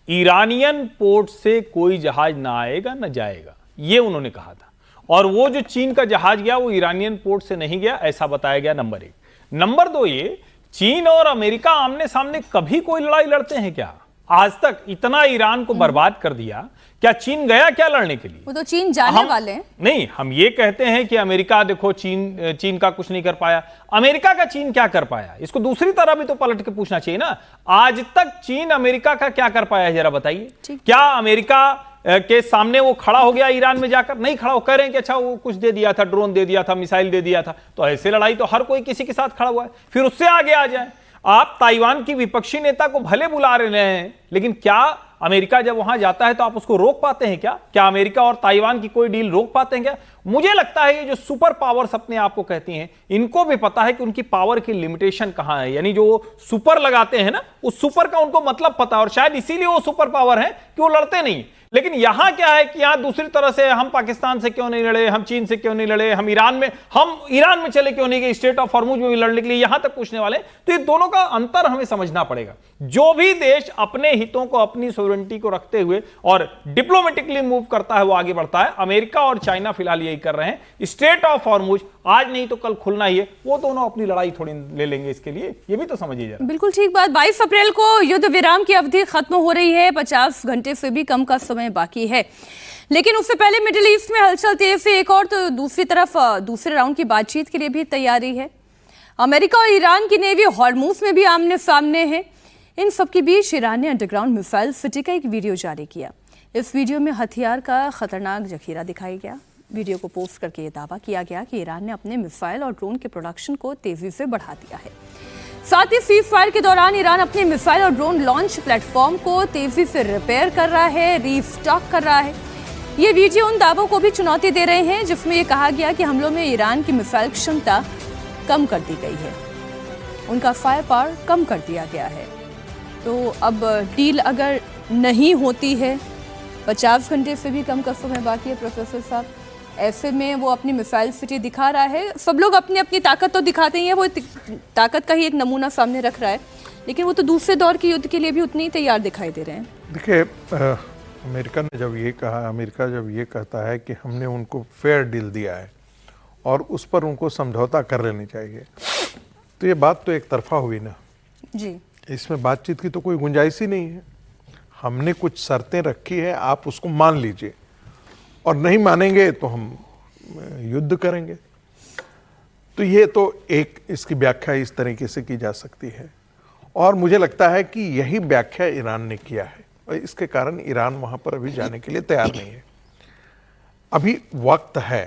ईरानियन पोर्ट से कोई जहाज ना आएगा ना जाएगा, ये उन्होंने कहा था। और वो जो चीन का जहाज गया वो ईरानियन पोर्ट से नहीं गया, ऐसा बताया गया। नंबर 1। नंबर 2, ये चीन और अमेरिका आमने सामने कभी कोई लड़ाई लड़ते हैं क्या? आज तक इतना ईरान को बर्बाद कर दिया, क्या चीन गया क्या लड़ने के लिए? वो तो चीन जाने वाले हैं। नहीं, हम ये कहते हैं कि अमेरिका देखो चीन का कुछ नहीं कर पाया। अमेरिका का चीन क्या कर पाया, इसको दूसरी तरह भी तो पलट के पूछना चाहिए ना। आज तक चीन अमेरिका का क्या कर पाया है, जरा बताइए। क्या अमेरिका के सामने वो खड़ा हो गया ईरान में जाकर? नहीं खड़ा हो। कह रहे हैं कि अच्छा वो कुछ दे दिया था, ड्रोन दे दिया था, मिसाइल दे दिया था। तो ऐसे लड़ाई तो हर कोई किसी के साथ खड़ा हुआ है, फिर उससे आगे आ जाए। आप ताइवान की विपक्षी नेता को भले बुला रहे हैं, लेकिन क्या अमेरिका जब वहां जाता है तो आप उसको रोक पाते हैं क्या? क्या अमेरिका और ताइवान की कोई डील रोक पाते हैं क्या? मुझे लगता है ये जो सुपर पावर्स अपने आप को कहती हैं, इनको भी पता है कि उनकी पावर की लिमिटेशन कहां है। यानी जो सुपर लगाते हैं ना, उस सुपर का उनको मतलब पता है और शायद इसीलिए वो सुपर पावर है कि वो लड़ते नहीं। लेकिन यहां क्या है कि यहां दूसरी तरह से हम पाकिस्तान से क्यों नहीं लड़े, हम चीन से क्यों नहीं लड़े, हम ईरान में चले क्यों नहीं गए, स्टेट ऑफ हॉर्मुज में भी लड़ने के लिए यहां तक पूछने वाले। तो ये दोनों का अंतर हमें समझना पड़ेगा। जो भी देश अपने हितों को, अपनी सॉवरेनिटी को रखते हुए और डिप्लोमेटिकली मूव करता है वो आगे बढ़ता है। अमेरिका और चाइना फिलहाल यही कर रहे हैं। स्टेट ऑफ हॉर्मुज आज नहीं तो कल खुलना ही है, वो दोनों अपनी लड़ाई थोड़ी ले लेंगे इसके लिए, ये भी तो समझिए जरा। बिल्कुल ठीक बात। 22 अप्रैल को युद्ध विराम की अवधि खत्म हो रही है, 50 घंटे से भी कम का समय बाकी है। लेकिन उससे पहले मिडिल ईस्ट में हलचल तेज से एक और तो दूसरी तरफ दूसरे राउंड की बातचीत के लिए भी तैयारी है। अमेरिका और ईरान की नेवी हॉर्मुज में भी आमने सामने है। इन सबके बीच ईरान ने अंडरग्राउंड मिसाइल सिटी का एक वीडियो जारी किया। इस वीडियो में हथियार का खतरनाक जखीरा दिखाया गया। वीडियो को पोस्ट करके यह दावा किया गया कि ईरान ने अपने मिसाइल और ड्रोन के प्रोडक्शन को तेजी से बढ़ा दिया है। साथ ही सीज फायर के दौरान ईरान अपने मिसाइल और ड्रोन लॉन्च प्लेटफॉर्म को तेजी से रिपेयर कर रहा है, रीस्टॉक कर रहा है। ये वीडियो उन दावों को भी चुनौती दे रहे हैं जिसमें यह कहा गया कि हमलों में ईरान की मिसाइल क्षमता कम कर दी गई है, उनका फायर पावर कम कर दिया गया है। तो अब डील अगर नहीं होती है, 50 घंटे से भी कम का समय बाकी है प्रोफेसर साहब, ऐसे में वो अपनी मिसाइल सिटी दिखा रहा है। सब लोग अपनी अपनी ताकत तो दिखाते ही हैं, वो ताकत का ही एक नमूना सामने रख रहा है, लेकिन वो तो दूसरे दौर के युद्ध के लिए भी उतने ही तैयार दिखाई दे रहे हैं। देखिए, अमेरिका ने जब ये कहा, अमेरिका जब ये कहता है कि हमने उनको फेयर डील दिया है और उस पर उनको समझौता कर लेनी चाहिए, तो ये बात तो एक तरफा हुई ना जी। इसमें बातचीत की तो कोई गुंजाइश ही नहीं है। हमने कुछ शर्तें रखी है, आप उसको मान लीजिए और नहीं मानेंगे तो हम युद्ध करेंगे। तो ये तो एक इसकी व्याख्या इस तरीके से की जा सकती है और मुझे लगता है कि यही व्याख्या ईरान ने किया है और इसके कारण ईरान वहां पर अभी जाने के लिए तैयार नहीं है। अभी वक्त है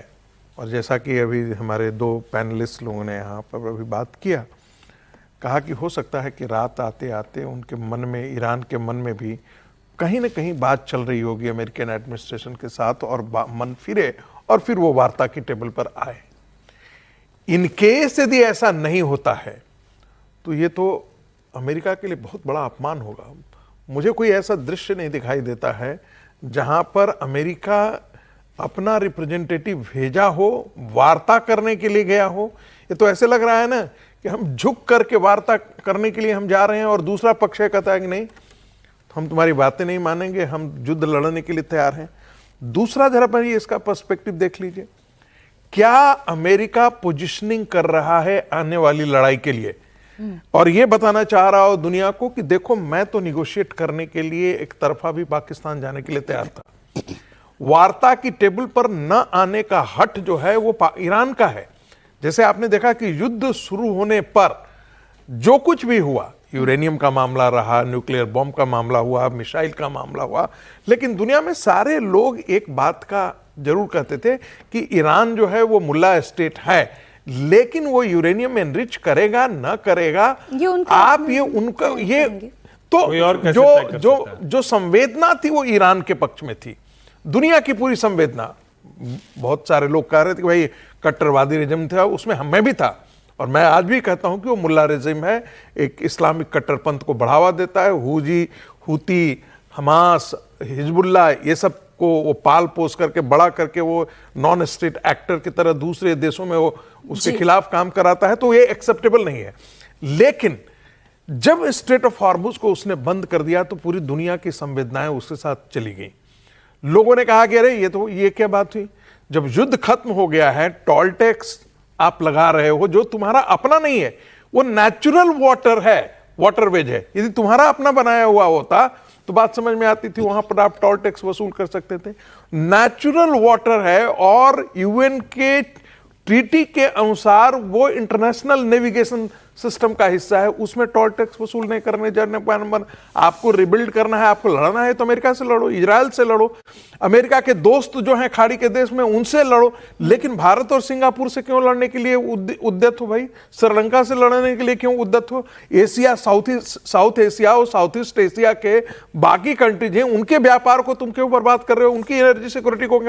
और जैसा कि अभी हमारे दो पैनलिस्ट लोगों ने यहाँ पर अभी बात किया, कहा कि हो सकता है कि रात आते आते उनके मन में, ईरान के मन में भी कहीं ना कहीं बात चल रही होगी अमेरिकन एडमिनिस्ट्रेशन के साथ, और मन फिरे और फिर वो वार्ता की टेबल पर आए। इन केस यदि ऐसा नहीं होता है तो ये तो अमेरिका के लिए बहुत बड़ा अपमान होगा। मुझे कोई ऐसा दृश्य नहीं दिखाई देता है जहां पर अमेरिका अपना रिप्रेजेंटेटिव भेजा हो, वार्ता करने के लिए गया हो। ये तो ऐसे लग रहा है ना कि हम झुक करके वार्ता करने के लिए हम जा रहे हैं और दूसरा पक्ष कहता है कि नहीं, हम तुम्हारी बातें नहीं मानेंगे, हम युद्ध लड़ने के लिए तैयार हैं। दूसरा जरा पर इसका पर्सपेक्टिव देख लीजिए, क्या अमेरिका पोजिशनिंग कर रहा है आने वाली लड़ाई के लिए, और ये बताना चाह रहा हो दुनिया को कि देखो मैं तो निगोशिएट करने के लिए एक तरफा भी पाकिस्तान जाने के लिए तैयार था। वार्ता की टेबल पर न आने का हट जो है वो ईरान का है। जैसे आपने देखा कि युद्ध शुरू होने पर जो कुछ भी हुआ, यूरेनियम का मामला रहा, न्यूक्लियर बॉम्ब का मामला हुआ, मिसाइल का मामला हुआ, लेकिन दुनिया में सारे लोग एक बात का जरूर कहते थे कि ईरान जो है वो मुल्ला स्टेट है, लेकिन वो यूरेनियम एनरिच करेगा न करेगा, आप ये उनका ये तो जो संवेदना थी वो ईरान के पक्ष में थी, दुनिया की पूरी संवेदना। बहुत सारे लोग कह रहे थे कि भाई कट्टरवादी रिजिम था, उसमें मैं भी था, और मैं आज भी कहता हूं कि वो मुल्ला रिजिम है, एक इस्लामिक कट्टरपंथ को बढ़ावा देता है। हुती, हमास, हिजबुल्लाह, ये सब को वो पाल पोस करके बड़ा करके वो नॉन स्टेट एक्टर की तरह दूसरे देशों में वो उसके खिलाफ काम कराता है, तो ये एक्सेप्टेबल नहीं है। लेकिन जब स्ट्रेट ऑफ हॉर्मुज को उसने बंद कर दिया तो पूरी दुनिया की संवेदनाएं उसके साथ चली गई। लोगों ने कहा कि अरे ये क्या बात हुई, जब युद्ध खत्म हो गया है, टोल टैक्स आप लगा रहे हो जो तुम्हारा अपना नहीं है, वो नेचुरल वाटर है, वाटरवेज है, यदि तुम्हारा अपना बनाया हुआ होता तो बात समझ में आती थी, वहां पर आप टोल टैक्स वसूल कर सकते थे। नेचुरल वाटर है और यूएन के ट्रीटी के अनुसार वो इंटरनेशनल नेविगेशन सिस्टम का हिस्सा है, उसमें टोल टैक्स वसूल नहीं करने जाने का नंबर। आपको रिबिल्ड करना है, आपको लड़ना है तो अमेरिका से लड़ो, इजराइल से लड़ो, अमेरिका के दोस्त जो हैं खाड़ी के देश में उनसे लड़ो, लेकिन भारत और सिंगापुर से क्यों लड़ने के लिए उद्यत हो भाई? श्रीलंका से लड़ने के लिए क्यों उद्यत हो? एशिया, साउथ एशिया और साउथ ईस्ट एशिया के बाकी कंट्रीज हैं, उनके व्यापार को तुम क्यों बर्बाद कर रहे हो, उनकी एनर्जी सिक्योरिटी को।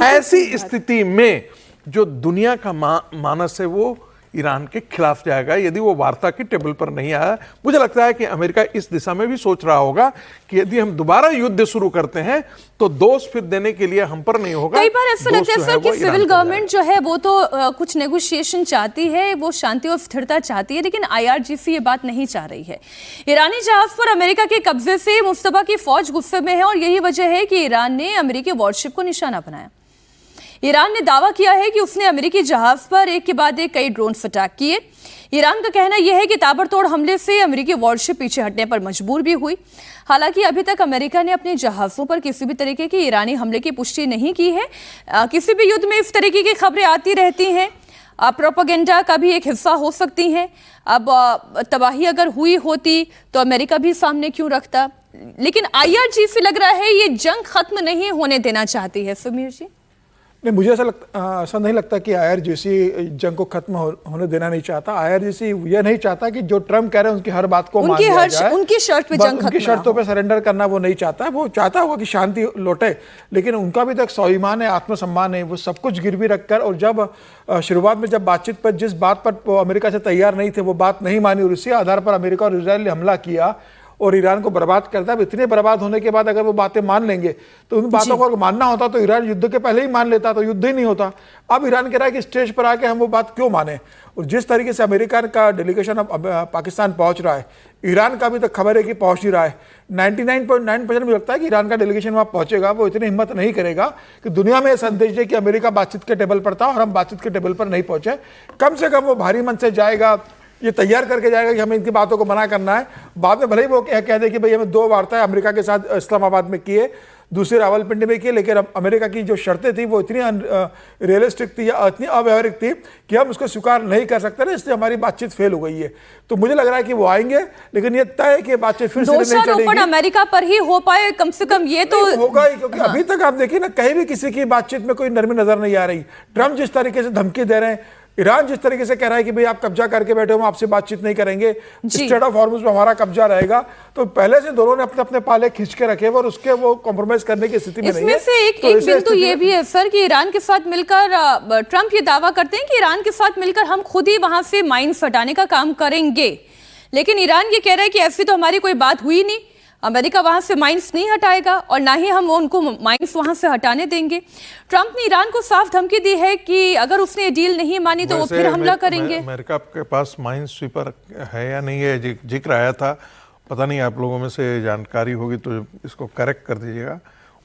ऐसी स्थिति में जो दुनिया का मानस है वो ईरान के खिलाफ जाएगा यदि वो वार्ता की टेबल पर नहीं आया। मुझे लगता है कि अमेरिका इस दिशा में भी सोच रहा होगा कि यदि हम दोबारा युद्ध शुरू करते हैं तो दोष फिर देने के लिए हम पर नहीं होगा। कई बार ऐसा लगता है सर कि सिविल गवर्नमेंट जो है वो तो कुछ नेगोशिएशन चाहती है, वो शांति और स्थिरता चाहती है, लेकिन IRGC ये बात नहीं चाह रही है। ईरानी जहाज पर अमेरिका के कब्जे से मुस्तफा की फौज गुस्से में है और यही वजह है कि ईरान ने अमेरिकी वॉरशिप को निशाना बनाया। ईरान ने दावा किया है कि उसने अमेरिकी जहाज पर एक के बाद एक कई ड्रोन अटैक किए। ईरान का कहना यह है कि ताबड़तोड़ हमले से अमेरिकी वॉरशिप पीछे हटने पर मजबूर भी हुई। हालांकि अभी तक अमेरिका ने अपने जहाजों पर किसी भी तरीके की ईरानी हमले की पुष्टि नहीं की है। किसी भी युद्ध में इस तरीके की खबरें आती रहती हैं, प्रोपेगेंडा का भी एक हिस्सा हो सकती हैं। अब तबाही अगर हुई होती तो अमेरिका भी सामने क्यों रखता, लेकिन IRGC लग रहा है ये जंग खत्म नहीं होने देना चाहती है। समीर जी, नहीं, मुझे ऐसा नहीं लगता कि IRGC जंग को खत्म होने देना नहीं चाहता। IRGC यह नहीं चाहता कि जो ट्रम्प कह रहे हैं उनकी हर बात को मान लिया जाए, उनकी शर्त पे जंग खत्म, उनकी शर्तों पे सरेंडर करना वो नहीं चाहता। वो चाहता होगा कि शांति लौटे, लेकिन उनका भी तो एक स्वाभिमान है, आत्मसम्मान है, वो सब कुछ गिरवी रखकर। और जब शुरुआत में जब बातचीत पर जिस बात पर वो अमेरिका से तैयार नहीं थे वो बात नहीं मानी और इसी आधार पर अमेरिका और इजराइल ने हमला किया और ईरान को बर्बाद करता है। अब इतने बर्बाद होने के बाद अगर वो बातें मान लेंगे तो उन बातों को अगर मानना होता तो ईरान युद्ध के पहले ही मान लेता, तो युद्ध ही नहीं होता। अब ईरान कह रहा है कि स्टेज पर आके हम वो बात क्यों माने। और जिस तरीके से अमेरिका का डेलीगेशन अब पाकिस्तान पहुंच रहा है, ईरान का भी तक खबर है कि पहुंच ही रहा है। 99.9% मुझे लगता है कि ईरान का डेलीगेशन वहां पहुंचेगा। वो इतनी हिम्मत नहीं करेगा कि दुनिया में संदेश दे कि अमेरिका बातचीत के टेबल पर था और हम बातचीत के टेबल पर नहीं पहुंचे। कम से कम वो भारी मन से जाएगा, ये तैयार करके जाएगा कि हमें इनकी बातों को मना करना है। बाद में भले ही वो कह दे कि भाई हमें 2 वार्ताएं अमेरिका के साथ इस्लामाबाद में किए, दूसरी रावलपिंडी में की, लेकिन अमेरिका की जो शर्तें थी वो इतनी रियलिस्टिक थी या इतनी अव्यवहारिक थी कि हम उसको स्वीकार नहीं कर सकते ना, इसलिए हमारी बातचीत फेल हो गई है। तो मुझे लग रहा है कि वो आएंगे, लेकिन ये तय है कि बातचीत फिर से नहीं चलेगी। अमेरिका पर ही हो पाए कम से कम, ये तो होगा ही, क्योंकि अभी तक आप देखिए ना, कहीं भी किसी की बातचीत में कोई नरमी नजर नहीं आ रही। ट्रंप जिस तरीके से धमकी दे रहे हैं, ईरान जिस तरीके से कह रहा है कि भाई आप कब्जा करके बैठे हो, हम आपसे बातचीत नहीं करेंगे, स्टेट ऑफ हॉर्मुज में हमारा कब्जा रहेगा, तो पहले से दोनों ने अपने अपने पाले खींच के रखे और उसके वो कॉम्प्रोमाइज करने की स्थिति में नहीं है। इसमें से एक बिंदु ये भी है सर कि ईरान के साथ मिलकर ट्रंप ये दावा करते हैं कि ईरान के साथ मिलकर हम खुद ही वहां से माइंस हटाने का काम करेंगे, लेकिन ईरान ये कह रहा है कि ऐसी तो हमारी कोई बात हुई नहीं, अमेरिका वहां से माइंस नहीं हटाएगा और ना ही हम उनको माइंस वहां से हटाने देंगे। ट्रंप ने ईरान को साफ धमकी दी है कि अगर उसने ये डील नहीं मानी तो वो फिर हमला करेंगे। अमेरिका के पास माइन स्वीपर है या नहीं है, जिक्र आया था, पता नहीं आप लोगों में से जानकारी होगी तो इसको करेक्ट कर दीजिएगा।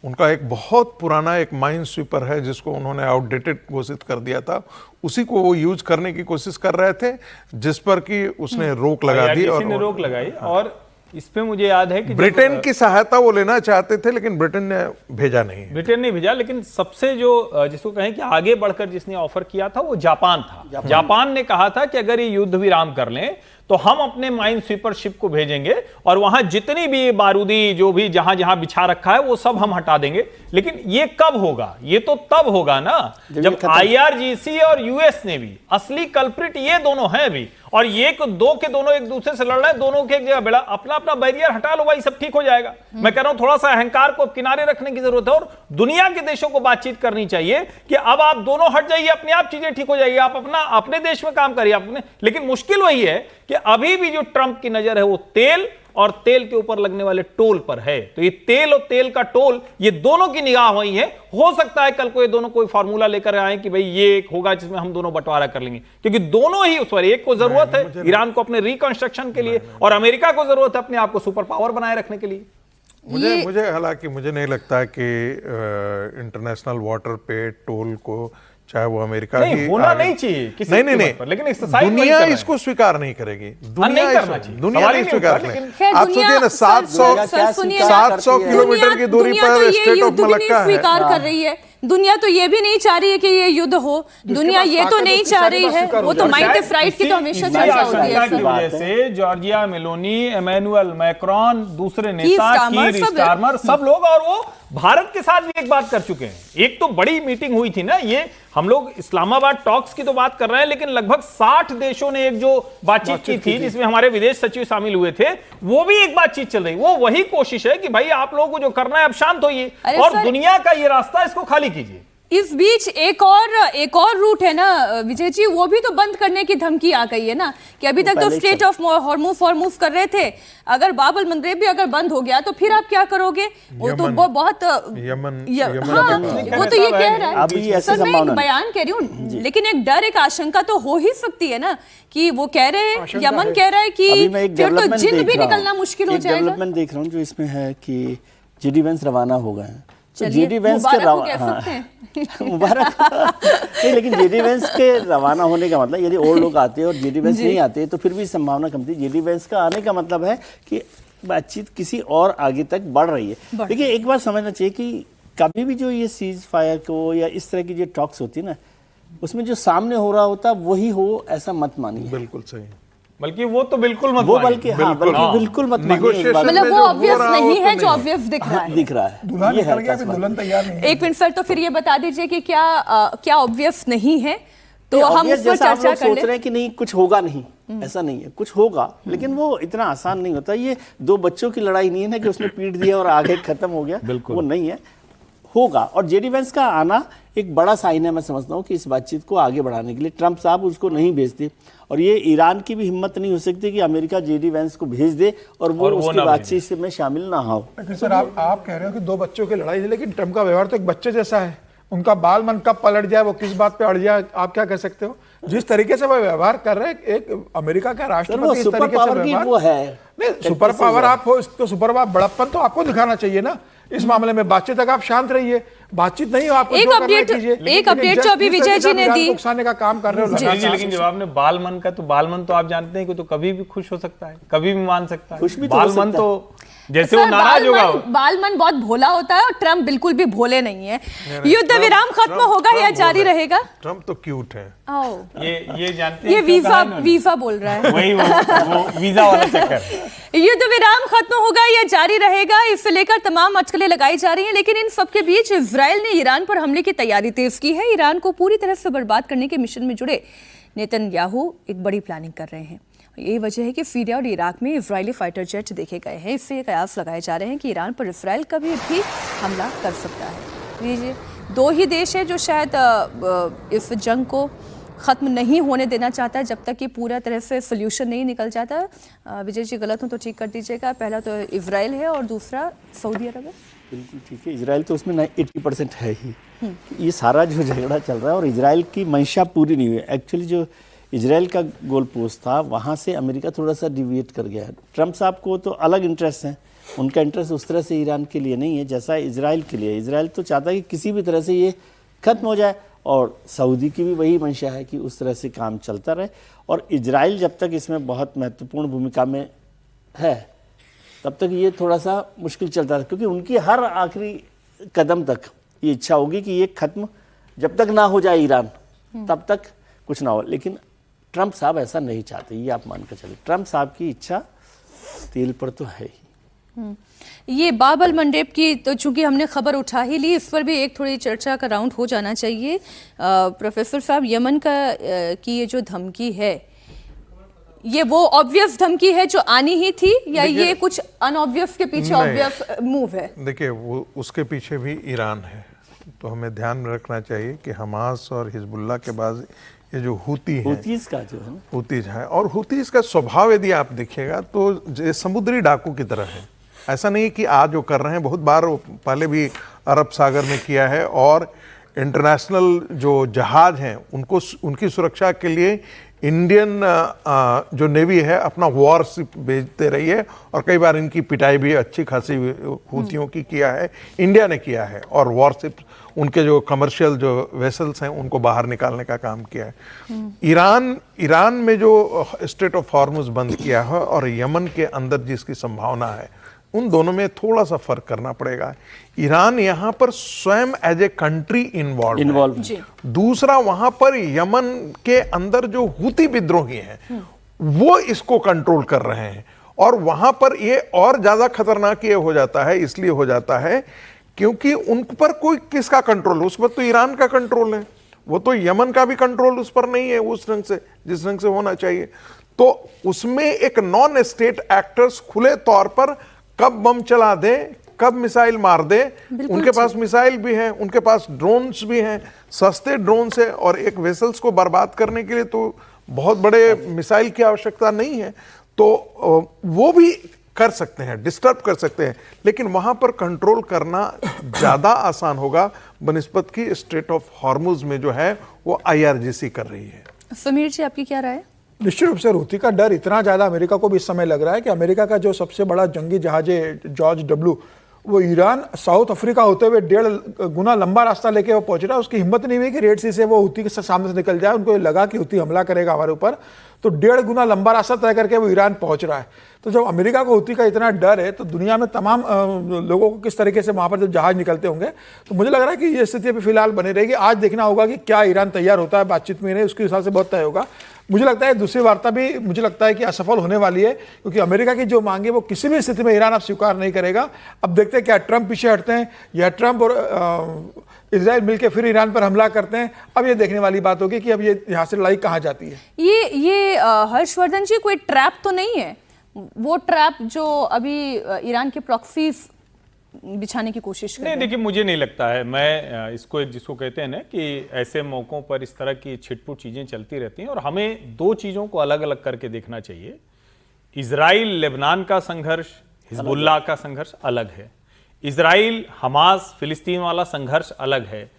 उनका एक बहुत पुराना एक माइन स्वीपर है जिसको उन्होंने आउटडेटेड घोषित कर दिया था, उसी को वो यूज करने की कोशिश कर रहे थे, जिस पर कि उसने रोक लगा दी और रोक लगाई। और इस पे मुझे याद है कि ब्रिटेन की सहायता वो लेना चाहते थे, लेकिन ब्रिटेन ने भेजा नहीं। ब्रिटेन ने भेजा, लेकिन सबसे जो जिसको कहें कि आगे बढ़कर जिसने ऑफर किया था वो जापान था। जापान ने कहा था कि अगर ये युद्ध विराम कर लें तो हम अपने माइन स्वीपर शिप को भेजेंगे और वहां जितनी भी बारूदी जो भी जहां जहां बिछा रखा है वो सब हम हटा देंगे। लेकिन ये कब होगा? ये तो तब होगा ना जब IRGC और यूएस ने भी, असली कल्प्रिट ये दोनों हैं भी, और ये दो के दोनों एक दूसरे से लड़ रहे हैं, दोनों के एक जगह बेड़ा, अपना अपना बैरियर हटा लो भाई, सब ठीक हो जाएगा। मैं कह रहा हूं थोड़ा सा अहंकार को किनारे रखने की जरूरत है और दुनिया के देशों को बातचीत करनी चाहिए कि अब आप दोनों हट जाइए, अपने आप चीजें ठीक हो जाएगी, आप अपने देश में काम करिए अपने। लेकिन मुश्किल वही है कि अभी भी जो ट्रंप की नजर है वो तेल और तेल के ऊपर लगने वाले टोल पर है। तो ये तेल और तेल का टोल, ये दोनों की निगाह वही है। हो सकता है कल को ये दोनों कोई फार्मूला लेकर आए कि भाई ये एक होगा जिसमें हम दोनों बंटवारा कर लेंगे, क्योंकि दोनों ही उस पर, एक को जरूरत है ईरान को अपने रिकंस्ट्रक्शन के लिए और अमेरिका को जरूरत है अपने आप को सुपर पावर बनाए रखने के लिए। मुझे हालांकि मुझे नहीं लगता है कि इंटरनेशनल वाटर पे टोल को, चाहे वो अमेरिका नहीं होना नहीं चाहिए किसी नहीं, लेकिन दुनिया इसको स्वीकार नहीं करेगी। दुनिया नहीं स्वीकार करेगी। आप सोचिए ना, 700 किलोमीटर की दूरी पर स्टेट ऑफ मलक्का है, स्वीकार कर रही है। दुनिया तो ये भी नहीं चाह रही है कि ये युद्ध हो, दुनिया ये तो नहीं चाह रही है, वो तो माइंड ऑफ राइट की तो हमेशा चर्चा होती है। की वजह से जॉर्जिया मेलोनी, एमेनुअल मैक्रोन, दूसरे नेता, कीर स्टारमर, सब लोग, और वो भारत के साथ भी एक बात कर चुके हैं। एक तो बड़ी मीटिंग हुई थी ना, ये हम लोग इस्लामाबाद टॉक्स की तो बात कर रहे हैं, लेकिन लगभग 60 देशों ने एक जो बातचीत की थी जिसमें हमारे विदेश सचिव शामिल हुए थे, वो भी एक बातचीत चल रही। वो वही कोशिश है कि भाई आप लोगों को जो करना है अब शांत होइए और दुनिया का ये रास्ता इसको खाली कीजिए। इस बीच एक और रूट है ना विजय जी, वो भी तो बंद करने की धमकी आ गई है ना, कि अभी तक तो स्टेट ऑफ हॉर्मुज कर रहे थे, अगर बाब अल मंदेब भी अगर बंद हो गया तो फिर आप क्या करोगे? वो तो वो बहुत वो तो ये कह रहा है सर, मैं एक बयान कह रही हूँ, लेकिन एक डर, एक आशंका तो हो ही सकती है ना कि वो कह रहे हैं, यमन कह रहा है कि फिर तो जिंद भी निकलना मुश्किल हो जाएगा। डेवलपमेंट देख रहा हूँ जो इसमें है कि जेडी वेंस रवाना हो गए हैं। जेडी वेंस के मुबारक नहीं, लेकिन जेडी वेंस के रवाना होने का मतलब, यदि और लोग आते हैं और जेडी वेंस नहीं आते तो फिर भी संभावना कम थी। जेडी वेंस का आने का मतलब है कि बातचीत किसी और आगे तक बढ़ रही है। देखिए एक बात समझना चाहिए कि कभी भी जो ये सीज फायर को या इस तरह की जो टॉक्स होती है ना, उसमें जो सामने हो रहा होता वही हो, ऐसा मत मानिए। बिल्कुल सही, बल्कि वो तो बिल्कुल मत, वो बल्कि बिल्कुल मत, मतलब वो ऑब्वियस नहीं है जो ऑब्वियस दिख रहा है। दुल्हन निकल गया, दुल्हन तैयार नहीं है। एक मिनट सर, तो फिर ये बता दीजिए कि क्या ऑब्वियस नहीं है, तो हम उस पर चर्चा कर सोच रहे हैं कि नहीं कुछ होगा, नहीं ऐसा नहीं है, कुछ होगा, लेकिन वो इतना आसान नहीं होता। ये दो बच्चों की लड़ाई नहीं है ना कि उसने पीट दिया और आगे खत्म हो गया, वो नहीं है, होगा। और जेडी वेंस का आना एक बड़ा साइन है, मैं समझता हूँ कि इस बातचीत को आगे बढ़ाने के लिए ट्रंप साहब उसको नहीं भेजते, और ये ईरान की भी हिम्मत नहीं हो सकती कि अमेरिका जेडी वेंस को भेज दे और वो उसकी बातचीत में शामिल ना हो। लेकिन सर आप कह रहे हो कि दो बच्चों की लड़ाई है, लेकिन ट्रंप का व्यवहार तो एक बच्चे जैसा है, उनका बाल मन कब पलट जाए, वो किस बात पे अड़ जाए, आप क्या कह सकते हो? जिस तरीके से वो व्यवहार कर रहे हैं, एक अमेरिका का राष्ट्रपति इस तरीके से व्यवहार, वो है नहीं सुपर पावर आप हो तो सुपर पावर बड़प्पन तो आपको दिखाना चाहिए ना। इस मामले में बातचीत तक आप शांत रहिए, बातचीत नहीं हो आपको एक अपडेट जो अभी विजय जी ने दी, उकसाने का काम कर रहे हो। लेकिन जब आपने बालमन का, तो बालमन तो आप जानते हैं कि तो कभी भी खुश हो सकता है, कभी भी मान सकता है, खुश भी बालमन तो जैसे वो सर, नाराज होगा। बालमन बहुत भोला होता है और ट्रम्प बिल्कुल भी भोले नहीं है। युद्ध विराम खत्म होगा या जारी रहेगा? ट्रम्प तो क्यूट है। ये जानते हैं ये वीजा बोल रहा है। वही वो वीजा वाला चक्कर। युद्ध विराम खत्म होगा या जारी रहेगा, इसे लेकर तमाम अटकलें लगाई जा रही हैं, लेकिन इन सबके बीच इजराइल ने ईरान पर हमले की तैयारी तेज की है। ईरान को पूरी तरह से बर्बाद करने के मिशन में जुड़े नेतन्याहू एक बड़ी प्लानिंग कर रहे हैं। यही वजह है कि सीरिया और इराक में इजरायली फाइटर जेट देखे गए हैं। इससे कयास लगाए जा रहे हैं कि ईरान पर इजराइल कभी भी हमला कर सकता है। ये दो ही देश है जो शायद इस जंग को ख़त्म नहीं होने देना चाहता है जब तक कि पूरा तरह से सोल्यूशन नहीं निकल जाता। विजय जी गलत हूँ तो ठीक कर दीजिएगा। पहला तो इजराइल है और दूसरा सऊदी अरब है। बिल्कुल ठीक है, इजराइल तो उसमें 80% है ही। ये सारा जो झगड़ा चल रहा है और इजराइल की मंशा पूरी नहीं हुई। एक्चुअली जो इजराइल का गोल पोस्ट था वहाँ से अमेरिका थोड़ा सा डिविएट कर गया है। ट्रम्प साहब को तो अलग इंटरेस्ट है, उनका इंटरेस्ट उस तरह से ईरान के लिए नहीं है जैसा इजराइल के लिए। इजराइल तो चाहता है कि किसी भी तरह से ये खत्म हो जाए और सऊदी की भी वही मंशा है कि उस तरह से काम चलता रहे। और इजराइल जब तक इसमें बहुत महत्वपूर्ण भूमिका में है तब तक ये थोड़ा सा मुश्किल चलता है, क्योंकि उनकी हर आखिरी कदम तक ये इच्छा होगी कि ये खत्म जब तक ना हो जाए ईरान तब तक कुछ ना हो। लेकिन ट्रम्प साहब ऐसा नहीं चाहते, ये आप मानकर चलिए। ट्रम्प साहब की इच्छा तेल पर तो है ही। ये बाबल मंडेप की तो चूंकि हमने खबर उठा ही ली, इस पर भी एक थोड़ी चर्चा का राउंड हो जाना चाहिए। प्रोफेसर साहब, यमन का की ये जो धमकी है, ये वो ऑब्वियस धमकी है जो आनी ही थी या ये कुछ अनऑब्वियस के पीछे ऑब्वियस मूव है? देखिए, वो उसके पीछे भी ईरान है, तो हमें ध्यान में रखना चाहिए कि हमास और हिजबुल्लाह के बाद ये जो हुतीज का जो है हुतीज है, और हुतीज का स्वभाव यदि आप देखिएगा तो समुद्री डाकू की तरह है। ऐसा नहीं कि आज वो कर रहे हैं, बहुत बार पहले भी अरब सागर में किया है। और इंटरनेशनल जो जहाज हैं उनको उनकी सुरक्षा के लिए इंडियन जो नेवी है अपना वॉरशिप भेजते रही है, और कई बार इनकी पिटाई भी अच्छी खासी हुतियों की किया है, इंडिया ने किया है। और वॉरशिप उनके जो कमर्शियल जो वेसल्स हैं उनको बाहर निकालने का काम किया है। ईरान में जो स्ट्रेट ऑफ हॉर्मुज बंद किया है और यमन के अंदर जिसकी संभावना है, उन दोनों में थोड़ा सा फर्क करना पड़ेगा। ईरान यहाँ पर स्वयं एज ए कंट्री इन्वॉल्व है। दूसरा, वहां पर यमन के अंदर जो हुती विद्रोही हैं वो इसको कंट्रोल कर रहे हैं, और वहां पर ये और ज्यादा खतरनाक ये हो जाता है, इसलिए हो जाता है क्योंकि उन पर कोई किसका कंट्रोल है? उस पर तो ईरान का कंट्रोल है, वो तो यमन का भी कंट्रोल उस पर नहीं है उस ढंग से जिस ढंग से होना चाहिए। तो उसमें एक नॉन स्टेट एक्टर्स खुले तौर पर कब बम चला दे, कब मिसाइल मार दे, उनके पास मिसाइल भी है, उनके पास ड्रोन्स भी हैं, सस्ते ड्रोन्स है, और एक वेसल्स को बर्बाद करने के लिए तो बहुत बड़े मिसाइल की आवश्यकता नहीं है। तो वो भी कर सकते हैं, डिस्टर्ब कर सकते हैं, लेकिन वहां पर कंट्रोल करना ज्यादा आसान होगा बनिस्बत की स्ट्रेट ऑफ हॉर्मुज में जो है वो IRGC कर रही है। समीर जी, आपकी क्या राय है? निश्चित रूप से हुती का डर इतना ज़्यादा अमेरिका को भी इस समय लग रहा है कि अमेरिका का जो सबसे बड़ा जंगी जहाज है जॉर्ज डब्ल्यू, वो ईरान साउथ अफ्रीका होते हुए 1.5 गुना लंबा रास्ता लेके वो पहुंच रहा है। उसकी हिम्मत नहीं हुई कि रेड सी से वो हुती के सामने से निकल जाए। उनको लगा कि हुती हमला करेगा हमारे ऊपर, तो 1.5 गुना लंबा रास्ता तय करके वो ईरान पहुंच रहा है। तो जब अमेरिका को हुती का इतना डर है तो दुनिया में तमाम लोगों को किस तरीके से वहां पर जब जहाज निकलते होंगे, तो मुझे लग रहा है कि ये स्थिति अभी फिलहाल बनी रहेगी। आज देखना होगा कि क्या ईरान तैयार होता है बातचीत में, नहीं उसके हिसाब से बहुत तय होगा। मुझे लगता है दूसरी वार्ता भी मुझे लगता है कि असफल होने वाली है, क्योंकि अमेरिका की जो मांगे वो किसी भी स्थिति में ईरान अब स्वीकार नहीं करेगा। अब देखते हैं क्या ट्रंप पीछे हटते हैं या ट्रंप और इजराइल मिलकर फिर ईरान पर हमला करते हैं। अब ये देखने वाली बात होगी कि अब ये यहाँ से लड़ाई कहाँ जाती है। ये हर्षवर्धन जी, कोई ट्रैप तो नहीं है? वो ट्रैप जो अभी ईरान के प्रॉक्सीज बिछाने की कोशिश कर नहीं, देखिए मुझे नहीं लगता है। मैं इसको एक जिसको कहते हैं ना कि ऐसे मौकों पर इस तरह की छिटपुट चीजें चलती रहती हैं, और हमें दो चीजों को अलग अलग करके देखना चाहिए। इजराइल लेबनान का संघर्ष, हिजबुल्लाह का संघर्ष अलग है। इजराइल हमास फिलिस्तीन वाला संघर्ष अलग है।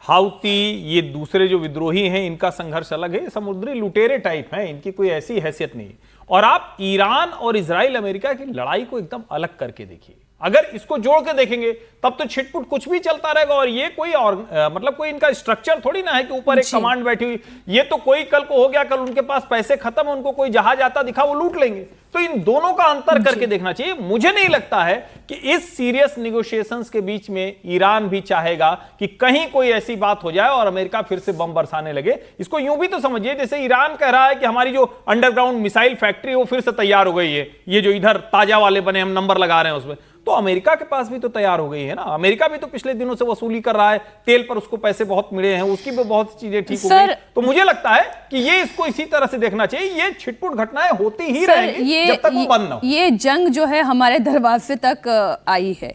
हाउती ये दूसरे जो विद्रोही हैं इनका संघर्ष अलग है। समुद्री लुटेरे टाइप हैं, इनकी कोई ऐसी हैसियत नहीं। और आप ईरान और इजराइल अमेरिका की लड़ाई को एकदम अलग करके देखिए। अगर इसको जोड़ के देखेंगे तब तो छिटपुट कुछ भी चलता रहेगा, और ये कोई और मतलब कोई इनका स्ट्रक्चर थोड़ी ना है कि ऊपर एक कमांड बैठी हुई। ये तो कोई कल को हो गया, कल उनके पास पैसे खत्म, उनको कोई जहाज आता दिखा वो लूट लेंगे। तो इन दोनों का अंतर करके देखना चाहिए। मुझे नहीं लगता है कि इस सीरियस निगोशिएशंस के बीच में ईरान भी चाहेगा कि कहीं कोई ऐसी बात हो जाए और अमेरिका फिर से बम बरसाने लगे। इसको यूं भी तो समझिए जैसे ईरान कह रहा है कि हमारी जो अंडरग्राउंड मिसाइल फैक्ट्री वो फिर से तैयार हो गई है, ये जो इधर ताजा वाले बने हम नंबर लगा रहे हैं उसमें, तो अमेरिका के पास भी तो तैयार हो गई है ना। अमेरिका भी तो पिछले दिनों से वसूली कर रहा है, तेल पर उसको पैसे बहुत मिले हैं, उसकी भी बहुत सी चीजें ठीक हो गई। तो मुझे लगता है कि ये इसको इसी तरह से देखना चाहिए, ये छिटपुट घटनाएं होती ही रहेंगी जब तक वो बंद ना हो। ये जंग जो है हमारे दरवाजे तक आई है,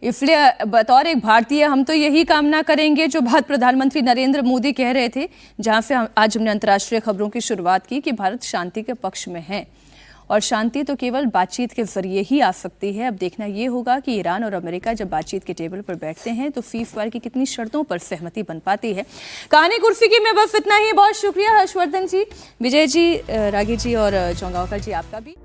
इसलिए बतौर एक भारतीय हम तो यही कामना करेंगे जो बात प्रधानमंत्री नरेंद्र मोदी कह रहे थे, जहां से आज हमने अंतर्राष्ट्रीय खबरों की शुरुआत की कि भारत शांति के पक्ष में है और शांति तो केवल बातचीत के जरिए ही आ सकती है। अब देखना ये होगा कि ईरान और अमेरिका जब बातचीत के टेबल पर बैठते हैं तो सीज़फायर की कितनी शर्तों पर सहमति बन पाती है। कहानी कुर्सी की में बस इतना ही। बहुत शुक्रिया हर्षवर्धन जी, विजय जी, रागी जी और चौंगावकर जी, आपका भी।